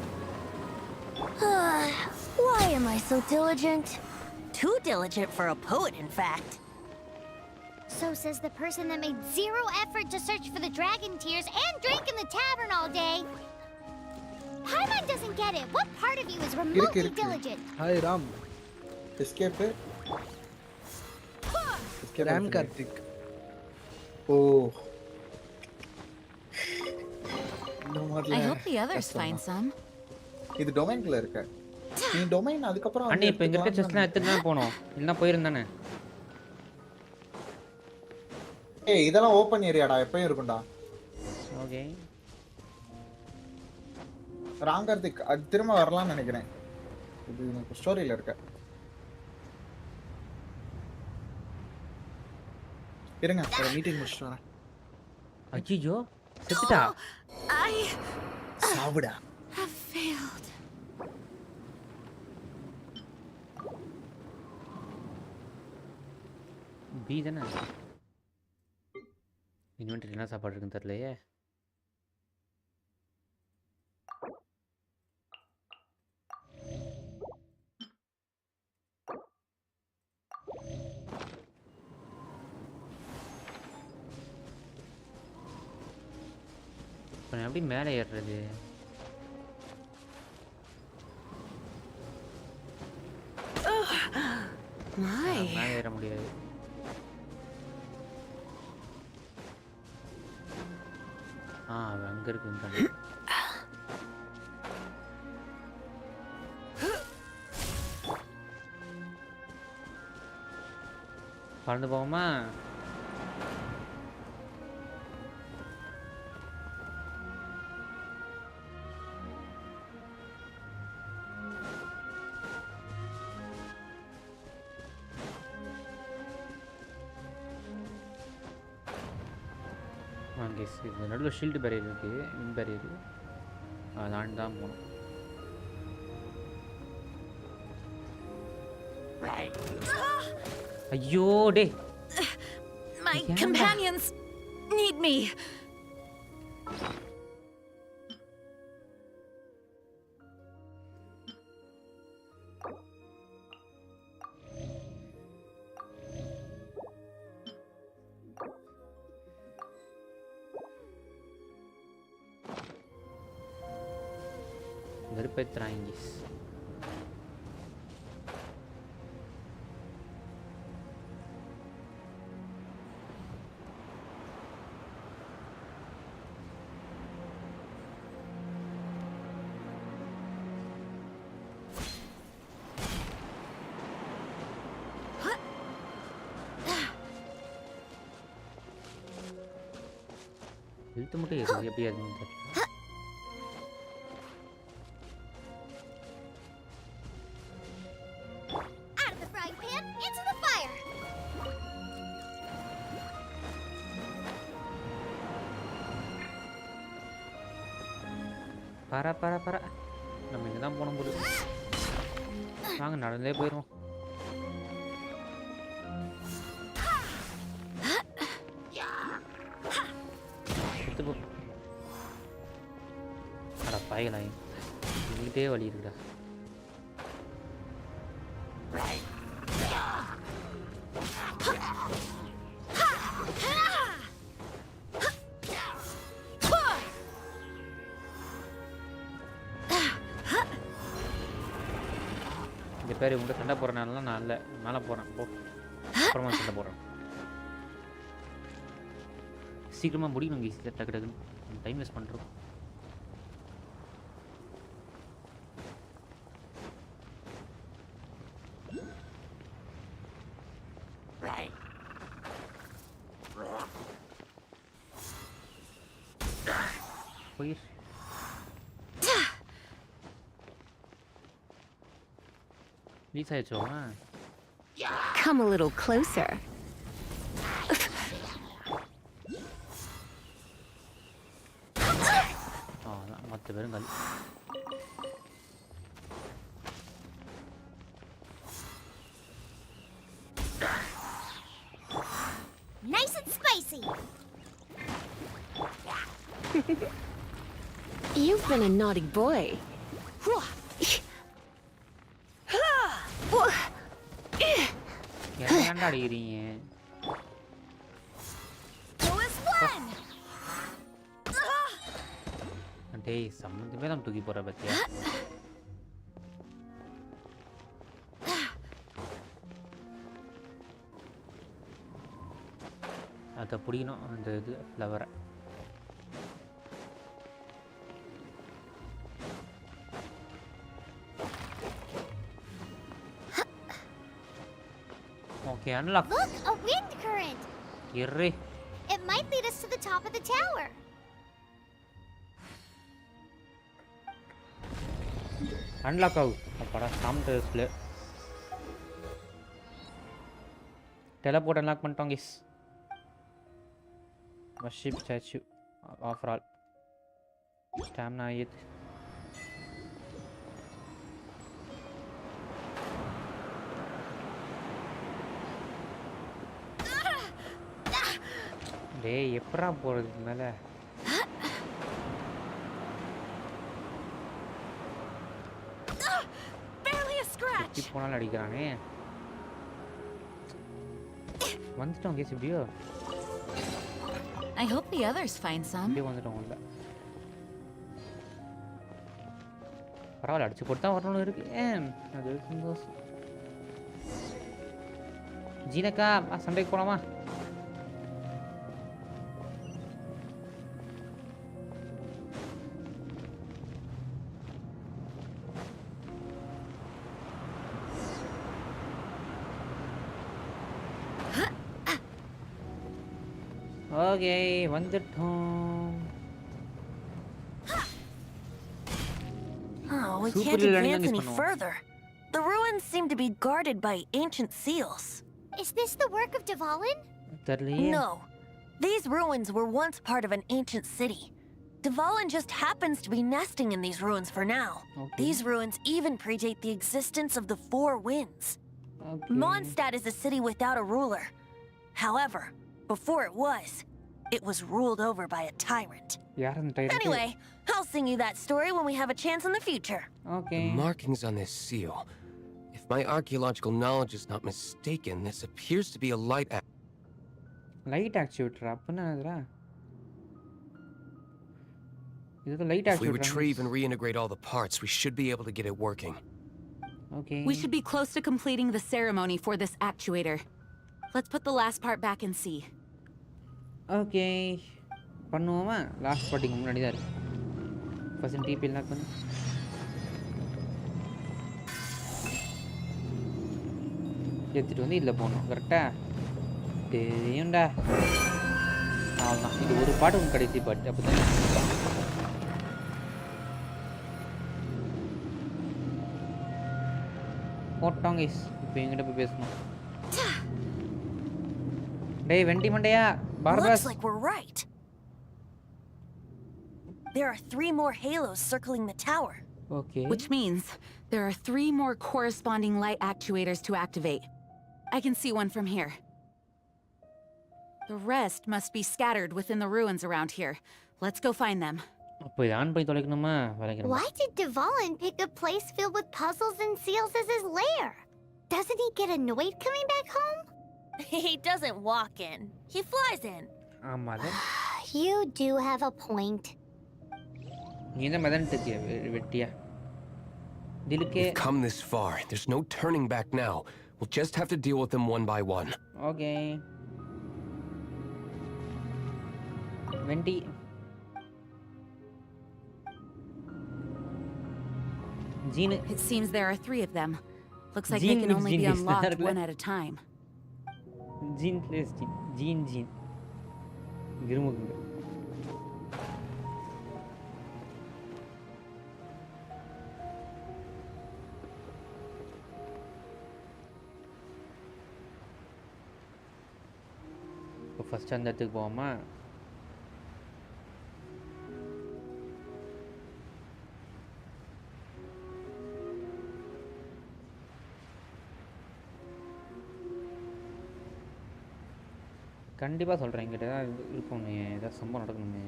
Why am I so diligent? Too diligent for a poet, in fact. So says the person that made zero effort to search for the dragon tears and drank in the tavern all day. don't get it. What part of you is remotely diligent? Hi Ram. Escape. Ram Karthik. Oh. I hope the others find some. இது டொமைன்ல இருக்க. நீ domain அதுக்கு அப்புறம் அண்ணே இப்போ இங்க இருக்க செஸ்ட்லாம் எடுத்து தான் போணும். இல்லனா போயிருந்தானே. ஏய் இதெல்லாம் ஓபன் ஏரியாடா எப்பவும் இருக்கும்டா. ஓகே. ராங்கர்திக் அது திரும்ப வரலாம்னு நினைக்கிறேன். இது எனக்கு ஸ்டோரியில இருக்க. இருங்க ஒரு மீட்டிங் முடிச்சிட்டு வரேன். அஜிஜோ செத்துட்டா. சாவுடா. Have failed. பி தானே. இன்வென்டரி என்ன சாப்பாடு இருக்குன்னு தெரியலையே. இப்போ நான் எப்படி மேலே ஏறுறது? மேலே ஏற முடியாது. அங்க இருக்கு. பறந்து போவோமா? இது நடுவில் ஷீல்டு பேரியர் இருக்குது. வின் பேரியர் அதாண்டு தான் போகணும். ஐயோ டே. My companions need me. வெறுப்பேத்துறாங்க. இழுத்து மட்டும் எது எப்படி அதுன்னு தெரியல. பர நம்ம இங்கே தான் போன போது. வாங்க நடந்தே போயிடுவோம். அட பாய்களாய் இதுக்கிட்டே வழி இருக்குடா. பேர் உங்கள்கிட்ட சண்டை போடுறனால நான் இல்லை மேலே போகிறேன். போ அப்புறமா சண்டை போடுறேன். சீக்கிரமாக முடிக்கணும் ஈஸியாக டக்கு டக்குன்னு டைம் வேஸ்ட் பண்ணுறோம். போய் Come a little closer. மொத்த பேரும் கல். Nice and spicy. You've been a naughty boy. என்னடா அடிக்கிறீங்க? டேய் சம்மந்தமே தான் தூக்கி போற பத்தியா. அதை பிடிக்கணும் அந்த இது ஃப்ளவரை. Okay, unlock. Look, a wind current. Irre. It might lead us to the top of the tower. Unlock out. Apara samtesle. Teleport unlock பண்ணிட்டோம் guys. Worship statue offer all. Stamina ஆயிடுது. டேய் எப்பறா போறது மேல? Barely a scratch. இப்படி போனாலும் அடிக்கிறானே. வந்துட்டோம் case இப்படியோ. I hope the others find some. இப்படியே வந்துட்டோம் உள்ள. பரவாயில்ல அடிச்சு போட்டு வரணும் இருக்கு. அது சந்தோஷம். ஜீனக்கா சண்டைக்கு போலாமா? Okay, வந்துட்டோம். Oh, we can't advance any further. The ruins seem to be guarded by ancient seals. Is this the work of Dvalin? No. These ruins were once part of an ancient city. Dvalin just happens to be nesting in these ruins for now. Okay. These ruins even predate the existence of the Four Winds. Okay. Mondstadt is a city without a ruler. However, before it was ruled over by a tyrant. Anyway, I'll sing you that story when we have a chance in the future. Okay. The markings on this seal. If my archaeological knowledge is not mistaken, this appears to be a light actuator. அப்பனா அதுடா. இது light actuator. If we actuator. retrieve and reintegrate all the parts, we should be able to get it working. Okay. We should be close to completing the ceremony for this actuator. Let's put the last part back and see. Okay. பண்ணுவோமா? Last பார்ட்டிக்கு முன்னாடி தான் இருக்கு. First DP lock பண்ணு. எடுத்துட்டு வந்து இதுல போடணும். கரெக்ட்டா? தெரியும்டா. அவ்வளவுதான். இது ஒரு பாட்டு உன் கடைசி பாட்டு. அப்பதான் போட்டோம் guys. இப்போ எங்கிட்ட போய் பேசணும். டேய் வெண்டி மண்டையா பார்பாஸ். Looks like we're right. There are 3 more halos circling the tower. Okay. Which means there are 3 more corresponding light actuators to activate. I can see one from here. The rest must be scattered within the ruins around here. Let's go find them. அப்போ இது on பண்ணி தொலைக்கணுமா? வளைக்கணுமா? Why did Dvalin pick a place filled with puzzles and seals as his lair? Doesn't he get annoyed coming back home? He doesn't walk in. He flies in. ஆமால. You do have a point. நீ என்ன மதன்ட்டே வெட்டியா? திலுக்கே. We've come this far. There's no turning back now. We'll just have to deal with them one by one. Okay. Wendy. Gene. It seems there are 3 of them. Looks like they can only be unlocked one at a time. Gene plays Gene. Girumugunga. இப்போ first அந்த இடத்துக்கு போவோமா? கண்டிப்பாக சொல்கிறேன் என்கிட்ட தான் இருக்கணும். ஏதாவது சம்பவம் நடக்கணுமே.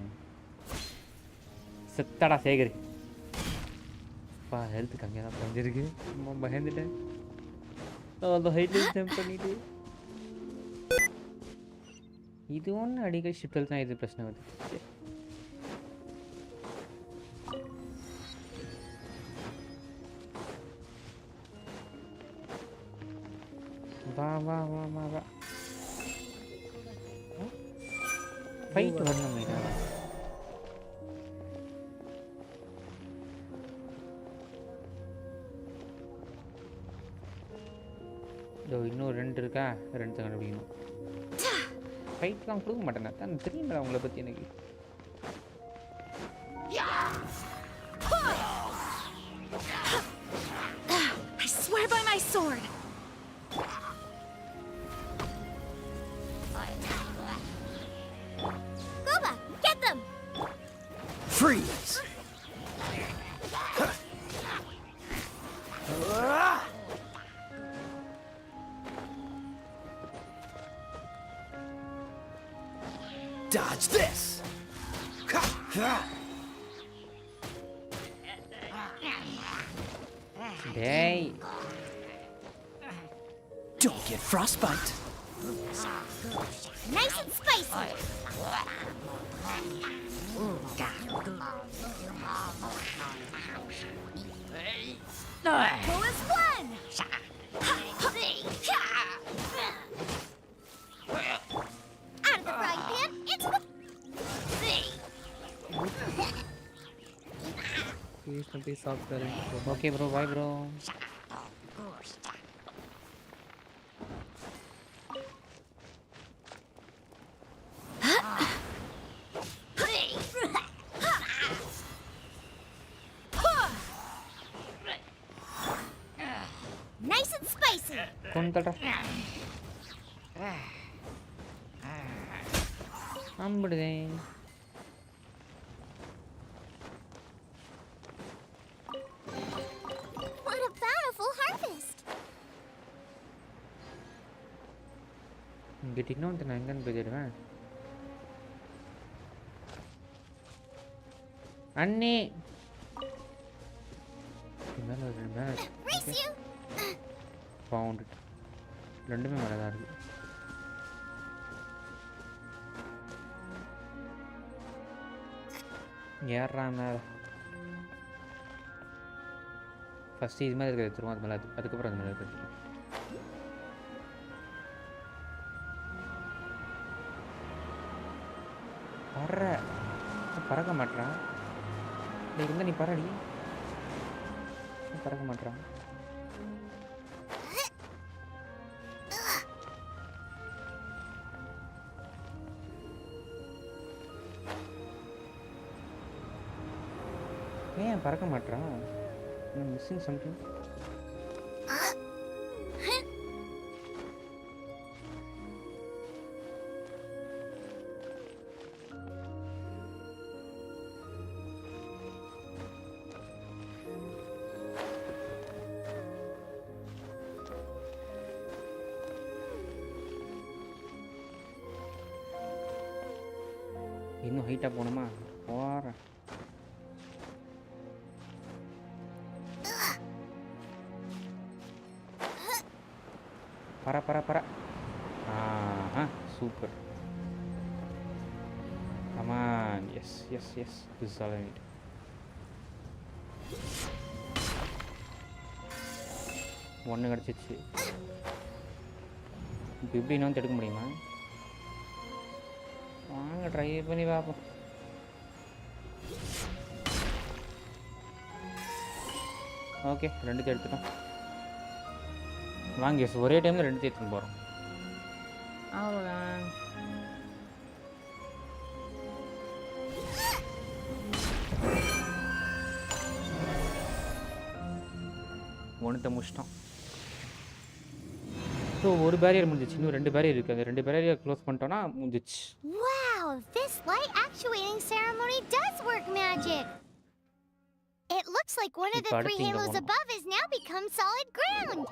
செத்தடா சேகரி. அப்பா ஹெல்த் கம்மியாக தான் குறைஞ்சிருக்கு. ரொம்ப பயந்துட்டேன். அந்த ஹைட்லைட் ஜம்ப் பண்ணிட்டு இது ஒன்று அடிக்கடி ஷிப்டில் தான் இது பிரச்சனை வருது. வா வா வா வா வா ஃபைட் வரணும் மேடா. இதோ இன்னும் 2 இருக்கா, 2 கண்டுபிடிக்கணும். ஃபைட்லாம் கொடுக்க மாட்டேன், தான் தெரியுங்களா உங்களை பற்றி எனக்கு. I swear by my sword. Goba, get them! Freeze! Dodge this! டேய் Don't get frostbite. Nice and spicy! Who is one? Out of the frying pan, into the... Please stop there. Okay bro, bye bro. Nice and spicy! கொண்டடா அம்புடுதே. What a bountiful harvest! இங்கிட்ட இன்னொன்று நான் எங்கன்னு போயிடுவேன். அண்ணே மேலே மேலே Race you! Bound 2மே மேலே தான் இருக்கு. ஏறா மேலே ஃபஸ்ட்டு இது மாதிரி இருக்கிறது எடுத்துருவோம், அது மேலே அதுக்கப்புறம் அது மேலே எடுத்துருவோம். பறக்க மாட்டான். இருந்தால் நீ பறடி, பறக்க மாட்டான். ஏன் பறக்க மாட்டான்? Missing something. இன்னும் ஹைட்டாக போகணுமா? போகிறேன். பர ஆஹா super. Come on. Yes yes yes, this is all I need. ஒன்று கிடச்சிச்சு. இப்போ எப்படி இன்னும் எடுக்க முடியுமா? வாங்க ட்ரை பண்ணி பார்ப்போம். ஓகே, 2 எடுத்துட்டோம். வாங்க எஸ், ஒரே டைமில் 2 எடுத்துன்னு போகிறோம். அவ்வளோதான். ஒன்றுத்த முடிச்சிட்டோம். ஸோ ஒரு பேரியர் முடிஞ்சிச்சு, இன்னும் 2 பேரியர் இருக்குது. அந்த 2 பேரியர் க்ளோஸ் பண்ணிட்டோன்னா முடிஞ்சிச்சு. Wow, this light actuating ceremony does work magic! It looks like one of the 3 halos above has now become solid ground!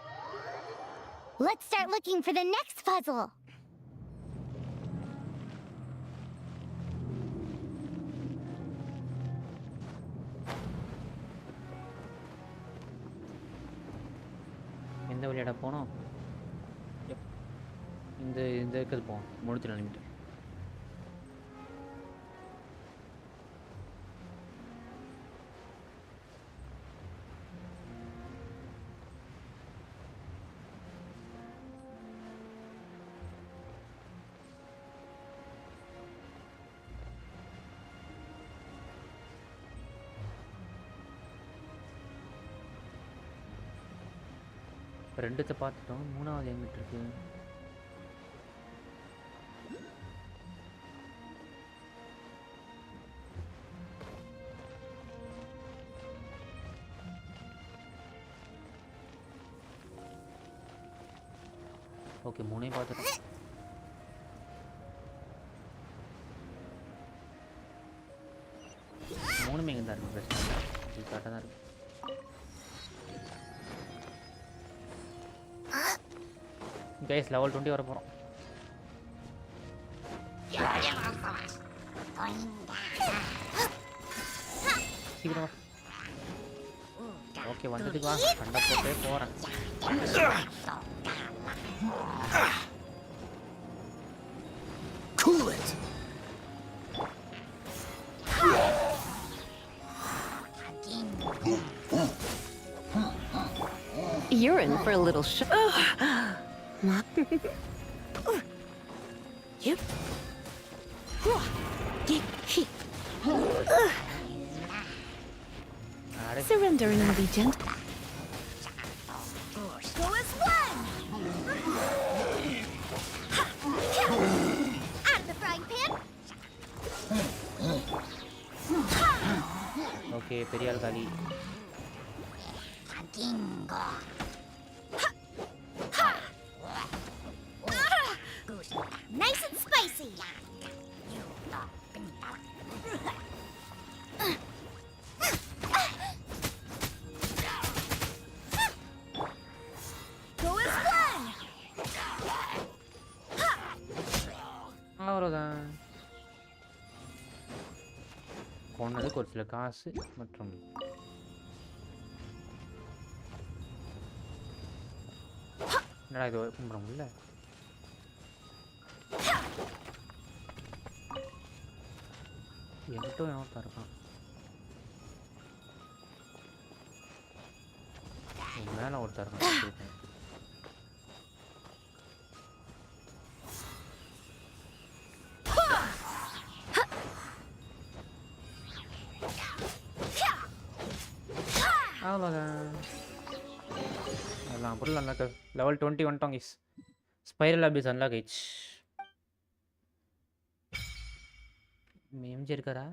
Let's start looking for the next puzzle! எந்த வழியாட போனோம்? இந்த இருக்கிறது போவோம். 304 metre. ரெண்டுத்தை பார்த்துட்டோம். மூணாவது எங்கிட்டு இருக்கு? ஓகே, மூணையும் பார்த்துட்டோம். மூணுமே எங்கே தான் இருக்குது, பிரச்சனை இல்லை. இது கரெக்டாக தான் இருக்குது. கைஸ் லெவல் 20 வர போகிறோம். சீக்கிரம் ஓகே, வந்துட்டு வா. சண்டை போட்டே போகிறேன். Cool it. You're in for a little Yep. Surrendering will be gentle. Go as one! Out of the frying pan! Okay, பெரிய ஆள் காலி. Nice and spicy! Go as one! அவ்வளோதான். கொன்னதுக்கு ஒரு சில காசு மற்றும் என்னடா இது ஓப்பன் பண்ண முடியல. என்கிட்ட என்ன இருக்கான் மேலே ஒருத்தர் இருக்கான். அவ்வளோதான். அதெல்லாம் பொருள் அன்லாக். லெவல் 20 வந்துட்டோம் கைஸ். ஸ்பைரல் அபிஸ் அன்லாக் ஆயிடுச்சு. எம்ஜி இருக்காரா?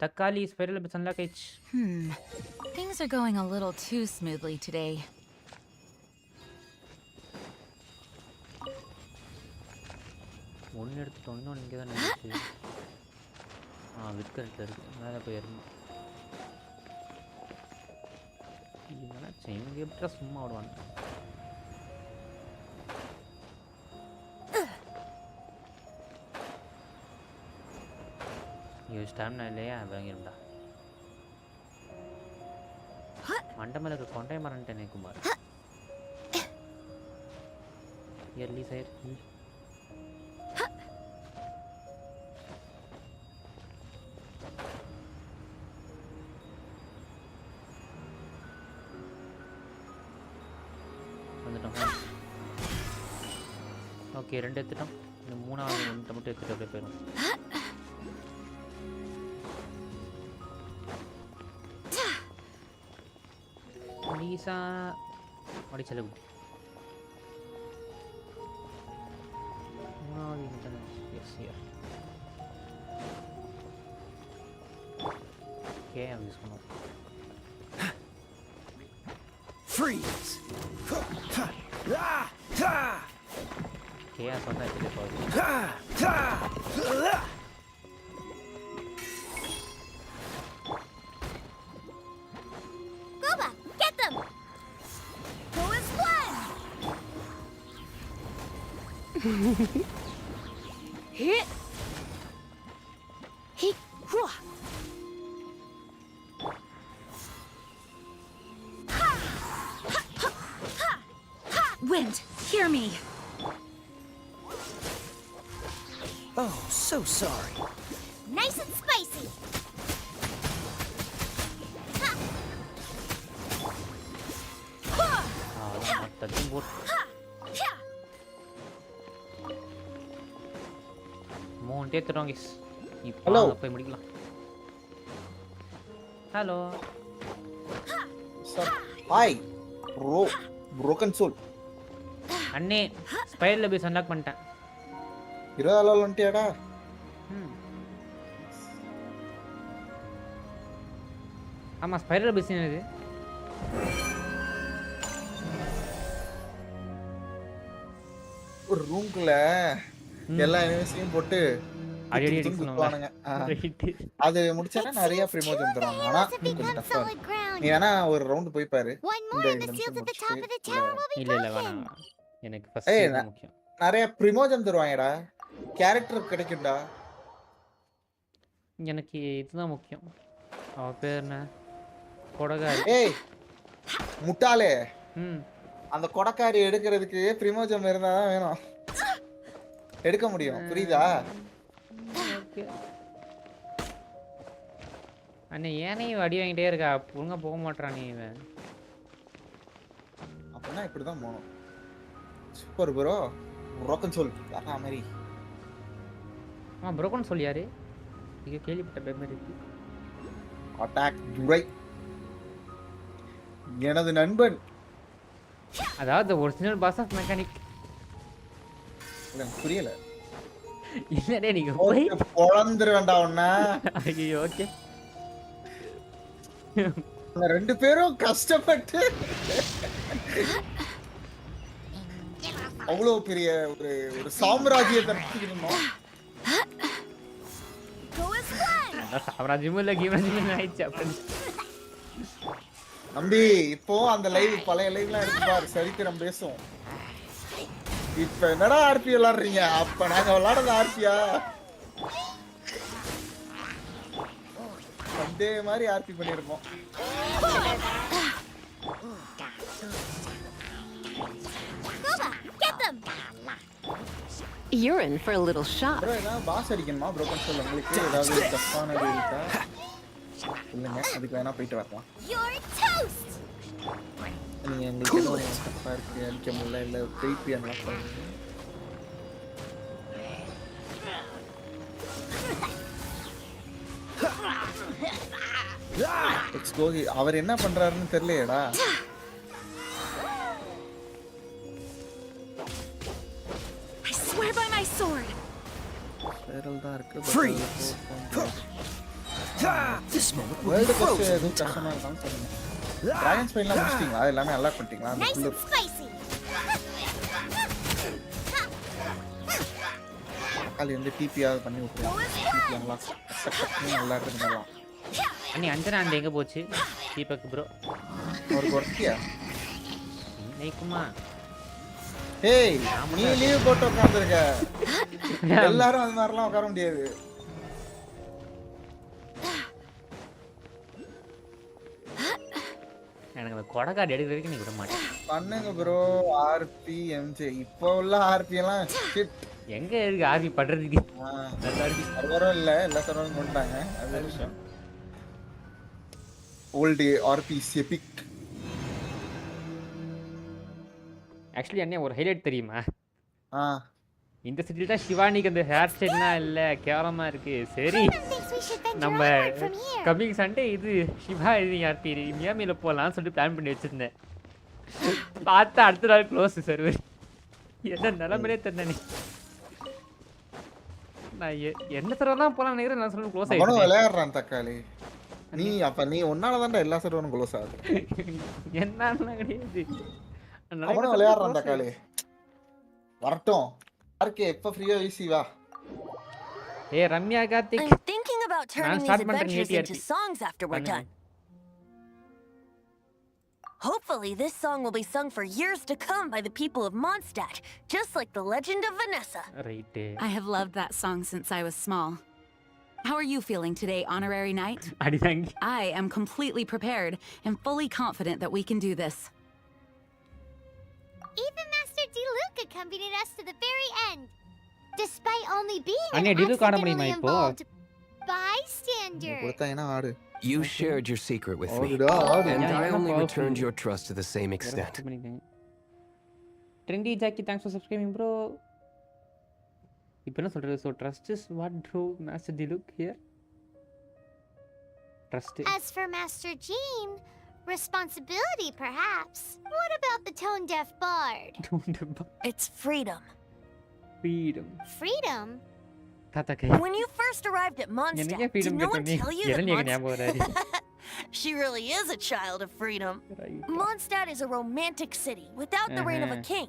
தக்காளி ஸ்பைரல் அபிஸ் அன்லாக் ஆயிடுச்சு. Things are going a little too smoothly today. ஒன்று எடுத்துட்டோம். இன்னொன்று இங்கே தான் நினைச்சு. விற்கிறதுல இருக்கு. மேலே போய் இறங்கணும். நினச்சேன் இவங்க எப்படா சும்மா விடுவாங்க. ஐயோ ஸ்டாமினா இல்லையா? வாங்கிருந்தா மண்டை மேலே இருக்க கொண்டை மரன்ட்டேனே குமார். இயர்லி சைர் வந்துட்டோம். ஓகே, 2 எடுத்துட்டோம். இந்த மூணாவது ஒன்று மட்டும் எடுத்துட்டு அப்படியே போயிடும். லீசா அப்படி செலவு மூணாவது ஓகே யூஸ் பண்ணுவோம். Freeze! Chaos on that telephone. Boba, get them! Go as one! Hit! He! Wind, hear me. Oh, so sorry. Nice and spicy! மூணு ஏத்துறோம் கைஸ். Hello. இப்போ போய் முடிக்கலாம். Hello Hi. Bro broken soul அண்ணே spiral அபிஸ் unlock பண்ணிட்டேன் 20 level வந்துட்டியாடா ஆமா spiral அபிஸ் என்னது ஒரு ரூம்க்குள்ள எல்லா எனிமீஸையும் போட்டு அடி அடி குத்துவானுங்க அது முடிச்சானா நிறைய ப்ரிமோஜன் தருவாங்க ஆனா கொஞ்சம் டஃப்பா நீ வேணா ஒரு ரவுண்ட் போய் பாரு இந்த இல்ல வேணாம் எனக்கு ஃபர்ஸ்ட் முக்கியம் நிறைய ப்ரிமோஜன் தருவாங்கடா கேரக்டர் கிடைக்கும்டா எனக்கு இதுதான் முக்கியம் அவ பேர் என்ன கொடகாரி ஏய் முட்டாளே அந்த கொடக்காரி எடுக்கிறதுக்கு ப்ரிமோஜன் இருந்தா தான் வேணும் எடுக்க முடியும் புரியுதா அண்ணே ஏனே அடி வாங்கிட்டே இருக்கா ஒழுங்கா போக மாட்டான் நீ இவன் அப்படின்னா இப்படிதான் போகணும் சூப்பர் ப்ரோ broken soul வரா மாதிரி broken soul யாரு இங்க கேள்விப்பட்ட பேர் இருக்கு அட்டாக் துரை எனது நண்பன் அதாவது ஒரிஜினல் பாஸ் ஆஃப் மெக்கானிக் எனக்கு புரியல இல்லடே நீங்க போய் பொளந்துறேன்டா உன்ன ஐயோ ஓகே ரெண்டு பேரும் கஷ்டப்பட்டு அவ்வளவு பெரிய ஒரு ஒரு சாம்ராஜ்யத்தை நடத்திக்கணும் சாம்ராஜ்யமும் இல்ல கீமராஜ்யமும் ஆயிடுச்சு அப்படி நம்பி இப்போ அந்த லைவ் பழைய லைவ்லாம் எடுத்து பாரு சரித்திரம் பேசும் இப்ப என்னடா ஆர்பி விளையாடுறீங்க அப்ப நாங்க விளையாடுறது ஆர்பியா அதே மாதிரி ஆர்பி பண்ணிருப்போம் You're in for a little shock. bro ஏதாவது பாஸ் அடிக்கணுமா broken soul உங்களுக்கு ஏதாவது டஃப்பானது இருக்கா இல்லங்க அதுக்கு வேணா போயிட்டு வரலாம் நீங்க உங்களுக்கு ஏதாவது டஃப்பா இருக்கு அடிக்க முடியல இல்ல போயிட்டு அன்லாக் பண்ணுங்க லெட்ஸ் கோ அவர் என்ன பண்றாருன்னு தெரியலையேடா I swear by my sword. Spiral தான் இருக்கு Freeze. This moment will be world cup frozen எதுவும் in time. கஷ்டமா இருக்கான்னு சொல்லுங்க டிராகன் ஸ்பைன்லாம் முடிச்சிட்டீங்களா எல்லாமே அன்லாக் பண்ணிட்டீங்களா அந்த Nice full and spicy. காலி வந்து டிபியாவது பண்ணி விட்டுருவாங்க டிபி அன்லாக் நல்லா இருந்துடலாம் அண்ணி அஞ்சனா அந்த எங்க போச்சு தீபக் ப்ரோ ஒரு ஒர்க்கியா நைக்குமா ஏய் நீ லீவ் போட்டு உட்கார்ந்திருக்க எல்லாரும் அந்த மாதிரிலாம் உட்கார முடியாது எனக்கு அந்த கொடக்காடி எடுக்கிற வரைக்கும் நீ விட மாட்டேன் பண்ணுங்க ப்ரோ ஆர்பி எம்ஜே இப்போ உள்ள ஆர்பி எல்லாம் ஷிட் எங்க இருக்கு ஆர்பி பண்றதுக்கு சர்வரும் இல்ல எல்லா சர்வரும் கொண்டாங்க அது விஷயம் ஓல்ட் ஆர்பி எபிக் ஆக்சுவலி அண்ணே ஒரு ஹைலைட் தெரியுமா இந்த சிட்டில தான் சிவானிக்கு அந்த ஹேர் ஸ்டைல்லாம் இல்ல கேவலமா இருக்கு சரி நம்ம கமிங் சண்டே இது சிவா இது ஆர்பி மியாமில போலாம்னு சொல்லிட்டு பிளான் பண்ணி வச்சிருந்தேன் பார்த்தா அடுத்த நாள் க்ளோஸ் சர்வர் என்ன நிலைமையே தெரியல நீ நான் என்ன சர்வர் தான் போலாம் நினைக்கிறேன் நான் சொல்ல க்ளோஸ் அவனும் ஆயிடுச்சு விளையாடுறான் தக்காளி நீ அப்ப நீ ஒன்னால தான்டா எல்லா சர்வரும் க்ளோஸ் ஆகுது என்னன்னா கிடையாது அவனும் விளையாடுறான் தக்காளி வரட்டும் ஆர்கே எப்ப ஃப்ரீயா ஈஸி வா ஏய் Ramya Karthik I'm thinking about turning these start பண்றேன் adventures into ATRP. songs after we're done. Hopefully, this song will be sung for years to come by the people of Mondstadt, just like the legend of Vanessa. Right. I have loved that song since I was small. How are you feeling today, Honorary Knight? I am completely prepared and fully confident that we can do this. Even Master Diluc accompanied us to the very end, despite only being an அண்ணே டிலு காண முடியுமா accidentally இப்போ involved bystander. கொடுத்தா என்ன ஆடு You shared your secret with me, and I only returned your trust to the same extent. Trendy Jackie, thanks for subscribing, bro. இப்போ என்ன சொல்றது? So trust is what drove Master Diluc here. Trust. As for Master Jean, Responsibility, perhaps. What about the tone-deaf bard? It's freedom. Freedom? When you first arrived at Mondstadt, did no one tell you that Mondstadt... She really is a child of freedom. Mondstadt is a romantic city without the reign of a king,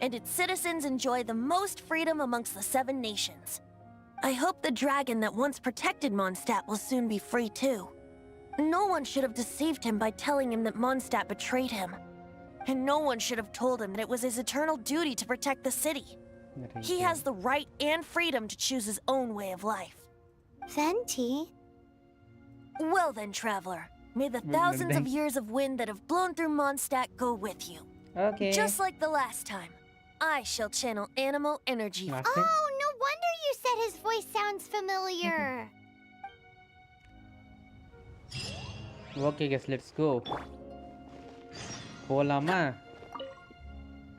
and its citizens enjoy the most freedom amongst the 7 nations. I hope the dragon that once protected Mondstadt will soon be free too. No one should have deceived him by telling him that Mondstadt betrayed him. And no one should have told him that it was his eternal duty to protect the city. He has the right and freedom to choose his own way of life. Venti? Well then, traveler, may the thousands of years of wind that have blown through Mondstadt go with you. Okay. Just like the last time, I shall channel animal energy. Oh, no wonder you said his voice sounds familiar. Okay guys, let's go. போலாமா?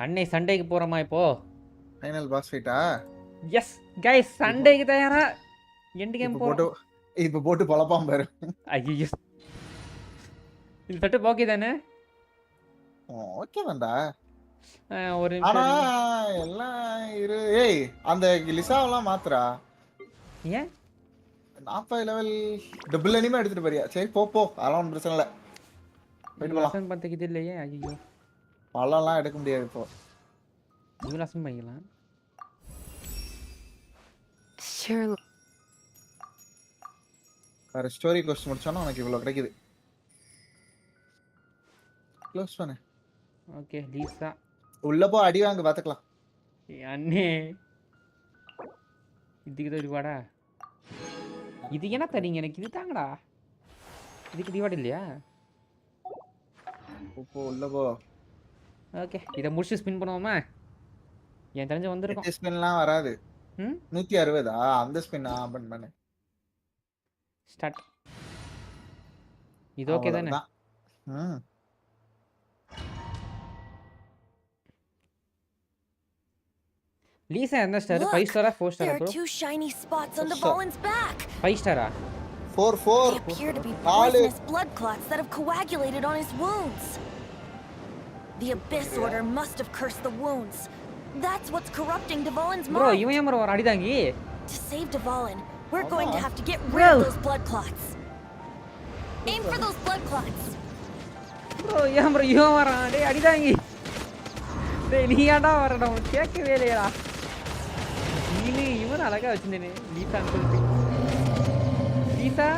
அன்னை சண்டேக்கு போறோமா இப்போ? Final boss ஃபைட்டா? Yes guys, சண்டேக்கு தயாரா? End game போறோம். இப்போ போட்டு பலப்பாம் பாரு. ஐயோ. இது செட்டப் ஓகே தானே? ஓகே தான்டா. ஒரு ஆனா எல்லாம் ஏய் அந்த லிசாவெல்லாம் மாத்துறா. ஏன்? 40 லெவல் டபுள் அனிமே எடுத்துட்டு போறியா? சரி போ அதெல்லாம் ஒன்றும் பிரச்சனை இல்லை. போயிட்டு போலாம். லெசன் பண்றதுக்கு இது இல்லையே. ஐயோ. பழம்லாம் எடுக்க முடியாது இப்போ. இது லெசன் பண்ணிக்கலாம். Sure. வேற ஸ்டோரி கோர்ஸ் முடிச்சோன்னா உனக்கு இவ்வளோ கிடைக்குது. க்ளோஸ் பண்ணு. Okay Lisa. உள்ள போ அடி வாங்க பார்த்துக்கலாம். அண்ணே. இதுக்கு தான் ரிவார்டா? இது என்ன தரீங்க எனக்கு? இது தாங்கடா. இதுக்கு ரிவார்ட் இல்லையா? போ உள்ள போ. ஓகே இதை முடிச்சு ஸ்பின் பண்ணுவோமா? என் தெரிஞ்ச வந்திருக்கும். ஸ்பின்லாம் வராது. 160 அந்த ஸ்பின் பண்ணு. ஸ்டார்ட். இது ஓகே தானே? Lisa, என்ன star? 5 ஸ்டாரா 4 ஸ்டாரா bro? There are 2 shiny spots on the Volin's back. 5 ஸ்டாரா? 4 They appear to be poisonous blood clots that have coagulated on his wounds. The Abyss Order must have cursed the wounds. That's what's corrupting Dvalin's mind. Bro, இவன் ஏன் ஒரு அடிதாங்கி? To save Dvalin, we're going to have to get rid of those blood clots. Aim for those blood clots. Bro, ஏன் bro இவன் வரான்? டேய் அடிதாங்கி. டேய் நீ ஏன்டா வரடா? உனக்கு கேட்கவே இல்லையடா. நீ இவன் அழகா வச்சிருந்தேனே. லீசான்னு சொல்லிட்டு. லீசா.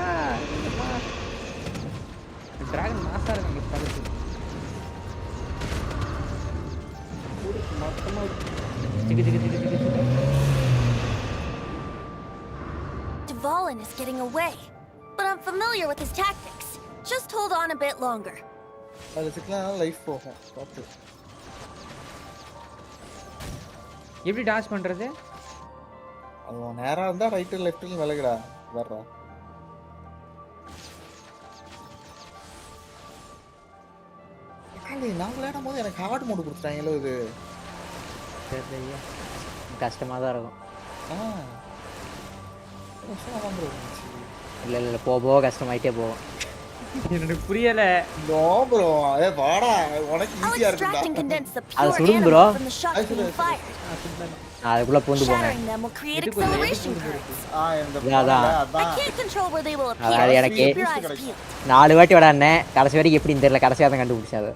டிராகன் மாஸ்டர் இருக்கு பாருங்க. மொத்தமா Dvalin is getting away, but I'm familiar with his tactics. Just hold on a bit longer. அது சிக்கலான லைஃப் போகும். பாத்து. எப்படி டாஷ் பண்றது? அது நேரா இருந்தா ரைட் லெஃப்ட்ல விலகுடா. வரடா. காலி நான் விளையாடும் போது எனக்கு ஹார்ட் மோட் கொடுத்துட்டாங்களோ இது. சரியா. கஷ்டமா தான் இருக்கும். இல்ல போக கஷ்டமாயிட்டே போகும். எனக்கு புரியல. No bro. வாடா உனக்கு ஈஸியா இருக்குடா. அது சுடும் ப்ரோ. அதுக்குள்ள பூந்து போங்க. அது எனக்கு 4 வாட்டி விடானே. கடைசி வரைக்கும் எப்படின்னு தெரியல. கடைசியா தான் கண்டுபிடிச்சாது.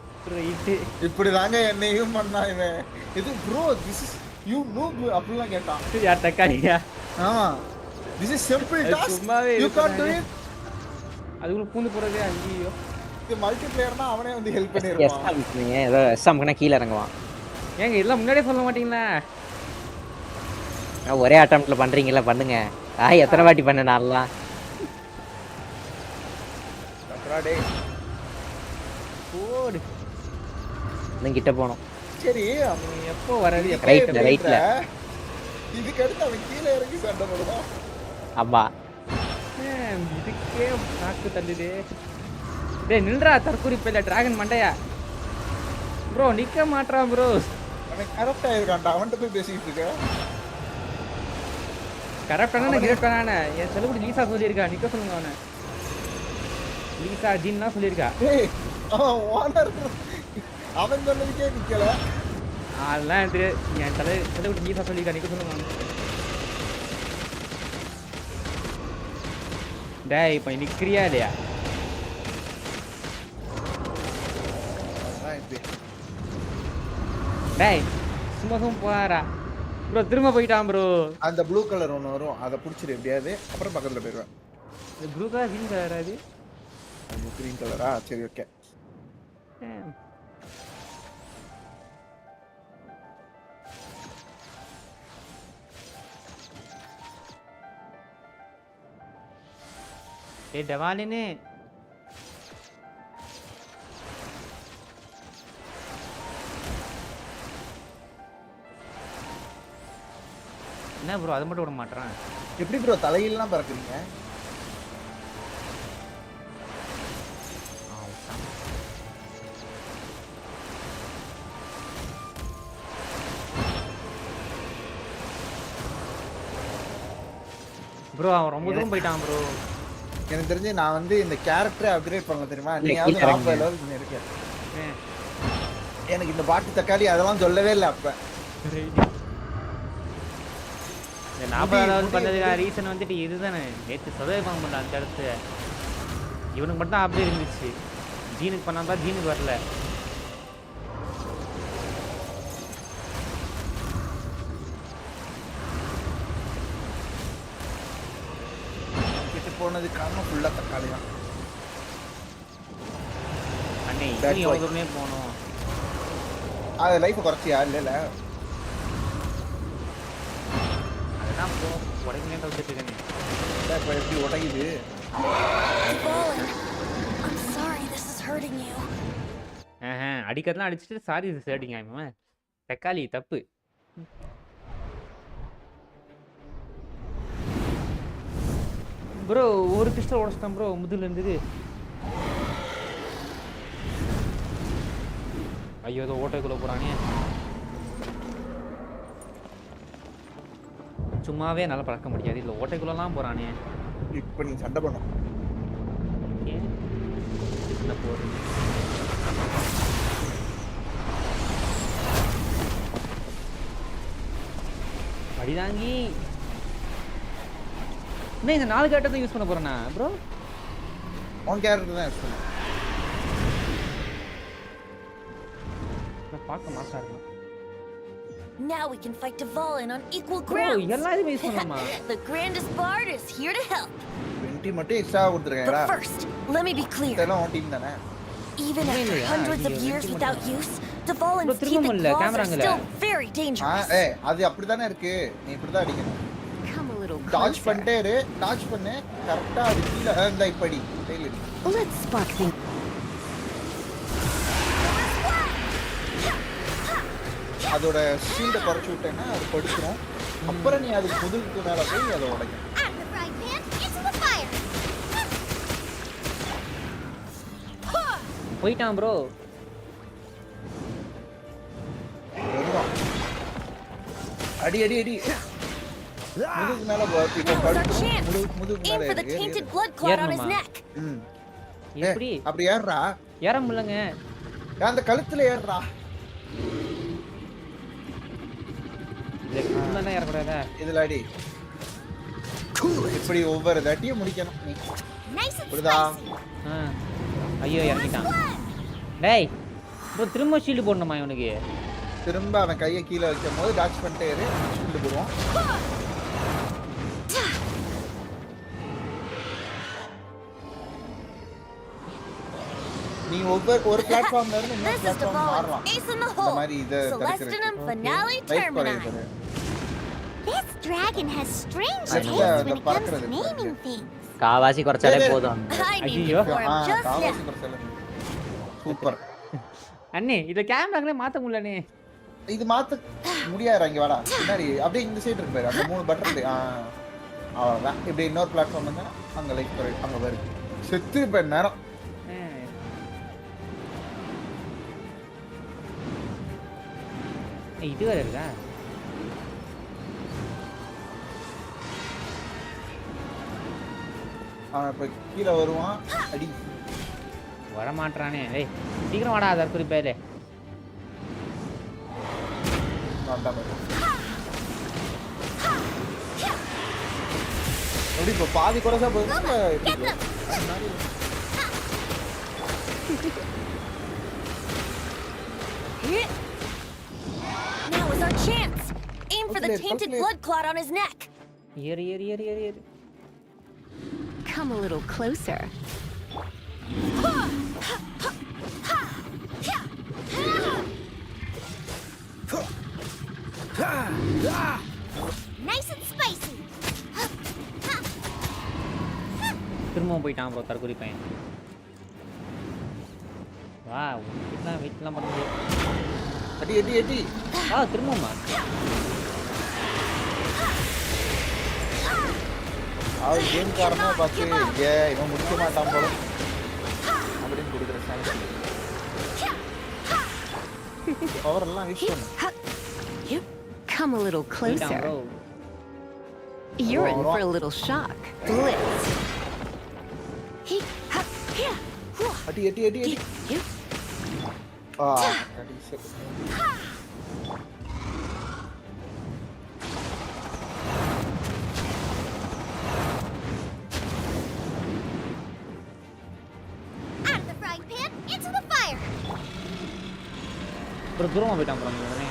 இப்படி தாங்க என்னையும் பண்ணா இவன். இது bro this is you noob அப்படிலாம் கேட்டான். யார் தக்காளியா? ஆமா. This is simple task. You can't to it. அதுக்குள்ள பூந்து போறது ஐயோ. இது மல்டி பிளேயர்னா அவனே வந்து ஹெல்ப் பண்ணிருப்பான். நீங்க ஏதோ எஸ்எம்க்குனா கீழ இறங்குவான். ஏங்க இதெல்லாம் முன்னாடியே சொல்ல மாட்டீங்களா? ஒரே அட்டெம்ப்ட்ல பண்றீங்கல பண்ணுங்க. எத்தனை வாட்டி பண்ண நான்லாம். கட்ராடே. ஓடு. நான் கிட்ட போணும். சரி அவன் எப்போ வரது? ரைட்ல. இதுக்கு அடுத்து அவன் கீழ இறங்கி சண்டை போடுவான். ஆமா. இதுக்கே நாக்கு தள்ளுதே. டேய் நில்றா தற்கூரி பேல டிராகன் மண்டையா. ப்ரோ நிக்க மாட்றான் ப்ரோ. அவன் கரெக்ட்டா இருக்கான்டா. அவன்ட்ட போய் பேசிட்டு இருக்க. கரெக்ட்டானா கிரேட் பண்ணானே. என் செலவுடி லீசா சொல்லிருக்கா. நிக்க சொல்லுங்க அவனை. லீசா ஜின்னா சொல்லிருக்கா. ஏய் ஓனர் அவன் சொன்னதுக்கே நிக்கல. அதெல்லாம் என் தலை விட்டு நீ சொல்லி நிக்க சொல்லுங்க. டேய் இப்போ நிக்கிறியா இல்லையா? டேய் சும்மா போறாரா ப்ரோ? திரும்ப போயிட்டான் ப்ரோ. அந்த ப்ளூ கலர் ஒன்று வரும், அதை பிடிச்சிரு எப்படியாவது, அப்புறம் பக்கத்தில் போயிடுவேன். இந்த ப்ளூ கலர் கிரீன் கலரா? அது கிரீன் கலரா? சரி ஓகே. ஏய் டவாலினே என்ன ப்ரோ அதை மட்டும் விட மாட்டேறான்? எப்படி ப்ரோ தலையிலாம் பறக்குறீங்க? ப்ரோ அவன் ரொம்ப தூரம் போயிட்டான் ப்ரோ. எனக்கு தெரிஞ்சு நான் வந்து இந்த கேரக்டரை அப்கிரேட் பண்ணல தெரியுமா? நீயாவது 40 லெவல் பண்ணிருக்க. எனக்கு இந்த பாட்டு தக்காளி அதெல்லாம் சொல்லவே இல்லை அப்ப. இந்த 40 லெவல் பண்ணதுக்கான ரீசன் வந்துட்டு இதுதானே. நேற்று சர்வே பண்ண முடியல அந்த இடத்துல. இவனுக்கு மட்டும் அப்படியே இருந்துச்சு. ஜீனுக்கு பண்ணாதான் ஜீனுக்கு வரல. போனது காரணம் ஃபுல்லா தக்காளி தான். அண்ணே இது எவ்வளவு தூரமே போனோம். அது லைஃப் குறைச்சியா? இல்ல அதான் போ உடனே தவிர்த்துட்டு இருக்கேன். இப்போ எப்படி உடையுது? அடிக்கிறதுலாம் அடிச்சுட்டு சாரி சேடிங்க இவன். தக்காளி தப்பு. ப்ரோ ஒரு பிஸ்டல் உடச்சிட்டான் ப்ரோ முதுகுல இருந்தது. ஐயோ ஏதோ ஓட்டைக்குள்ள போறானே. சும்மாவே என்னால் பறக்க முடியாது, இல்லை ஓட்டைக்குள்ளலாம் போறானே. இப்போ நீ சண்டை பண்ணும் என்ன போறது? அடிதாங்கி இந்த 4 கேரக்டர் யூஸ் பண்ண போறேனா ப்ரோ? 1 கேரக்டர் தான் யூஸ் பண்ணேன். நான் பார்க்க மாட்டா இருக்கேன். Now we can fight Dvalin on equal ground. Bro, எல்லாரும் யூஸ் பண்ணலாமா? The grandest bard is here to help. 20 மட்டும் எக்ஸ்ட்ரா கொடுத்துருக்கேன்டா. But first, let me be clear. இதெல்லாம் ஓன் டீம் தானே. Even after hundreds of years without use, Dvalin's teeth and claws are still very dangerous. அது அப்படி தானே இருக்கு. நீ இப்படி தான் அடிக்கணும். டாட்ஜ் பண்ணிட்டே இரு. டாட்ஜ் பண்ணு. கரெக்ட்டா அது கீழ அந்த இப்படி டெய்லி. Let's spark things. அதோட ஷீல்ட குறைச்சு விட்டேன்னா அது படுத்துரும். அப்புறம் நீ அது முதுகுக்கு மேல போய் அதை உடைக்கும். போயிட்டான் ப்ரோ. அடி அடி அடி. முதுகுக்கு மேல போய் முதுகுக்கு மேல எப்படி அப்படி ஏறுறா? ஏற முடியலங்க. அந்த கழுத்துல ஏறுறா. இதுல ஏறக்கூடாதா? இதுல அடி. இப்படி ஒவ்வொரு தட்டியும் முடிக்கணும் நீ. புரியுதா? ஐயோ இறங்கிட்டான். டேய் ப்ரோ திரும்ப ஷீல்டு போடணுமா இவனுக்கு? திரும்ப அவன் கையை கீழே வைக்கும் போது டாச் பண்ணிட்டே இரு. ஷீல்டு போடுவான். நீ ஒரு பிளாட்ஃபார்ம்ல இருந்து இன்னொரு பிளாட்ஃபார்ம் மாறலாம். இந்த மாதிரி இத தடுக்கிறது. This dragon has strange taste when it comes to naming things. காவாசி குறச்சாலே போதும். ஐயோ காவாசி குறச்சாலே சூப்பர். அண்ணே இத கேமராங்களே மாத்த முடியலனே. இது மாத்த முடியாதுடா. இங்க வாடா. பின்னாடி அப்படியே இந்த சைடு இருக்கு பாரு. அந்த 3 பட்டன் இருக்கு. அவ்வளவுதான். இப்படி இன்னொரு பிளாட்ஃபார்ம் வந்து அங்க லைட் போய் அங்க வருது. செத்து இப்ப நேரம். இது வேற இருக்கா? அவன் இப்ப கீழே வருவான். அடி வர மாட்டறானே. டேய் சீக்கிரம் வாடா தற்குறி பேலே. எப்படி இப்போ பாதி குறைச்சா போதுமா Now is our chance. Aim for the tainted blood clot on his neck. Here. Come a little closer. Nice and spicy. திரும்பவும் போயிட்டான் ப்ரோ தற்குறி பையன். வா இதெல்லாம் வெயிட்லாம் பண்ண முடியாது. அடி திரும்பவுமா அவர் கேம் காரணமா பார்த்து இவன் முடிக்க மாட்டான் போல அப்படின்னு கொடுக்குற சான்ஸ் பவர் எல்லாம் யூஸ் பண்ணு. Come a little closer. You're in for a little shock. Blitz. அடி Out of the frying pan, into the fire. Bro தூரமா போயிட்டான் ப்ரோ உடனே.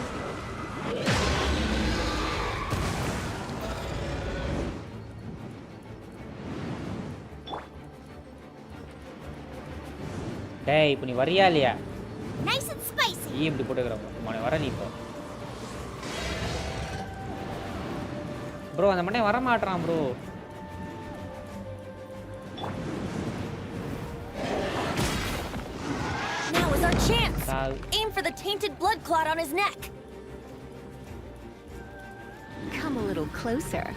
டேய் இப்போ நீ வரியா இல்லையா? Nice and spicy. நீ இப்படி போட்டுக்கறப்ப மணி வர நீ இப்போ. ப்ரோ அந்த மண்ணே வர மாட்டறான் bro. Now is our chance. Aim for the tainted blood clot on his neck. Come a little closer.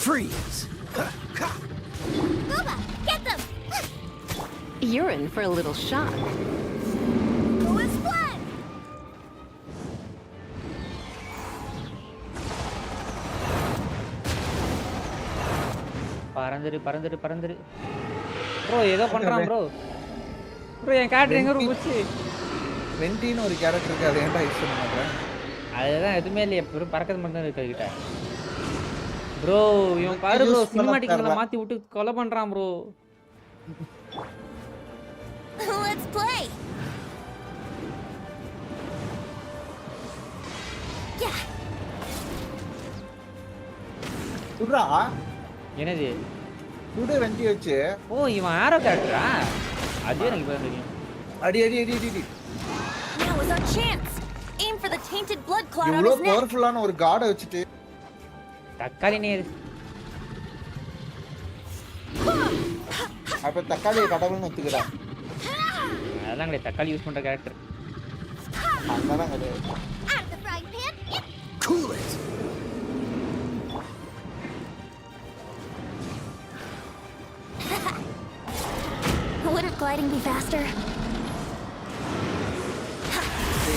Freeze! Booba, get them! You're in for a little shock. Who is blood? பறந்துரு. Bro ஏதோ பண்றான் bro. Bro என் character எங்க போச்சு? வெண்டின்னு ஒரு character இருக்கு, அதை ஏன்டா use பண்ண மாட்டேன்? அதுதான் எதுவுமே இல்லையே, பறக்கிறது மட்டும் தான் இருக்கு கிட்ட. ப்ரோ இவன் பாரு ப்ரோ சினிமாட்டிக்ல மாத்தி விட்டு கொலை பண்றான் ப்ரோ. Let's play. Yeah. சுடுறா. என்னது? சுடு வெண்டி வச்சு. ஓ இவன் ஆரோ கேரக்டரா? அது எனக்கு இப்ப தெரியும். அடி. Now is our chance. Aim for the tainted blood clot on his இவ்ளோ neck. பவர்ஃபுல்லான ஒரு கார்டை வச்சிட்டு தக்காளி நேர். அப்ப தக்காளி கடவுள்னு ஒத்துக்கடா. அதெல்லாம் கிடையாது, தக்காளி யூஸ் பண்ற கேரக்டர். அதெல்லாம் கிடையாது. Out of the frying pan. Cool it. Wouldn't gliding be faster?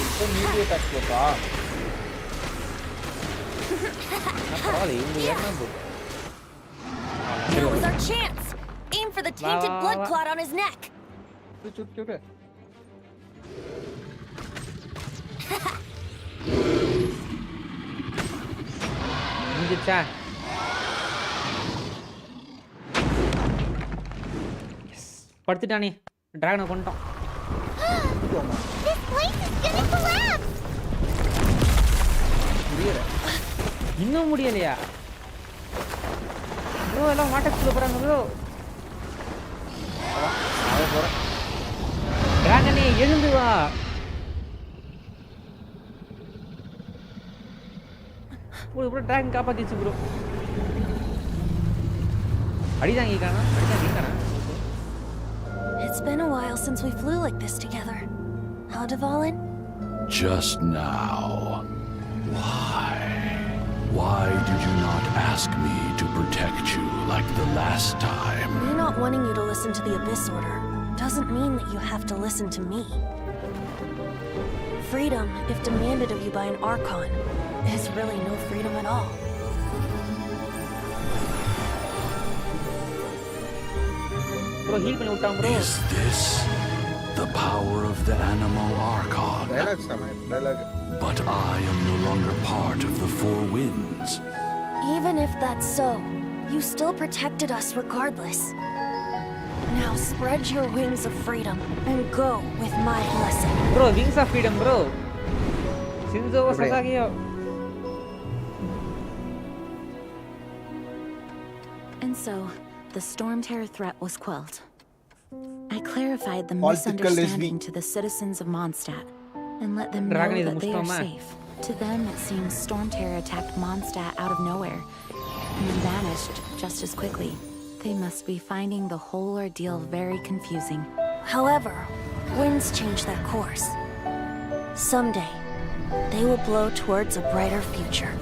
இப்போ மீடியம் அட்டாக் போட்டா. பரவாயில்லை இவங்க ஏன்னா போ. Now is our chance. Aim for the tainted blood clot on his neck. சுட்டு. முடிஞ்சா. படுத்துட்டானே. டிராகனை கொண்டோம். This place is gonna collapse. இன்னும் முடியலையா? ப்ரோ எல்லாம் வாட்டர்க்குள்ள போறாங்க ப்ரோ. டிராகனே எழுந்து வா. ப்ரோ டிராகன் காப்பாத்திச்சு ப்ரோ. அடிதாங்கிக்கானா? It's been a while since we flew like this together. How, Dvalin? Just now. Why did you not ask me to protect you like the last time? Me not wanting you to listen to the Abyss Order doesn't mean that you have to listen to me. Freedom, if demanded of you by an Archon, is really no freedom at all. Bro heel பண்ணி விட்டான் bro. Is this the power of the animal archon? But I am no longer part of the four winds. Even if that's so, you still protected us regardless. Now spread your wings of freedom and go with my blessing. Bro, wings of freedom, bro. Shinzo Sasageo. And so, the storm terror threat was quelled. I clarified the misunderstanding to the citizens of Mondstadt and let them know that they are safe. To them, it seems storm terror attacked Mondstadt out of nowhere and then vanished just as quickly. They must be finding the whole ordeal very confusing. However, winds change their course. Someday, they will blow towards a brighter future.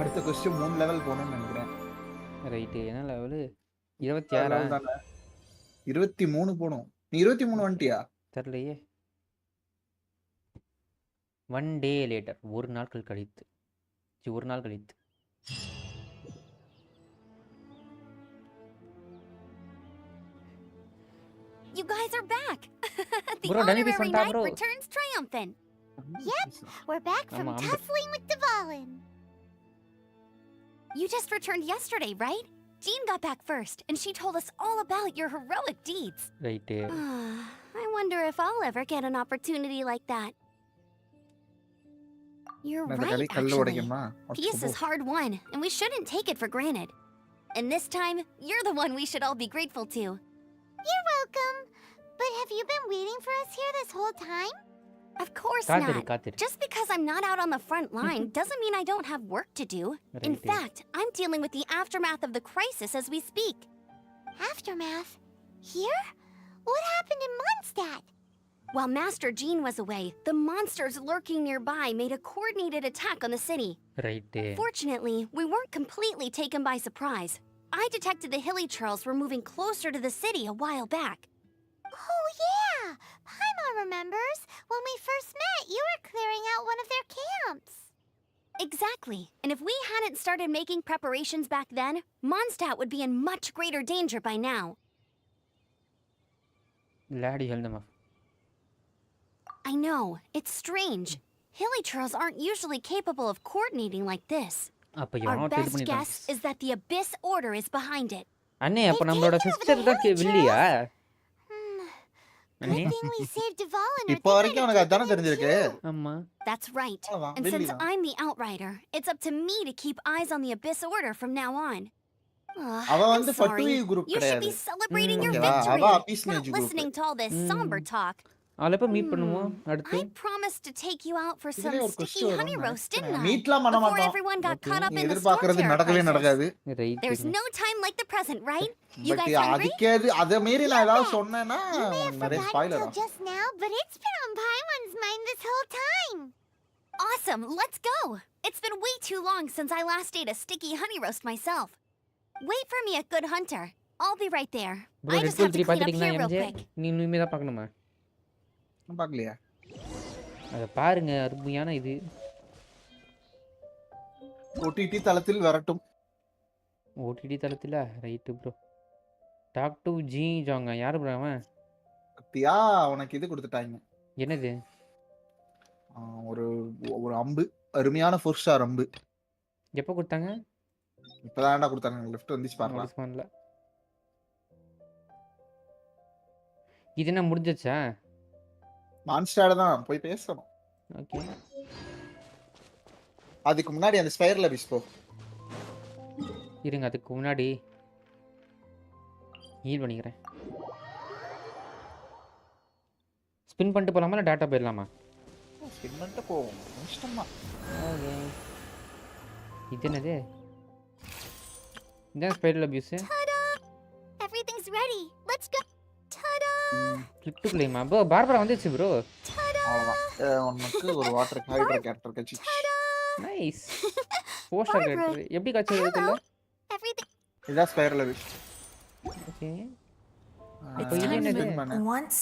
அடுத்த question 3 level போணும்னு நினைக்கிறேன். Right என்ன level? 26 23 போணும். நீ 23 வந்துட்டியா? தெரியலையே. 1 day later ஒரு நாள் கழித்து. ஒரு நாள் கழித்து. You guys are back. The Bro, honorary knight returns triumphant. Yep, we're back from tussling with Dvalin. You just returned yesterday, right? Jean got back first, and she told us all about your heroic deeds. Right. I wonder if I'll ever get an opportunity like that. You're right, actually. Peace is hard won, and we shouldn't take it for granted. And this time, you're the one we should all be grateful to. You're welcome. But have you been waiting for us here this whole time? Of course not. Just because I'm not out on the front line doesn't mean I don't have work to do. In fact, I'm dealing with the aftermath of the crisis as we speak. Aftermath? Here? What happened in Mondstadt? While Master Jean was away, the monsters lurking nearby made a coordinated attack on the city. Right. Fortunately, we weren't completely taken by surprise. I detected the Hilly Churls were moving closer to the city a while back. Oh, yeah! Paimon remembers. When we first met, you were clearing out one of their camps. Exactly. And if we hadn't started making preparations back then, Mondstadt would be in much greater danger by now. Laddie held them up. I know. It's strange. Hilly Churls aren't usually capable of coordinating like this. Our best guess is that the Abyss Order is behind it. அண்ணே அப்ப நம்மளோட sister தான் வில்லியா? Good thing we saved Dvalin. இப்போ வரைக்கும் உனக்கு அதானே தெரிஞ்சிருக்கு. ஆமா. That's right. And since I'm the Outrider, it's up to me to keep eyes on the Abyss Order from now on. அவ வந்து ஃபட்டுவி குரூப் You should கிடையாது. be celebrating your victory. Not listening to all this somber talk. அவளை எப்ப meet பண்ணுவோம் அடுத்து? I promised to take you out for some sticky honey roast, didn't I? மீட்லாம் பண்ண Before மாட்டோம். everyone got caught up in the எதிர்பார்க்கிறது நடக்கவே நடக்காது. There's no time like the present, right? You guys but hungry? அதுக்கு அத மீறி நான் ஏதாவது சொன்னேனா நிறைய ஸ்பாயிலர் ஆகும். Just now, but it's been on Paimon's mind this whole time. Awesome, let's go. It's been way too long since I last ate a sticky honey roast myself. Wait for me at Good Hunter. I'll be right there. I just have to clean up here real quick. நீ இனிமே தான் பார்க்கணுமா? பார்க்கலையா? அத பாருங்க அருமையான இது. OTT தளத்தில் வரட்டும். OTT தளத்தில ரைட் ப்ரோ. டாக் டு ஜி ஜாங்க யார் ப்ரோ அவன்? கத்தியா உனக்கு இது கொடுத்துட்டாங்க. என்னது? ஒரு ஒரு அம்பு அருமையான 4 ஸ்டார் அம்பு. எப்போ கொடுத்தாங்க? இப்பதான்டா கொடுத்தாங்க. லெஃப்ட் வந்துச்சு பாருங்க. இது என்ன முடிஞ்சிச்சா? மான்ஸ்டார் தான் போய் பேசணும். ஓகே. அதுக்கு முன்னாடி அந்த ஸ்பைரல் அபிஸ் போ. இருங்க அதுக்கு முன்னாடி ஹீல் பண்ணிக்கிறேன். ஸ்பின் பண்ணிட்டு போலாமா இல்ல டாட்டா போயிடலாமா? ஸ்பின் பண்ணிட்டு போவோம். இஷ்டமா. ஓகே. இது என்னது? இந்த spiral abyss. Everything's ready. Let's go. Ta-da! Click to ப்ளேமா ப்ரோ பார்பரா வந்துச்சு ப்ரோ. அவ்வளவுதான். உனக்கு ஒரு வாட்டர் ஹைட்ரா கேரக்டர் கட்சி. நைஸ். போஸ்டர் கேரக்டர் எப்படி கட்சி இருக்குல்ல? இதா spiral abyss. Okay. Once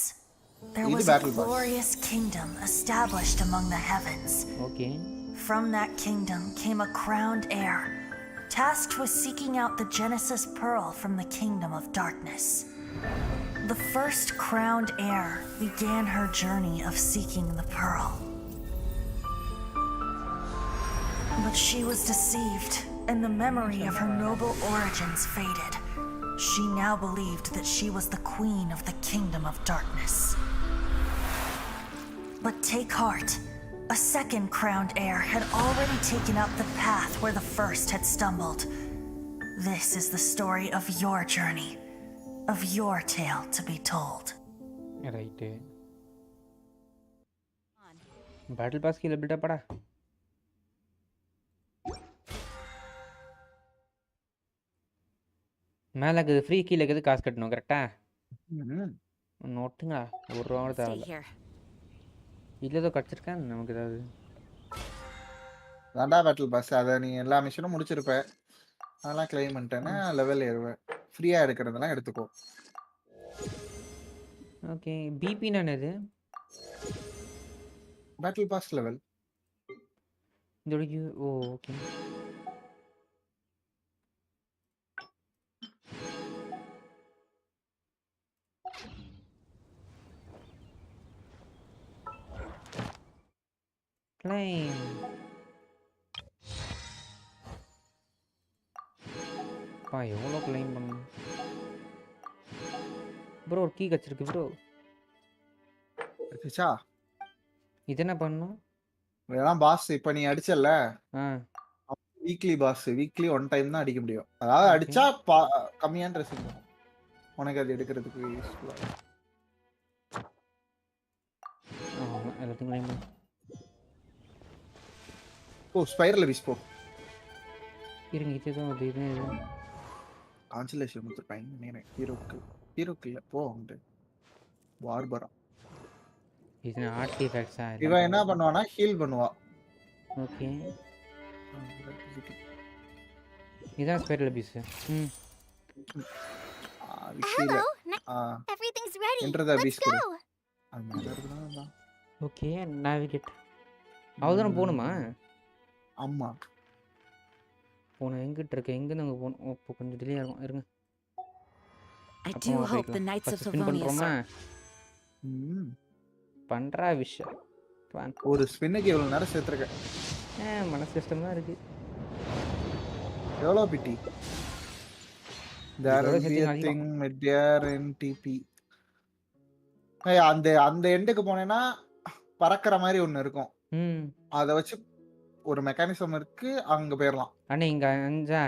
there was a glorious kingdom established among the heavens. Okay. From that kingdom came a crowned heir, tasked with seeking out the Genesis Pearl from the kingdom of darkness. The first crowned heir began her journey of seeking the pearl. But she was deceived, and the memory of her noble origins faded. She now believed that she was the queen of the kingdom of darkness. But take heart. A second crowned heir had already taken up the path where the first had stumbled. This is the story of your journey, of your tale to be told. Right. Battle pass की लबड़ा पड़ा. மேல இருக்குது free கீழ இருக்குது காசு கட்டணும் கரெக்ட்டா? நோட்டுங்க ஒரு ரூபா கூட தேவையில்ல. இல்ல ஏதோ கடிச்சிருக்கேன் நமக்கு ஏதாவது. தாண்டா பேட்டில் பாஸ் அத நீ எல்லா மிஷனும் முடிச்சிருப்ப. அதெல்லாம் க்ளைம் பண்ணிட்டேன்னா லெவல் ஏறுவ. ஃப்ரீயா எடுக்கிறதெல்லாம் எடுத்துக்கோ. ஓகே பிபி என்னது? Battle pass level. இதோட ஓ ஓகே. Claim. பா எவ்வளோ கிளைம் பண்ணணும் ப்ரோ? ஒரு கீ கச்சிருக்கு ப்ரோ. அச்சா இது என்ன பண்ணணும்? இதெல்லாம் பாஸ் இப்போ நீ அடிச்சல்ல, வீக்லி பாஸ் வீக்லி 1 டைம் தான் அடிக்க முடியும். அதாவது அடிச்சா கம்மியான ரெசிங் வரும். உனக்கு அது எடுக்கிறதுக்கு யூஸ்ஃபுல்லா இருக்கும். எல்லாத்தையும் கிளைம் பண்ணு. ஓ ஸ்பைரல் பீஸ் போ. இருங்க இதுதான் அது இது கான்சலேஷன் கொடுத்துருப்பாங்க நினைக்கிறேன். ஹீரோக்கு இல்லை போ அங்கிட்டு பார்பரா. இது ஆர்டிஃபேக்ட்ஸா? இவன் என்ன பண்ணுவானா ஹீல் பண்ணுவா. ஓகே இதான் spiral piece. Hello. Everything's ready. Let's go. Okay navigate. அவ்வளோதான் போகணுமா? ஆமா போன எங்கிட்ட இருக்கு எங்கன்னு அங்கே போகணும். இப்போ கொஞ்சம் டிலே ஆகும் இருங்க. I do hope the Knights of Sylvania பண்றா விஷயம். ஒரு ஸ்பின்னுக்கு எவ்வளவு நேரம் சேர்த்துருக்க? மனசு கஷ்டமா தான் இருக்கு. எவ்வளோ பிட்டி? அந்த எண்டுக்கு போனேன்னா பறக்கிற மாதிரி ஒண்ணு இருக்கும். அத வச்சு ஒரு மெக்கானிசம் இருக்கு, அங்க போயிடலாம். அண்ணே இங்க 5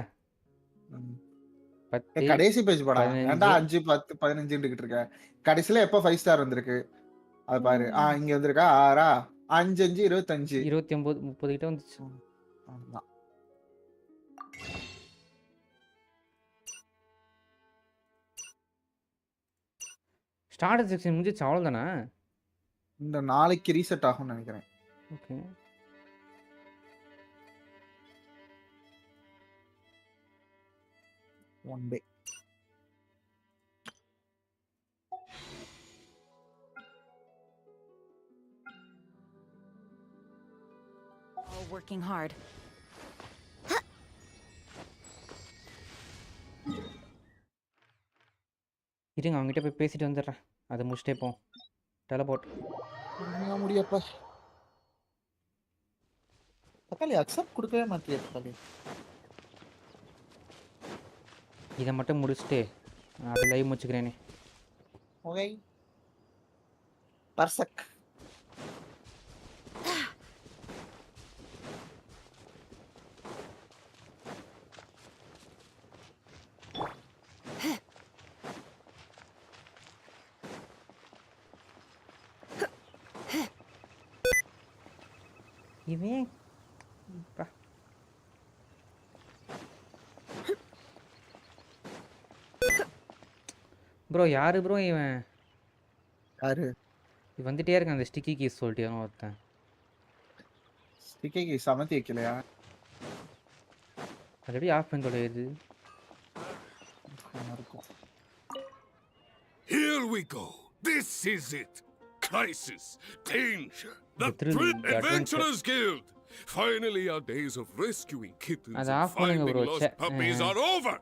10 கடைசி பேஜ் போடா. ஏன்டா 5 10 15 கிட்ட இருக்க? கடைசில எப்ப 5 ஸ்டார் வந்திருக்கு அது பாரு. இங்க வந்திருக்கா 6 5 5 25 29 30 கிட்ட வந்துச்சு. ஆமா ஸ்டார்ட் செக்ஷன் முடிஞ்சிச்சு அவ்வளவுதானா? இந்த நாளைக்கு ரீசெட் ஆகும்னு நினைக்கிறேன். Okay one day. All working hard. இருங்க அவங்ககிட்ட போய் பேசிட்டு வந்துடுறேன். அதை முடிச்சிட்டே போ. டெலபோர்ட் முடியப்பா. தக்காளி அக்செப்ட் கொடுக்கவே மாட்டியா தக்காளி? இதை மட்டும் முடிச்சுட்டு அது லைவ் முடிச்சுக்கிறேனே. ஓகே பர்சக் இவன் ப்ரோ யாரு ப்ரோ இவன்? யாரு வந்துட்டே இருக்கான் அந்த ஸ்டிக்கி கீஸ் சொல்லிட்டு ஒருத்தன். ஸ்டிக்கி கீஸ் சமத்தி வைக்கலையா? அது எப்படி ஆஃப் பண்ணி தொலையுது? Here we go. This is it. Crisis, danger, the Threat Adventurers Guild. Finally, our days of rescuing kittens and finding lost puppies are over.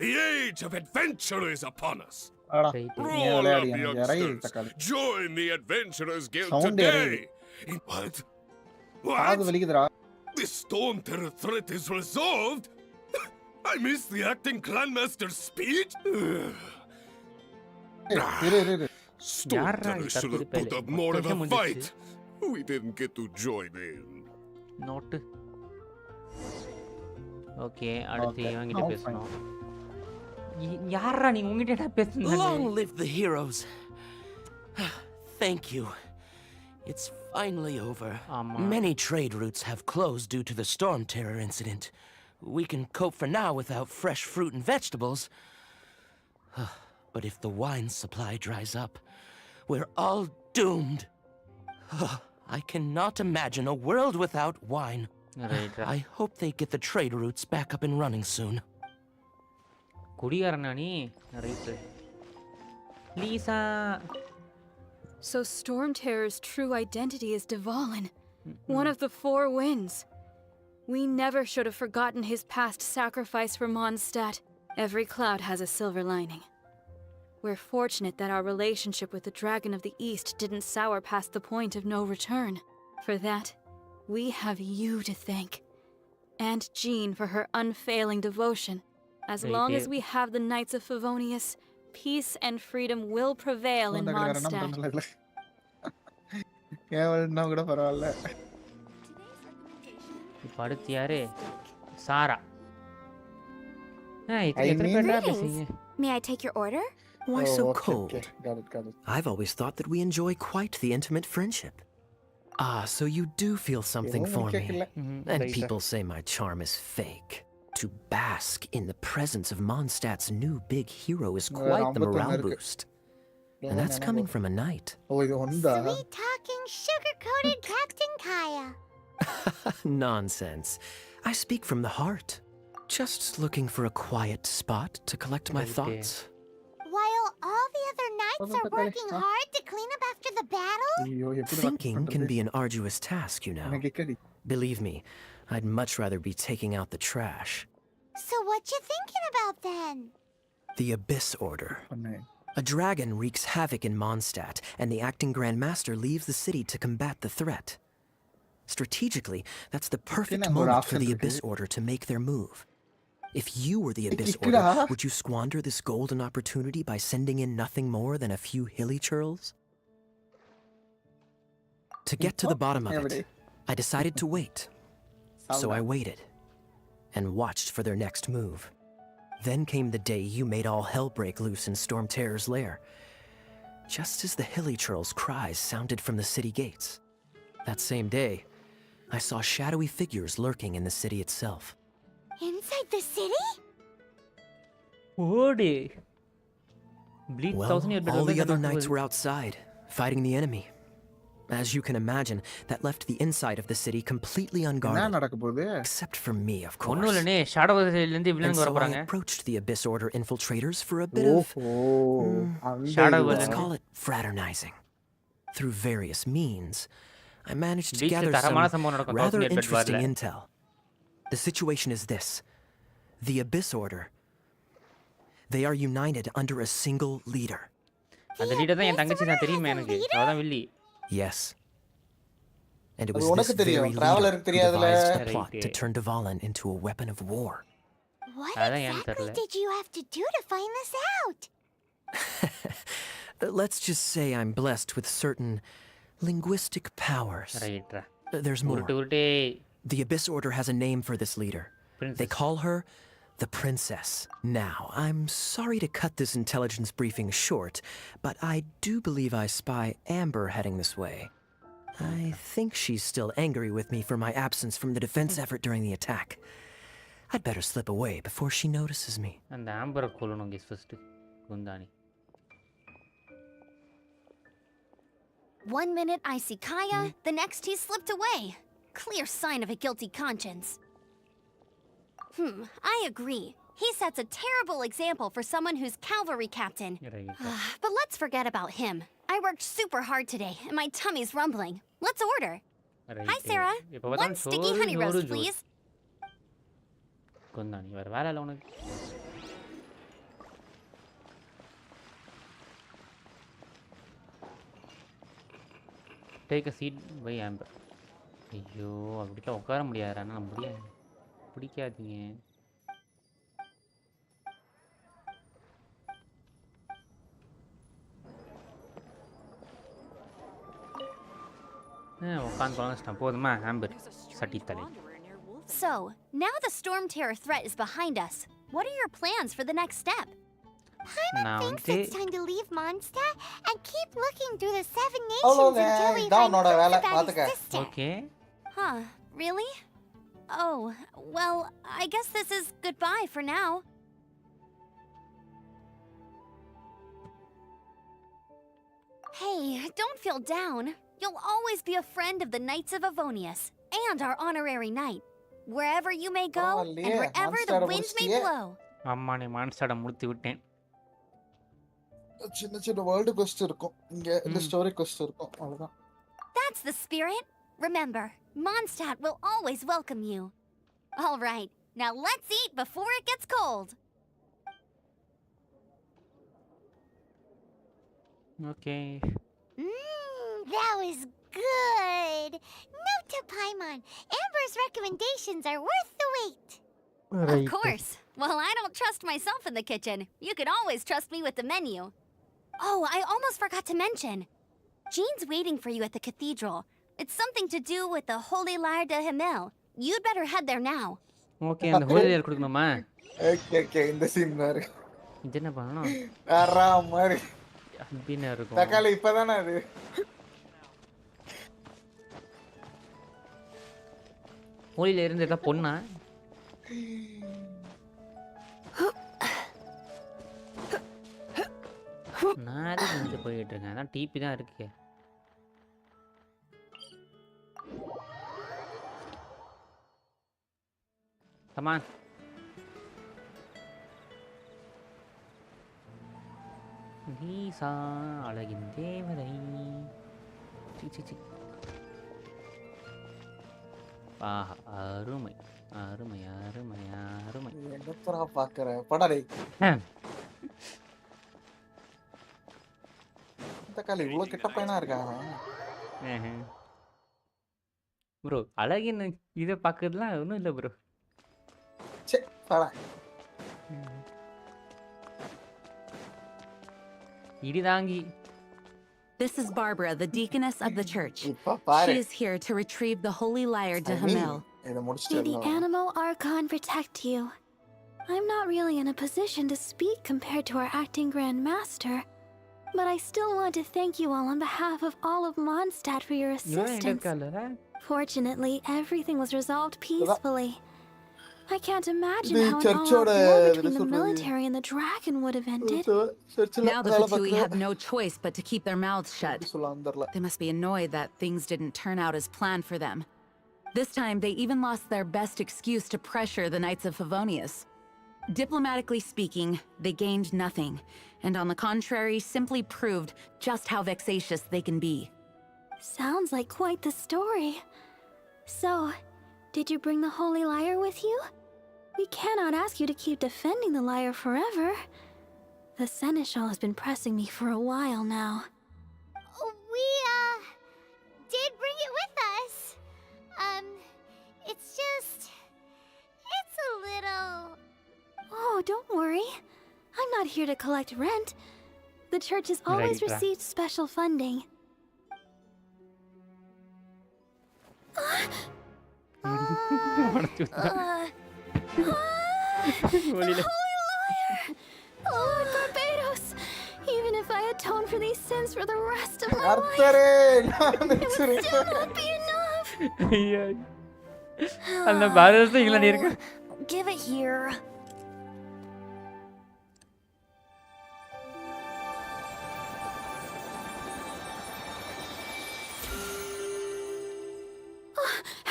The age of adventure is upon us. ஆடா Right. நீ Roll விளையாடி up, எனக்கு இறங்கி youngsters. தக்காளி Join the Adventurers Guild Sound today. இறங்குது. What? காது What? வலிக்குதுடா This storm terror threat is resolved? I missed the acting Grandmaster's speech? இரு இரு இரு Storm Yarra, terror ಈ should have ತಪ್ಪು put up ಪೆಲೆ. more of a ಮುಂಚೆ fight. We didn't get to join in. Note okay அடுத்து Okay. இவங்கிட்ட Oh, பேசணும் யாரா நீ உங்ககிட்ட பேசுன Long live the heroes. Thank you. It's finally over. Many trade routes have closed due to the storm terror incident. We can cope for now without fresh fruit and vegetables. But if the wine supply dries up, we're all doomed. I cannot imagine a world without wine. I hope they get the trade routes back up and running soon. குடிகாரனா நீ right Lisa So Storm Terror's true identity is Dvalin, one of the four winds. We never should have forgotten his past sacrifice for Mondstadt. Every cloud has a silver lining. We're fortunate that our relationship with the Dragon of the East didn't sour past the point of no return. For that, we have you to thank. And Jean for her unfailing devotion. As long as we have the Knights of Favonius, peace and freedom will prevail in Mondstadt. கேவலன்னா கூட பரவாயில்ல இப்போ அடுத்து யாரு சாரா May I take your order? Why so cold? Okay. Got it. I've always thought that we enjoy quite the intimate friendship. Ah, so you do feel something for me. And people say my charm is fake. To bask in the presence of Mondstadt's new big hero is quite the morale boost. And that's coming from a knight. Sweet talking, sugar-coated Captain Kaya. Nonsense. I speak from the heart. Just looking for a quiet spot to collect my thoughts. While all the other knights are working hard to clean up after the battle? Thinking can be an arduous task, you know. Believe me, I'd much rather be taking out the trash. So what you thinking about then? The Abyss Order. A dragon wreaks havoc in Mondstadt, and the acting Grand Master leaves the city to combat the threat. Strategically, that's the perfect moment for the Abyss Order to make their move. If you were the Abyss Order, would you squander this golden opportunity by sending in nothing more than a few hilly churls? To get to the bottom of it, I decided to wait. So I waited and watched for their next move. Then came the day you made all hell break loose in Storm Terror's lair. Just as the hilly churls' cries sounded from the city gates. That same day, I saw shadowy figures lurking in the city itself. Inside the city? Well, all the other knights were outside, fighting the enemy. As you can imagine, that left the inside of the city completely unguarded. Except for me, of course. And so I approached the Abyss Order infiltrators for a bit of... let's call it fraternizing. Through various means, I managed to gather some rather interesting intel. The situation is this. The Abyss Order. They are united under a single leader. Yes. And it was this very leader who devised the plot to turn Dvalin into a weapon of war. What exactly did you have to do to find this out? Let's just say I'm blessed with certain linguistic powers. There's more. The Abyss Order has a name for this leader. They call her the Princess. Now, I'm sorry to cut this intelligence briefing short, but I do believe I spy Amber heading this way. I think she's still angry with me for my absence from the defense effort during the attack. I'd better slip away before she notices me. And the Amber kolonong is first. Gundani. 1 minute I see Kaya, the next he's slipped away. Clear sign of a guilty conscience. I agree. He sets a terrible example for someone who's cavalry captain. But let's forget about him. I worked super hard today, and my tummy's rumbling. Let's order. Hi, Sarah. 1 sticky honey roast, please. Take a seat by Amber. ஐயோ அப்படிலாம் உட்கார முடியாது. ஆனால் முடியாது, பிடிக்காதீங்க. உட்காந்து தொலைச்சிட்டேன். போதுமா Amber சட்டித்தலை. So, now the storm terror threat is behind us. What are your plans for the next step? Paimon thinks it's time to leave Mondstadt and keep looking through the 7 nations until we find proof about his sister. Okay. Huh, really? Oh, well, I guess this is goodbye for now. Hey, don't feel down. You'll always be a friend of the Knights of Avonius and our honorary knight. Wherever you may go and wherever the winds may blow. அம்மா நீ மான்ஸ்டாட முடித்து விட்டேன். சின்ன சின்ன world quest இருக்கும். இங்க இந்த story quest இருக்கும். அவ்வளவுதான். That's the spirit. Remember, Mondstadt will always welcome you. All right, now let's eat before it gets cold. Okay. That was good. Note to Paimon, Amber's recommendations are worth the wait. Of course. Well, I don't trust myself in the kitchen. You can always trust me with the menu. Oh, I almost forgot to mention. Jean's waiting for you at the cathedral. It's something to do with the Holy Lyre de Himmel. You'd better head there now. Okay, அந்த ஹோலி லைர் கொடுக்கணுமா? Okay இந்த scene பாரு. இது என்ன பண்ணனும்? அரா மாதிரி அபினா இருக்கும். தக்காளி இப்பதானே அது. ஹோலில இருந்ததா பொண்ணா? நான் அது வந்து போயிட்டு இருக்கேன். அதான் டிபி தான் இருக்கு. Come on. நீசா அழகின் தேவதை. சி ஆஹா அருமை அருமை அருமை அருமை. என்னத்தரா பாக்குற படா டேய். தக்காளி இவ்வளவு கிட்ட பையனா இருக்காங்க. ப்ரோ அழகின் இதை பார்க்கறதுலாம் ஒன்றும் இல்லை bro. Say Bada. இடிதாங்கி. This is Barbara, the deaconess of the church. She is here to retrieve the Holy Lyre de Himmel. May the Animo Archon protect you. I'm not really in a position to speak compared to our acting Grand Master, but I still want to thank you all on behalf of all of Mondstadt for your assistance. Fortunately, everything was resolved peacefully. I can't imagine how an all-out war between the military and the dragon would have ended. Now the Fatui have no choice but to keep their mouths shut. They must be annoyed that things didn't turn out as planned for them. This time, they even lost their best excuse to pressure the Knights of Favonius. Diplomatically speaking, they gained nothing, and on the contrary, simply proved just how vexatious they can be. Sounds like quite the story. So, did you bring the Holy Lyre with you? We cannot ask you to keep defending the lyre forever. The Seneschal has been pressing me for a while now. We, did bring it with us. It's just... it's a little... Oh, don't worry. I'm not here to collect rent. The church has always received special funding. Holy Lyre! Lord Barbados! Even if I atone for these sins for the rest of my life, it would still not be enough! அந்த பாரதத்தை இல்ல நீ இருக்கு. Give it here.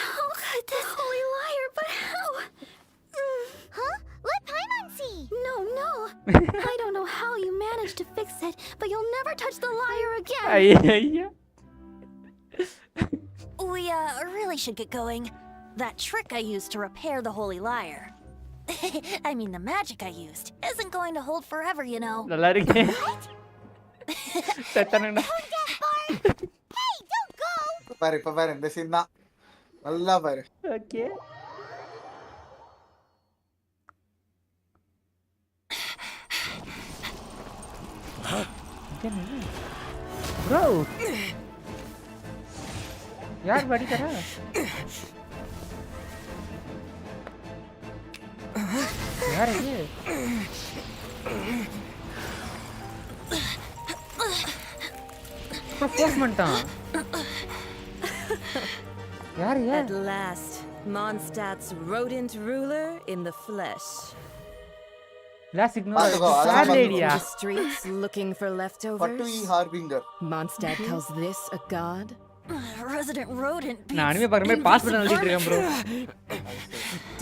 How could this Holy Lyre, but how? Huh? Let Paimon see! No. I don't know how you managed to fix it, but you'll never touch the lyre again! We, really should get going. That trick I used to repair the Holy Lyre. I mean, the magic I used isn't going to hold forever, you know. What? Hold that, Barb! Hey, don't go! பாரு இந்த scene தான் நல்லா பாரு. Okay bro யார் படிக்கிறா? யார் இது? Performance. At last, Mondstadt's rodent ruler in the flesh. Let's ignore it. Sad lady. the streets looking for leftovers. Patui Harbinger. Mondstadt calls this a god? Resident rodent. நான் anime பாக்குற மாதிரி pass பண்ண எழுதிட்டு இருக்கேன் bro.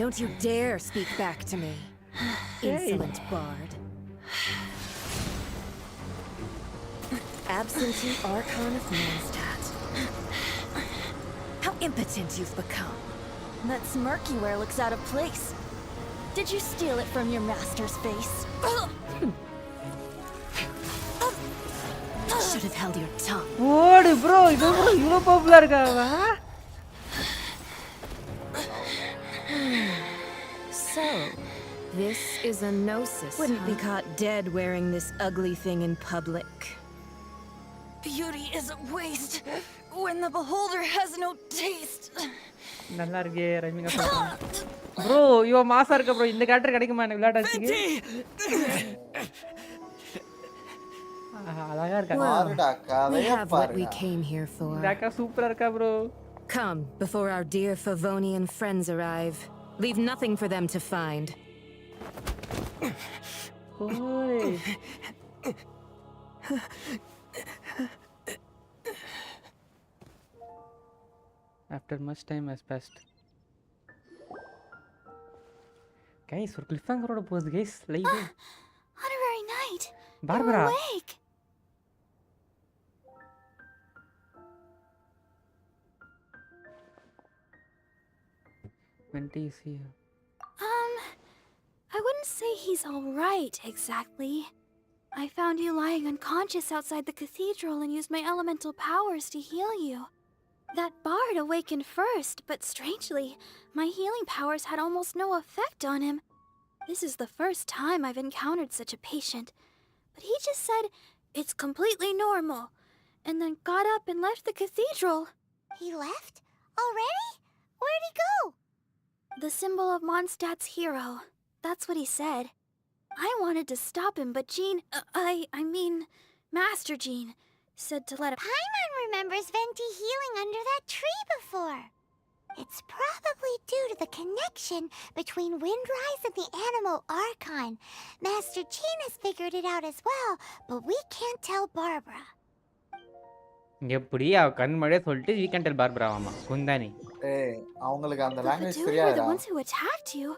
Don't you dare speak back to me, insolent bard. Absentee Archon of Mondstadt. How impotent you've become. That smirk you wear looks out of place. Did you steal it from your master's face? Should have held your tongue. What, bro? This bro, you popular guy. So, this is a gnosis. Wouldn't be caught dead wearing this ugly thing in public. Beauty is a waste when the beholder has no taste. நல்லா இருக்கே rhyming அப். bro யோ மாசா இருக்க bro. இந்த character கிடைக்குமா எனக்கு விளையாடுறதுக்கு? அழகா இருக்கா. பாருடா We கதைய have what we பாரு. came here for. டக்கா சூப்பரா இருக்கா bro. Come before our dear Favonian friends arrive. Leave nothing for them to find. Oi. After much time has passed. Guys, ஒரு cliffhanger-ஓட போகுது guys live. Honorary Knight. Barbara. You're awake. When do you see her? I wouldn't say he's all right exactly. I found you lying unconscious outside the cathedral and used my elemental powers to heal you. That bard awakened first, but strangely, my healing powers had almost no effect on him. This is the first time I've encountered such a patient. But he just said, it's completely normal, and then got up and left the cathedral. He left? Already? Where'd he go? The symbol of Mondstadt's hero. That's what he said. I wanted to stop him, but Jean, I mean, Master Jean, said to let him. Paimon remembers Venti healing under that tree before. It's probably due to the connection between Windrise and the Animal Archon. Master Jean has figured it out as well, but we can't tell Barbara. எப்படி அவ கண் மழைய சொல்லிட்டு we can tell Barbara ஆமா குந்தானி. ஏய் அவங்களுக்கு அந்த The language Fatui were the தெரியாதா? ones who attacked you.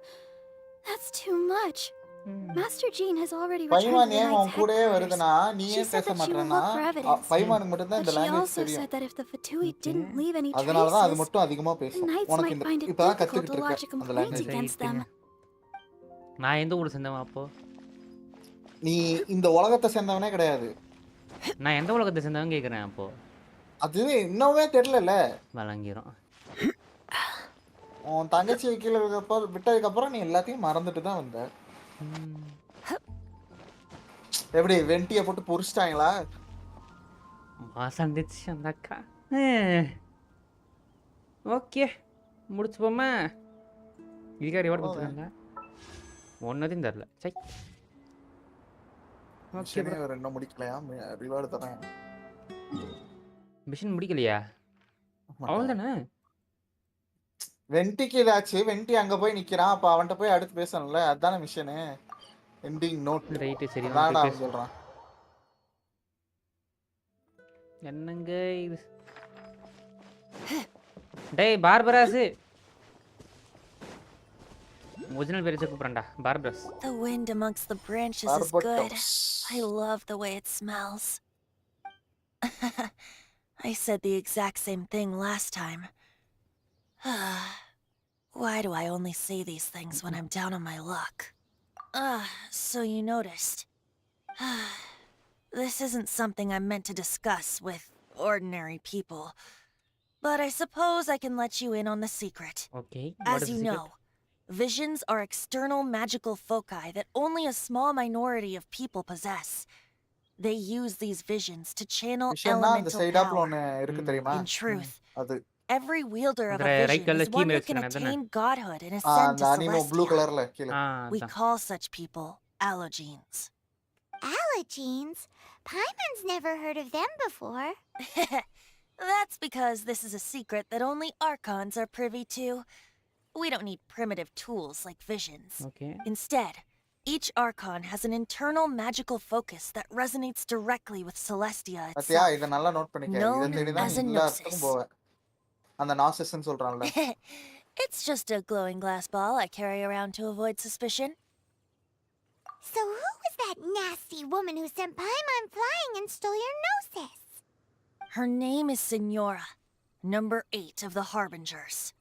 That's too much. Master Jean has already returned பைமான் to the ஏன் உன் Knight's கூடயே headquarters. வருதுனா நீ She ஏன் said பேச that she will மாட்டறனா? look for evidence. பைமானுக்கு மட்டும் தான் But இந்த she லாங்குவேஜ் also தெரியும். said that if the Fatui didn't leave any அதனால தான் அது traces, மட்டும் அதிகமா the பேசும். Knights உனக்கு might இந்த find it இப்பதான் difficult கத்துக்கிட்டு to lodge a இருக்க அந்த complaint லாங்குவேஜ். against them. நான் எந்த ஊர் சேர்ந்தவன் அப்போ? நீ இந்த உலகத்தை சேர்ந்தவனே கிடையாது. நான் எந்த உலகத்தை சேர்ந்தவன் கேக்குறேன் அப்போ. அது இன்னுமே தெரியலல. வலங்கிரும். உன் தங்கச்சி கீழ விட்டதுக்கு அப்புறம் நீ எல்லாத்தையும் மறந்துட்டு தான் வந்த. எப்படி வெண்டிய போட்டு புரிச்சிட்டாங்களா? மாசந்திச்சு அந்த அக்கா. ஓகே முடிச்சுப்போமா? இதுக்கு ரிவார்ட் கொடுத்துருக்காங்க. ஒன்னதையும் தரல. சை. ஓகே ப்ரோ ரெண்டும் முடிக்கலையா? ரிவார்ட் தரேன். மிஷன் முடிக்கலையா? அவ்வளவுதானே? வெண்டிக்கு இதாச்சு. வெண்டி அங்க போய் நிக்கிறான். அப்ப அவன்கிட்ட போய் அடுத்து பேசணும்ல. அதானே மிஷன். எண்டிங் நோட் ரைட் சரி நான் சொல்றேன். என்னங்க இது? டேய் பார்பராஸ். ஒரிஜினல் பேர் கூப்பிடுறேன்டா. பார்பராஸ். The wind amongst the branches is good. I love the way it smells. I said the exact same thing last time. Why do I only say these things when I'm down on my luck? So you noticed. This isn't something I'm meant to discuss with ordinary people. But I suppose I can let you in on the secret. Okay. As you know, visions are external magical foci that only a small minority of people possess. They use these visions to channel elemental power. In truth, every wielder of a vision is one who can attain godhood and ascend to celestia. We call such people allogenes. Allogenes? Paimon's never heard of them before. That's because this is a secret that only Archons are privy to. We don't need primitive tools like visions. Okay. Instead, each Archon has an internal magical focus that resonates directly with Celestia itself, known as a gnosis. It's just a glowing glass ball I carry around to avoid suspicion. So who was that nasty woman who sent Paimon flying and stole your gnosis? Her name is Signora, number 8 of the Harbingers.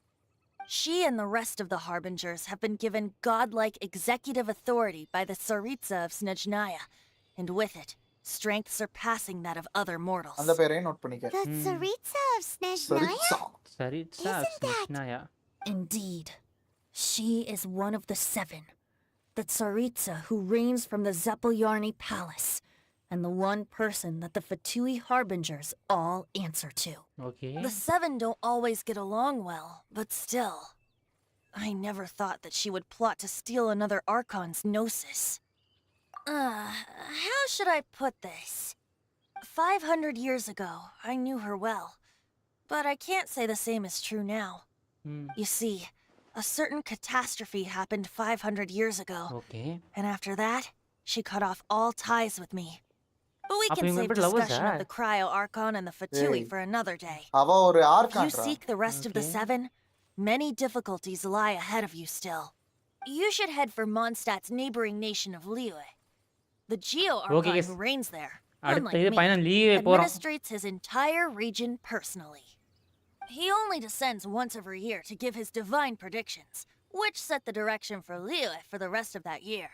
She and the rest of the Harbingers have been given godlike executive authority by the Tsaritsa of Snezhnaya, and with it, strength surpassing that of other mortals. The Tsaritsa of Snezhnaya? Tsaritsa of Snezhnaya. Indeed. She is one of the 7. The Tsaritsa who reigns from the Zepelyarny Palace, and the one person that the Fatui Harbingers all answer to. Okay. The 7 don't always get along well, but still. I never thought that she would plot to steal another Archon's gnosis. How should I put this? 500 years ago, I knew her well. But I can't say the same is true now. You see, a certain catastrophe happened 500 years ago. Okay. And after that, she cut off all ties with me. But we can save discussion of the Cryo Archon and the Fatui for another day. If you seek the rest of the 7, many difficulties lie ahead of you still. You should head for Mondstadt's neighboring nation of Liyue. The Geo Archon who reigns there, unlike me, administrates his entire region personally. He only descends once every year to give his divine predictions, which set the direction for Liyue for the rest of that year.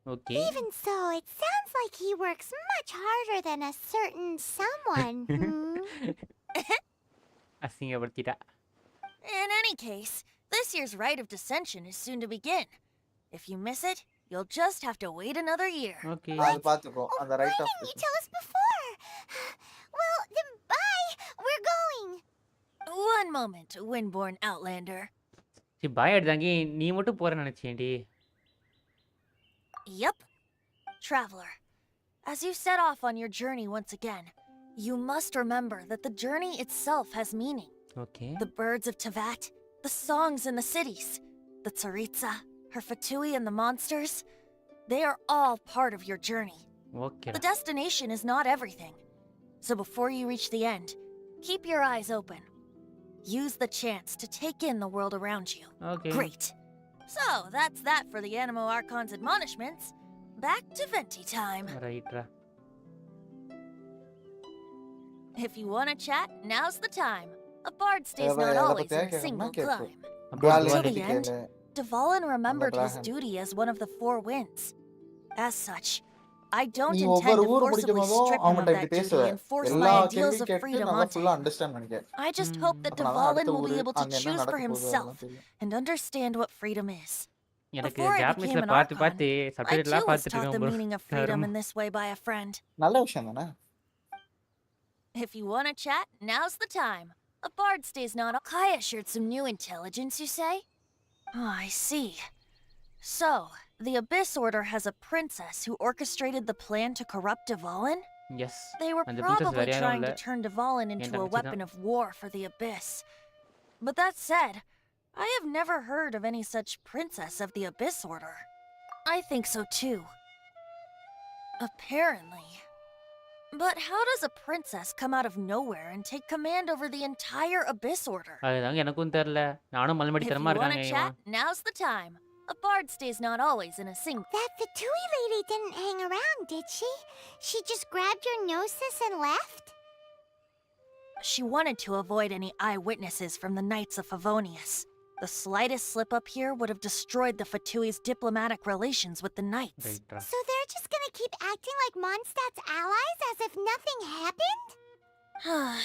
Okay. Even so, it sounds like he works much harder than a certain someone. In any case, this year's Rite of Descension is soon to begin. If you miss it, you'll just have to wait another year. Okay. Why didn't you tell us before? Well, then bye. We're going. One moment, Windborn Outlander. Yep. Traveler, as you set off on your journey once again, you must remember that the journey itself has meaning. Okay. The birds of Teyvat, the songs in the cities, the Tsaritsa, her Fatui and the monsters, they are all part of your journey. Okay. The destination is not everything. So before you reach the end, keep your eyes open. Use the chance to take in the world around you. Okay. Great. So, that's that for the Animo Archon's admonishments. Back to Venti time. Right. If you want to chat, now's the time. A bard stays not always in a single climb. Until the end, Dvalin remembered his duty as one of the 4 winds. As such, I don't intend to forcibly strip him of that duty and force my ideals of freedom onto him. I just hope that Dvalin will be able to choose for himself and understand what freedom is. Before I became an Archon, I too was taught the meaning of freedom in this way by a friend. If you want to chat, now's the time. A bard stays not all. Kaya shared some new intelligence, you say? Oh, I see. So, the Abyss Order has a princess who orchestrated the plan to corrupt Dvalin? Yes. They were probably trying to turn Dvalin into a weapon of war for the Abyss. But that said, I have never heard of any such princess of the Abyss Order. I think so too. Apparently. But how does a princess come out of nowhere and take command over the entire Abyss Order? If you want to chat, now's the time. A bard stays not always in a single... That Fatui lady didn't hang around, did she? She just grabbed your gnosis and left? She wanted to avoid any eyewitnesses from the Knights of Favonius. The slightest slip-up here would have destroyed the Fatui's diplomatic relations with the Knights. So they're just gonna keep acting like Mondstadt's allies as if nothing happened?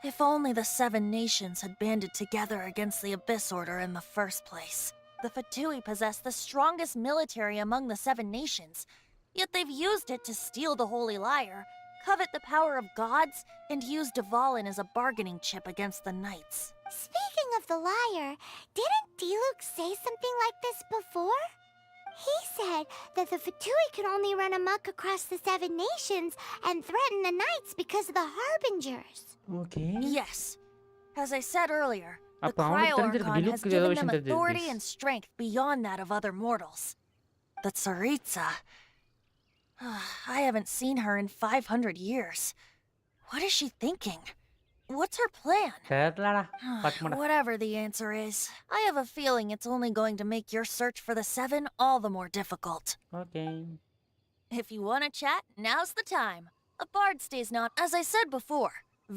If only the 7 nations had banded together against the Abyss Order in the first place. The Fatui possess the strongest military among the 7 nations, yet they've used it to steal the Holy Lyre, covet the power of gods, and use Dvalin as a bargaining chip against the knights. Speaking of the lyre, didn't Diluc say something like this before? He said that the Fatui could only run amok across the 7 nations and threaten the knights because of the harbingers. Okay. Yes. As I said earlier, the அப்ப அவனுக்கு Cryo தெரிஞ்சிருக்கு Archon has டிலுக்கு ஏதோ given them விஷயம் தெரிஞ்சிருக்கு authority guys. and strength beyond that of other mortals. The Tsaritsa... I haven't seen her in 500 years. What is she thinking? What's her plan? தெரியலடா பாத்துமாடா. Whatever the answer is, I have a feeling it's only going to make your search for the 7 all the more difficult. Okay. If you want to chat, now's the time. A bard stays not... As I said before,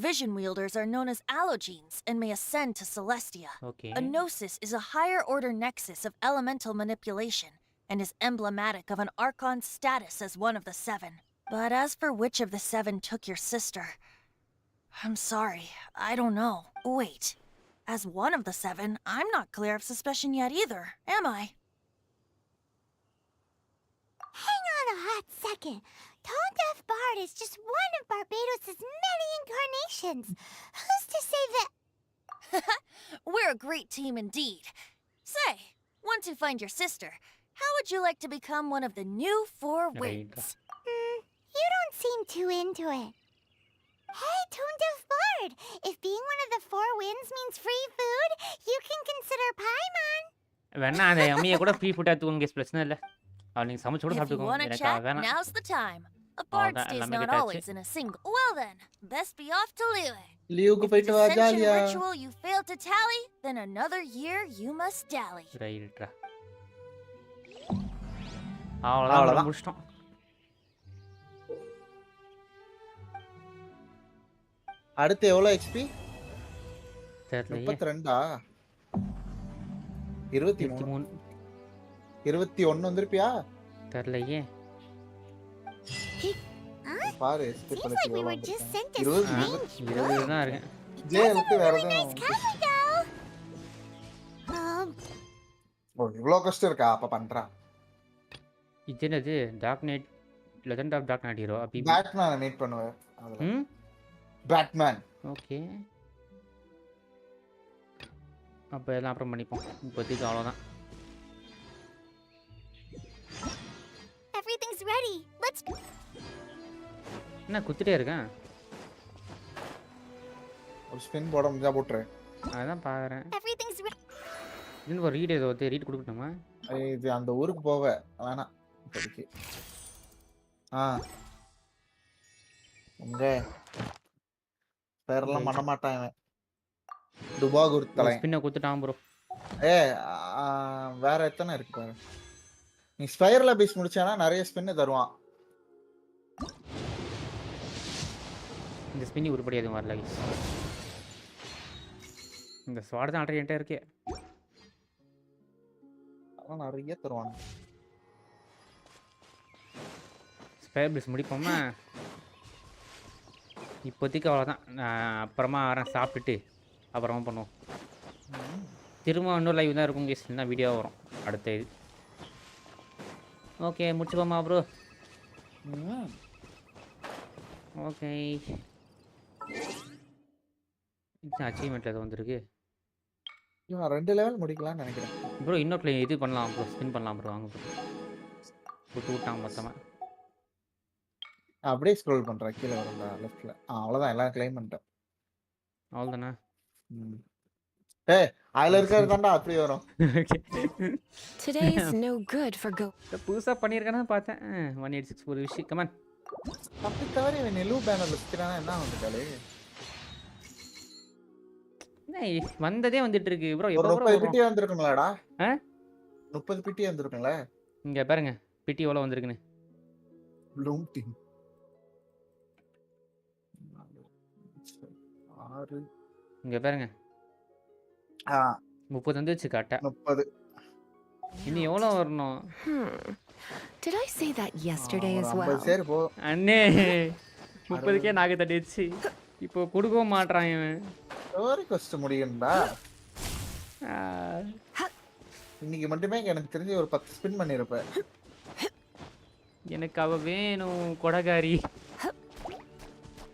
vision wielders are known as allogenes and may ascend to Celestia. Okay. A gnosis is a higher order nexus of elemental manipulation and is emblematic of an Archon's status as one of the 7. But as for which of the 7 took your sister... I'm sorry, I don't know. Wait, as one of the 7, I'm not clear of suspicion yet either, am I? Hang on a hot second. Tone Deaf Bard is just one of Barbados' many incarnations. Who's to say that... We're a great team indeed. Say, once you find your sister, how would you like to become one of the new 4 winds? You don't seem too into it. Hey, Tone Deaf Bard! If being one of the 4 winds means free food, you can consider Paimon. வேணா அந்த அம்மியை கூட free ஃபுட்டா தூங்க case பிரச்சனை இல்ல. அவளுக்கு சமைச்சு கூட If you சாப்பிட்டுக்கோங்க. want to எனக்கு chat, வேணாம். now's the time. A bard that stays எல்லாமே not கேட்டாச்சு. always in a single... Well then, best be off to Liyue. லீவுக்கு If போயிட்டு வா ascension ஜாலியா. ritual you failed to tally, then another year you must dally. ரைட்ரா. அவ்வளவுதான் முடிச்சிட்டோம். அடுத்து எவ்வளவு எக்ஸ்பி? தெரியலையே. 32ஆ? 23. 21 வந்திருப்பியா? தெரியலையே. பாரு XP Seems like we were just sent to 20 20 தான் இருக்கேன். ஜெயலுக்கு வேற எதுவும் ஓ இவ்ளோ கஷ்டம் இருக்கா? அப்ப பண்றா. இது என்னது? Dark knight legend of dark knight hero அப்படி பேட்மேனை மீட் பண்ணுவேன் அதுல. பேட்மேன். ஓகே. அப்ப எல்லாம் அப்புறம் பண்ணிப்போம். இப்போதைக்கு அவ்வளவுதான். Everything's ready. Let's go. என்ன குத்திட்டே இருக்கேன்? ஒரு ஸ்பின் போட முடிஞ்சா போட்றேன். அதான் பாக்குறேன். Everything's ready. இன்னும் ஒரு ரீட் ஏதோ ரீட் கொடுக்கணுமா? இது அந்த ஊருக்கு போக வேணாம் இப்போதைக்கு. உங்க பேரெல்லாம் பண்ண மாட்டான் இவன். துபா குருத்தலை. ஸ்பின்னை குத்துட்டான் ப்ரோ. வேற எத்தனை இருக்கு பாரு. நீ ஸ்பைரல் அபிஸ் முடிச்சானா நிறைய ஸ்பின் தருவான். இந்த ஸ்பின்னி உருப்படி எதுவும் வரல. இந்த ஸ்வாட் தான் ஆல்ரெடி இருக்கே. அதான் நிறைய தருவான். ஸ்பைர் பிஸ் முடிப்போமா? இப்போதைக்கு அவ்வளோதான். அப்புறமா வரேன் சாப்பிட்டுட்டு அப்புறமா பண்ணுவோம். திரும்ப இன்னொரு லைவ் தான் இருக்கும் கேஸ். இல்லைன்னா வீடியோ வரும் அடுத்த இது. ஓகே முடிச்சுப்போமா ப்ரோ? ஓகே. அச்சீவ்மெண்ட்ல அது வந்திருக்கு. 2 லெவல் முடிக்கலாம்னு நினைக்கிறேன் ப்ரோ. இன்னொரு இது பண்ணலாம் ப்ரோ. ஸ்பின் பண்ணலாம் ப்ரோ. வாங்க ப்ரோ. குத்து விட்டாங்க மொத்தமா. அப்படியே ஸ்க்ரோல் பண்றேன் கீழே வரல லெஃப்ட்ல. அவ்வளவுதான் எல்லாம் க்ளைம் பண்ணிட்டேன். அவ்வளவுதானா? அதுல இருக்கிறது தான்டா அப்படி வரும். Today is no good for go. புதுசா பண்ணிருக்கேன்னு பார்த்தேன். 186 ஒரு விஷயம். கமான். அப்படி தவிர இவன் நெலு பேனர்ல சுத்திரானா என்ன வந்துட்டாலே? வந்ததே வந்துட்டு இருக்கு ப்ரோ. எப்போ 30 பிட்டி வந்திருக்குங்களா? 30 பிட்டி வந்திருக்குங்களா? இங்க பாருங்க பிட்டி எவ்வளவு வந்திருக்குன்னு. ப்ளூம் டீம் 6 இங்க பாருங்க. 30 வந்துச்சு கரெக்ட்டா. 30. இன்னும் எவ்வளவு வரணும்? Did I say that yesterday as well? சரி போ. அண்ணே 30க்கே நாக தட்டிச்சு. இப்போ கொடுக்கவும் மாட்றான் இவன். ஸ்டோரி கொஸ்ட் முடியும்டா. இன்னைக்கு மட்டுமே எனக்கு தெரிஞ்சு ஒரு 10 ஸ்பின் பண்ணிருப்பேன். எனக்கு அவ வேணும் கொடகாரி.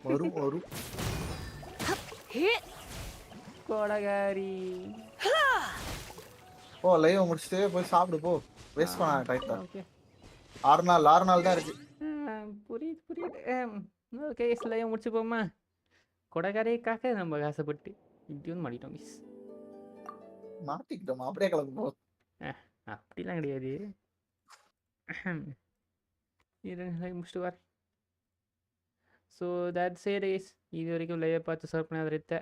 வரும் கொடகாரி. போ லைவ் முடிச்சிட்டு போய் சாப்பிடு போ. வேஸ்ட் பண்ணாத டைம். ஓகே. 6 நாள் தான் இருக்கு. புரியுது. ஓகே லைவ் முடிச்சு போமா. கொடகாரிக்காக நம்ம ஆசைப்பட்டு இப்படி வந்து மாட்டிட்டோம் மிஸ். மாட்டிக்கிட்டோம் அப்படியே கிளம்பு போ. அப்படிலாம் கிடையாது. லைவ் முடிச்சுட்டு வர. So that's it guys. இது வரைக்கும் லைவை பார்த்து சர்வ் பண்ணாத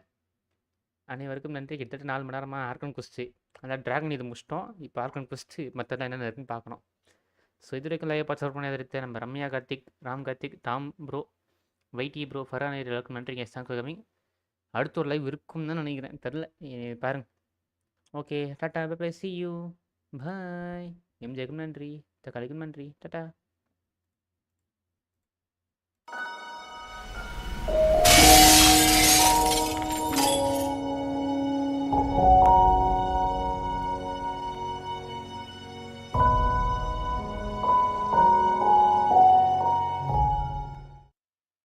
அனைவருக்கும் நன்றி. கிட்டத்தட்ட 4 மணி நேரமாக ஆர்கன் குஸ்ட் அதான் ட்ராகன் இது முடிச்சிட்டோம். இப்போ ஆர்கன் குஸ்ட் மற்றதான் என்னென்ன இருக்குன்னு பார்க்கணும். ஸோ இது வரைக்கும் லைவை பார்த்து சர்வ் பண்ணாத நம்ம ரம்யா கார்த்திக், ராம் கார்த்திக், டாம் ப்ரோ, வைடி ப்ரோ, ஃபரான் எல்லாருக்கும் நன்றி கைஸ். Thanks for coming. அடுத்த ஒரு லைவ் இருக்கும்னு தான் நினைக்கிறேன், தெரில பாருங்க. ஓகே டாட்டா bye bye, see you, bye. எம்ஜேக்கும் நன்றி, தக்காளிக்கும் நன்றி, டாட்டா.